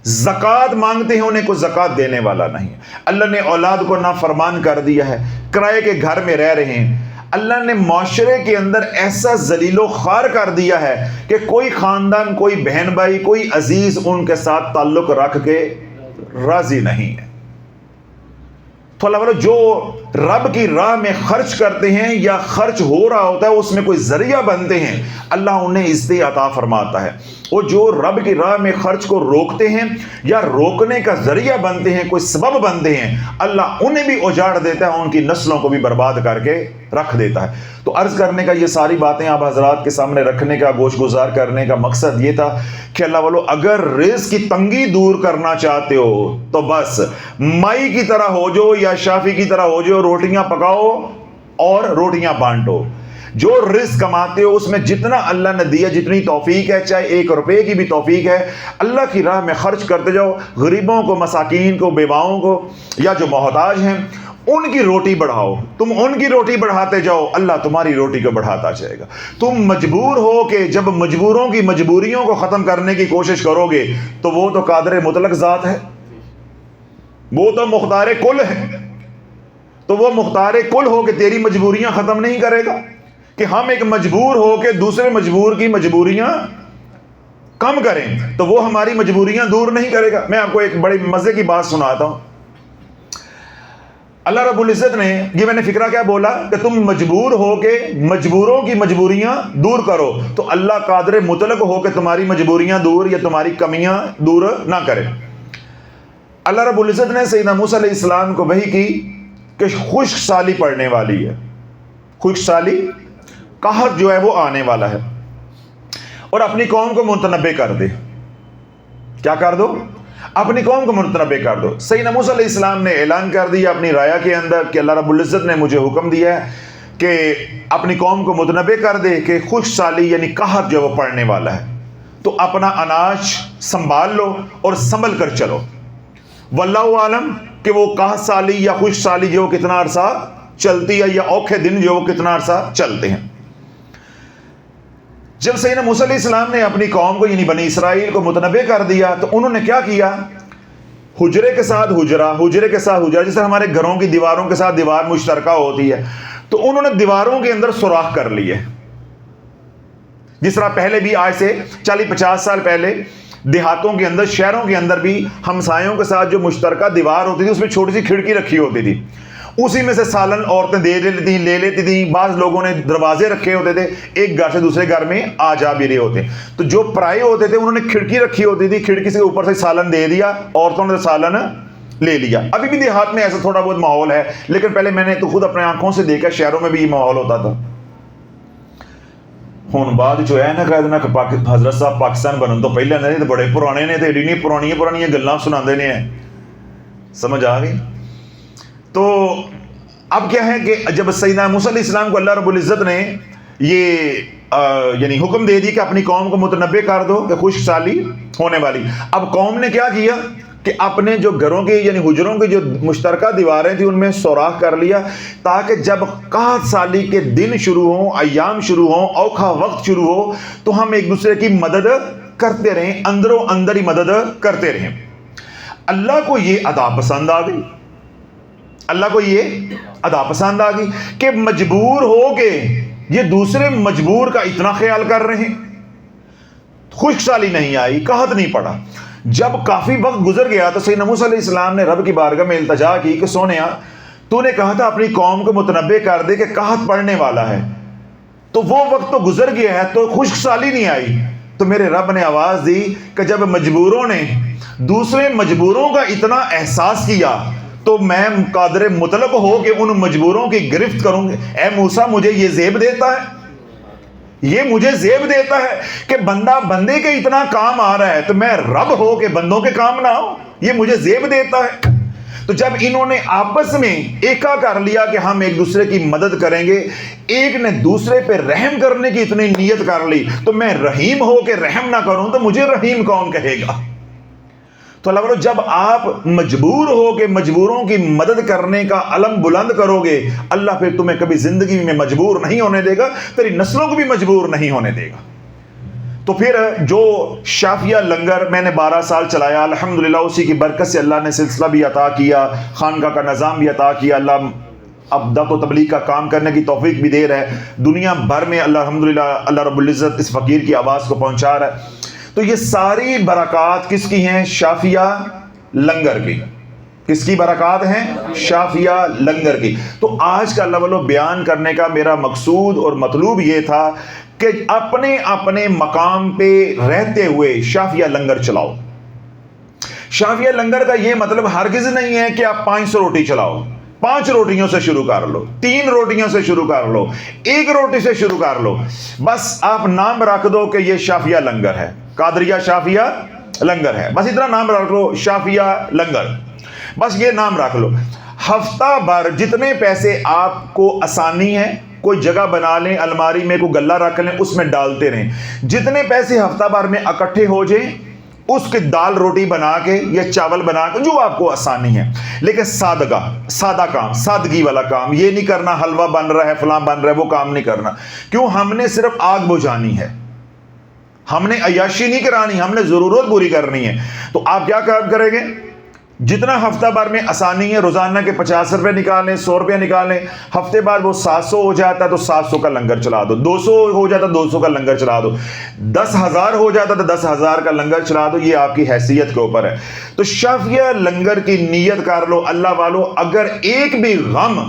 زکوٰۃ مانگتے ہیں، انہیں کوئی زکوٰۃ دینے والا نہیں۔ اللہ نے اولاد کو نافرمان کر دیا ہے، کرائے کے گھر میں رہ رہے ہیں۔ اللہ نے معاشرے کے اندر ایسا ذلیل و خوار کر دیا ہے کہ کوئی خاندان، کوئی بہن بھائی، کوئی عزیز ان کے ساتھ تعلق رکھ کے راضی نہیں ہے۔ تو اللہ والو جو رب کی راہ میں خرچ کرتے ہیں یا خرچ ہو رہا ہوتا ہے اس میں کوئی ذریعہ بنتے ہیں، اللہ انہیں عزت عطا فرماتا ہے۔ وہ جو رب کی راہ میں خرچ کو روکتے ہیں یا روکنے کا ذریعہ بنتے ہیں، کوئی سبب بنتے ہیں، اللہ انہیں بھی اجاڑ دیتا ہے، ان کی نسلوں کو بھی برباد کر کے رکھ دیتا ہے۔ تو عرض کرنے کا یہ ساری باتیں آپ حضرات کے سامنے رکھنے کا، گوش گزار کرنے کا مقصد یہ تھا کہ اللہ والو اگر رزق کی تنگی دور کرنا چاہتے ہو تو بس مائی کی طرح ہو جو یا شافی کی طرح ہو جو، روٹیاں پکاؤ اور روٹیاں بانٹو۔ جو رزق کماتے ہو اس میں جتنا اللہ نے دیا، جتنی توفیق ہے، چاہے 1 روپے کی بھی توفیق ہے، اللہ کی راہ میں خرچ کرتے جاؤ۔ غریبوں کو، مساکین کو، بیواؤں کو یا جو محتاج ہیں ان کی روٹی بڑھاؤ۔ تم ان کی روٹی بڑھاتے جاؤ، اللہ تمہاری روٹی کو بڑھاتا جائے گا۔ تم مجبور ہو کہ جب مجبوروں کی مجبوریوں کو ختم کرنے کی کوشش کرو گے تو وہ تو قادر مطلق ذات ہے، وہ تو مختار کل ہے، تو وہ مختار کل ہو کہ تیری مجبوریاں ختم نہیں کرے گا؟ کہ ہم ایک مجبور ہو کے دوسرے مجبور کی مجبوریاں کم کریں تو وہ ہماری مجبوریاں دور نہیں کرے گا۔ میں آپ کو ایک بڑی مزے کی بات سناتا ہوں۔ اللہ رب العزت نے، یہ میں نے فکرہ کیا بولا کہ تم مجبور ہو کے مجبوروں کی مجبوریاں دور کرو، تو اللہ قادر مطلق ہو کہ تمہاری مجبوریاں دور یا تمہاری کمیاں دور نہ کرے۔ اللہ رب العزت نے سیدنا موسیٰ علیہ السلام کو وحی کی کہ خشک سالی پڑنے والی ہے، خشک سالی، قحط جو ہے وہ آنے والا ہے، اور اپنی قوم کو متنبع کر دے۔ کیا کر دو؟ اپنی قوم کو متنبع کر دو۔ سیدنا موسیٰ علیہ السلام نے اعلان کر دیا اپنی رایا کے اندر کہ اللہ رب العزت نے مجھے حکم دیا ہے کہ اپنی قوم کو متنبع کر دے کہ خشک سالی یعنی قحط جو وہ پڑنے والا ہے، تو اپنا اناج سنبھال لو اور سنبھل کر چلو۔ واللہ عالم کہ وہ قحط سالی یا خشک سالی جو کتنا عرصہ چلتی ہے، یا اوکھے دن جو وہ کتنا عرصہ چلتے ہیں۔ جب سیدنا موسیٰ علیہ السلام نے اپنی قوم کو یعنی بنی اسرائیل کو متنبع کر دیا تو انہوں نے کیا کیا؟ حجرے کے ساتھ حجرہ، حجرے کے ساتھ حجرہ، جس طرح ہمارے گھروں کی دیواروں کے ساتھ دیوار مشترکہ ہوتی ہے، تو انہوں نے دیواروں کے اندر سوراخ کر لیے۔ جس طرح پہلے بھی آج سے 40-50 سال پہلے دیہاتوں کے اندر، شہروں کے اندر بھی ہمسایوں کے ساتھ جو مشترکہ دیوار ہوتی تھی اس میں چھوٹی سی کھڑکی رکھی ہوتی تھی، اسی میں سے سالن عورتیں لے لیتی تھیں۔ بعض لوگوں نے دروازے رکھے ہوتے تھے، ایک گھر سے دوسرے گھر میں آ جا بھی رہے ہوتے، تو جو پرائے ہوتے تھے انہوں نے کھڑکی رکھی ہوتی تھی، کھڑکی سے اوپر سے سالن دے دیا، عورتوں نے سالن لے لیا۔ ابھی بھی دیہات میں ایسا تھوڑا بہت ماحول ہے، لیکن پہلے میں نے تو خود اپنے آنکھوں سے دیکھا، شہروں میں بھی یہ ماحول ہوتا تھا۔ ہن بعد جو ہے نا کہہ دینا کہ حضرت صاحب پاکستان بنن تو پہلے نہیں، بڑے پرانے نے، تے ایڈی پرانی گلاں سناندے نے، سمجھ آ گئی؟ تو اب کیا ہے کہ جب سیدنا موسیٰ علیہ السلام کو اللہ رب العزت نے یہ یعنی حکم دے دی کہ اپنی قوم کو متنبع کر دو کہ خشک سالی ہونے والی، اب قوم نے کیا کیا کہ اپنے جو گھروں کی یعنی حجروں کی جو مشترکہ دیواریں تھیں ان میں سوراخ کر لیا، تاکہ جب قحط سالی کے دن شروع ہوں، ایام شروع ہوں، اوکھا وقت شروع ہو، تو ہم ایک دوسرے کی مدد کرتے رہیں، اندروں اندر ہی مدد کرتے رہیں۔ اللہ کو یہ ادا پسند آ گئی، اللہ کو یہ ادا پسند آ گئی کہ مجبور ہو کے یہ دوسرے مجبور کا اتنا خیال کر رہے ہیں۔ خشک سالی نہیں آئی، قحط نہیں پڑا۔ جب کافی وقت گزر گیا تو سیدنا موسیٰ علیہ السلام نے رب کی بارگاہ میں التجا کی کہ سونیا تو نے کہا تھا اپنی قوم کو متنبع کر دے کہ قحط پڑنے والا ہے، تو وہ وقت تو گزر گیا ہے، تو خشک سالی نہیں آئی۔ تو میرے رب نے آواز دی کہ جب مجبوروں نے دوسرے مجبوروں کا اتنا احساس کیا تو میں قادر مطلق ہو کہ ان مجبوروں کی گرفت کروں گے۔ اے موسیٰ مجھے یہ زیب دیتا ہے، یہ مجھے زیب دیتا ہے کہ بندہ بندے کے اتنا کام آ رہا ہے تو میں رب ہو کہ بندوں کے کام نہ ہو، یہ مجھے زیب دیتا ہے۔ تو جب انہوں نے آپس میں ایکا کر لیا کہ ہم ایک دوسرے کی مدد کریں گے، ایک نے دوسرے پہ رحم کرنے کی اتنی نیت کر لی، تو میں رحیم ہو کہ رحم نہ کروں تو مجھے رحیم کون کہے گا؟ تو اللہ جب آپ مجبور ہو کہ مجبوروں کی مدد کرنے کا علم بلند کرو گے، اللہ پھر تمہیں کبھی زندگی میں مجبور نہیں ہونے دے گا، تیری نسلوں کو بھی مجبور نہیں ہونے دے گا۔ تو پھر جو شافیہ لنگر میں نے 12 سال چلایا، الحمدللہ اسی کی برکت سے اللہ نے سلسلہ بھی عطا کیا، خانقاہ کا نظام بھی عطا کیا، اللہ اب دعوت و تبلیغ کا کام کرنے کی توفیق بھی دے رہا ہے، دنیا بھر میں الحمدللہ اللہ رب العزت اس فقیر کی آواز کو پہنچا رہا ہے۔ تو یہ ساری برکات کس کی ہیں؟ شافیہ لنگر کی۔ کس کی برکات ہیں؟ شافیہ لنگر کی۔ تو آج کا اللہ والو بیان کرنے کا میرا مقصود اور مطلوب یہ تھا کہ اپنے اپنے مقام پہ رہتے ہوئے شافیہ لنگر چلاؤ۔ شافیہ لنگر کا یہ مطلب ہرگز نہیں ہے کہ آپ 500 روٹی چلاؤ، 5 روٹیوں سے شروع کر لو، 3 روٹیوں سے شروع کر لو، 1 روٹی سے شروع کر لو، بس آپ نام رکھ دو کہ یہ شافیہ لنگر ہے، قادریہ شافیہ لنگر ہے، بس اتنا نام رکھ لو، شافیہ لنگر، بس یہ نام رکھ لو۔ ہفتہ بھر جتنے پیسے آپ کو آسانی ہے، کوئی جگہ بنا لیں، الماری میں کوئی گلہ رکھ لیں، اس میں ڈالتے رہیں، جتنے پیسے ہفتہ بھر میں اکٹھے ہو جائیں اس کی دال روٹی بنا کے یا چاول بنا کے، جو آپ کو آسانی ہے، لیکن سادہ کام، سادگی والا کام، یہ نہیں کرنا حلوہ بن رہا ہے فلاں بن رہا ہے، وہ کام نہیں کرنا۔ کیوں؟ ہم نے صرف آگ بجھانی ہے، ہم نے عیاشی نہیں کرانی، ہم نے ضرورت پوری کرنی ہے۔ تو آپ کیا کام کریں گے؟ جتنا ہفتہ بھر میں آسانی ہے، روزانہ کے 50 روپے نکالیں، 100 روپے نکالیں، ہفتے بعد وہ 700 ہو جاتا ہے تو 700 کا لنگر چلا دو، 200 ہو جاتا ہے 200 کا لنگر چلا دو، 10,000 ہو جاتا ہے تو 10,000 کا لنگر چلا دو، یہ آپ کی حیثیت کے اوپر ہے۔ تو شافیہ لنگر کی نیت کر لو۔ اللہ والو، اگر ایک بھی غم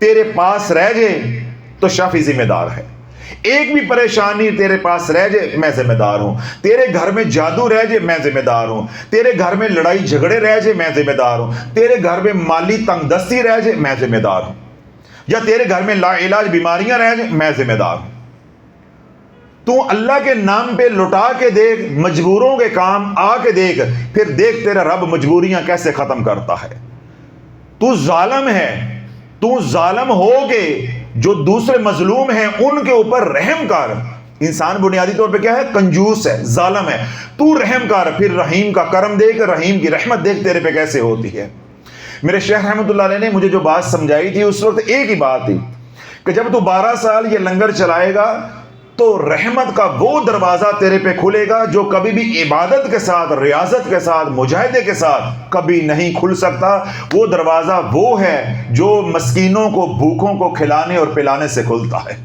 تیرے پاس رہ جائے تو شافی ذمہ دار ہے، ایک بھی پریشانی تیرے پاس رہ جائے میں ذمہ دار ہوں، تیرے گھر میں جادو رہ جائے میں ذمہ دار ہوں، تیرے گھر میں لڑائی جھگڑے رہ جائے میں ذمہ دار ہوں، تیرے گھر میں مالی تنگ دستی رہ جائے میں ذمہ دار ہوں، یا تیرے گھر میں لا علاج بیماریاں رہ جائیں میں ذمہ دار ہوں۔ تو اللہ کے نام پہ لٹا کے دیکھ، مجبوروں کے کام آ کے دیکھ، پھر دیکھ تیرا رب مجبوریاں کیسے ختم کرتا ہے۔ تو ظالم ہے، تو ظالم ہو کے جو دوسرے مظلوم ہیں ان کے اوپر رحم کر۔ انسان بنیادی طور پہ کیا ہے؟ کنجوس ہے، ظالم ہے۔ تو رحم کر، پھر رحیم کا کرم دیکھ، رحیم کی رحمت دیکھ تیرے پہ کیسے ہوتی ہے۔ میرے شیخ رحمۃ اللہ علیہ نے مجھے جو بات سمجھائی تھی اس وقت ایک ہی بات تھی کہ جب تو 12 سال یہ لنگر چلائے گا تو رحمت کا وہ دروازہ تیرے پہ کھلے گا جو کبھی بھی عبادت کے ساتھ، ریاضت کے ساتھ، مجاہدے کے ساتھ کبھی نہیں کھل سکتا۔ وہ دروازہ وہ ہے جو مسکینوں کو، بھوکوں کو کھلانے اور پلانے سے کھلتا ہے۔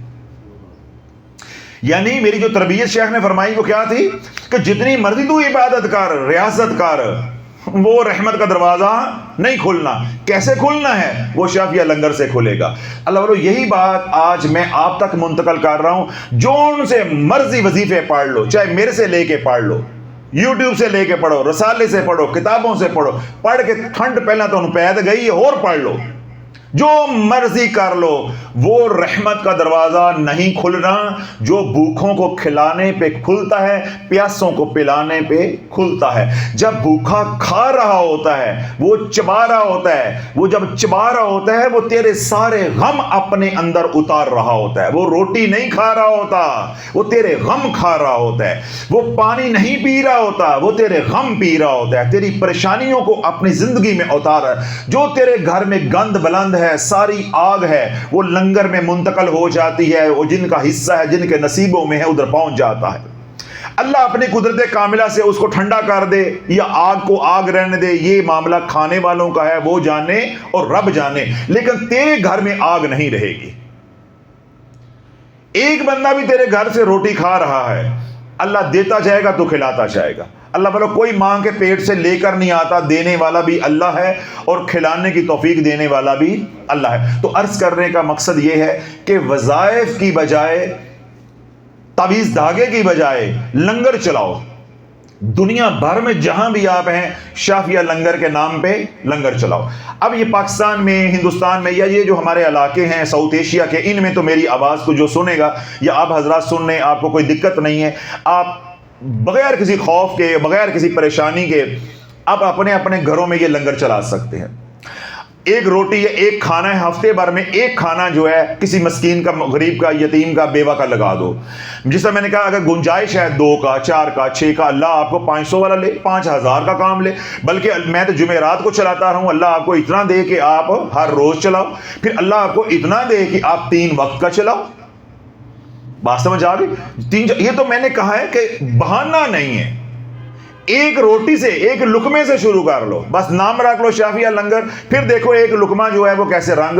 یعنی میری جو تربیت شیخ نے فرمائی وہ کیا تھی کہ جتنی مرضی تو عبادت کر، ریاضت کر، وہ رحمت کا دروازہ نہیں کھلنا۔ کیسے کھلنا ہے؟ وہ شافیہ لنگر سے کھلے گا۔ اللہ والو، یہی بات آج میں آپ تک منتقل کر رہا ہوں۔ جو ان سے مرضی وظیفے پڑھ لو، چاہے میرے سے لے کے پڑھ لو، یوٹیوب سے لے کے پڑھو، رسالے سے پڑھو، کتابوں سے پڑھو، پڑھ کے ٹھنڈ پہلا تو پید گئی ہے اور پڑھ لو، جو مرضی کر لو، وہ رحمت کا دروازہ نہیں کھلنا جو بھوکھوں کو کھلانے پہ کھلتا ہے، پیاسوں کو پلانے پہ کھلتا ہے۔ جب بھوکھا کھا رہا ہوتا ہے، وہ چبا رہا ہوتا ہے، وہ جب چبا رہا ہوتا ہے وہ تیرے سارے غم اپنے اندر اتار رہا ہوتا ہے۔ وہ روٹی نہیں کھا رہا ہوتا، وہ تیرے غم کھا رہا ہوتا ہے۔ وہ پانی نہیں پی رہا ہوتا، وہ تیرے غم پی رہا ہوتا ہے، تیری پریشانیوں کو اپنی زندگی میں اتارا ہے۔ جو تیرے گھر میں گند بلند ہے، ساری آگ ہے، وہ لنگر میں منتقل ہو جاتی ہے، وہ جن کا حصہ ہے، جن کے نصیبوں میں ہے، ادھر پہنچ جاتا ہے۔ اللہ اپنی قدرت کاملہ سے اس کو ٹھنڈا کر دے یا آگ کو آگ رہنے دے، یہ معاملہ کھانے والوں کا ہے، وہ جانے اور رب جانے، لیکن تیرے گھر میں آگ نہیں رہے گی۔ ایک بندہ بھی تیرے گھر سے روٹی کھا رہا ہے، اللہ دیتا جائے گا تو کھلاتا جائے گا۔ اللہ والا کوئی مانگ کے پیٹ سے لے کر نہیں آتا، دینے والا بھی اللہ ہے اور کھلانے کی توفیق دینے والا بھی اللہ ہے۔ تو عرض کرنے کا مقصد یہ ہے کہ وظائف کی بجائے، تعویذ دھاگے کی بجائے لنگر چلاؤ۔ دنیا بھر میں جہاں بھی آپ ہیں، شافیہ لنگر کے نام پہ لنگر چلاؤ۔ اب یہ پاکستان میں، ہندوستان میں، یا یہ جو ہمارے علاقے ہیں ساؤتھ ایشیا کے، ان میں تو میری آواز کو جو سنے گا یا آپ حضرات سننے، آپ کو کوئی دقت نہیں ہے، آپ بغیر کسی خوف کے، بغیر کسی پریشانی کے آپ اپنے اپنے گھروں میں یہ لنگر چلا سکتے ہیں۔ ایک روٹی یا ایک کھانا ہے، ہفتے بھر میں ایک کھانا جو ہے کسی مسکین کا، غریب کا، یتیم کا، بیوہ کا لگا دو۔ جس طرح میں نے کہا اگر گنجائش ہے 2 کا، 4 کا، 6 کا، اللہ آپ کو 500 والا لے، 5000 کا کام لے، بلکہ میں تو جمعرات کو چلاتا رہوں، اللہ آپ کو اتنا دے کہ آپ ہر روز چلاؤ، پھر اللہ آپ کو اتنا دے کہ آپ 3 وقت کا چلاؤ۔ بات سمجھ آ گئی؟ یہ تو میں نے کہا ہے کہ بہانہ نہیں ہے، ایک روٹی سے، ایک لقمے سے شروع کر لو، بس نام رکھ لو شافیہ لنگر، پھر دیکھو ایک لقمہ جو ہے وہ کیسے رنگ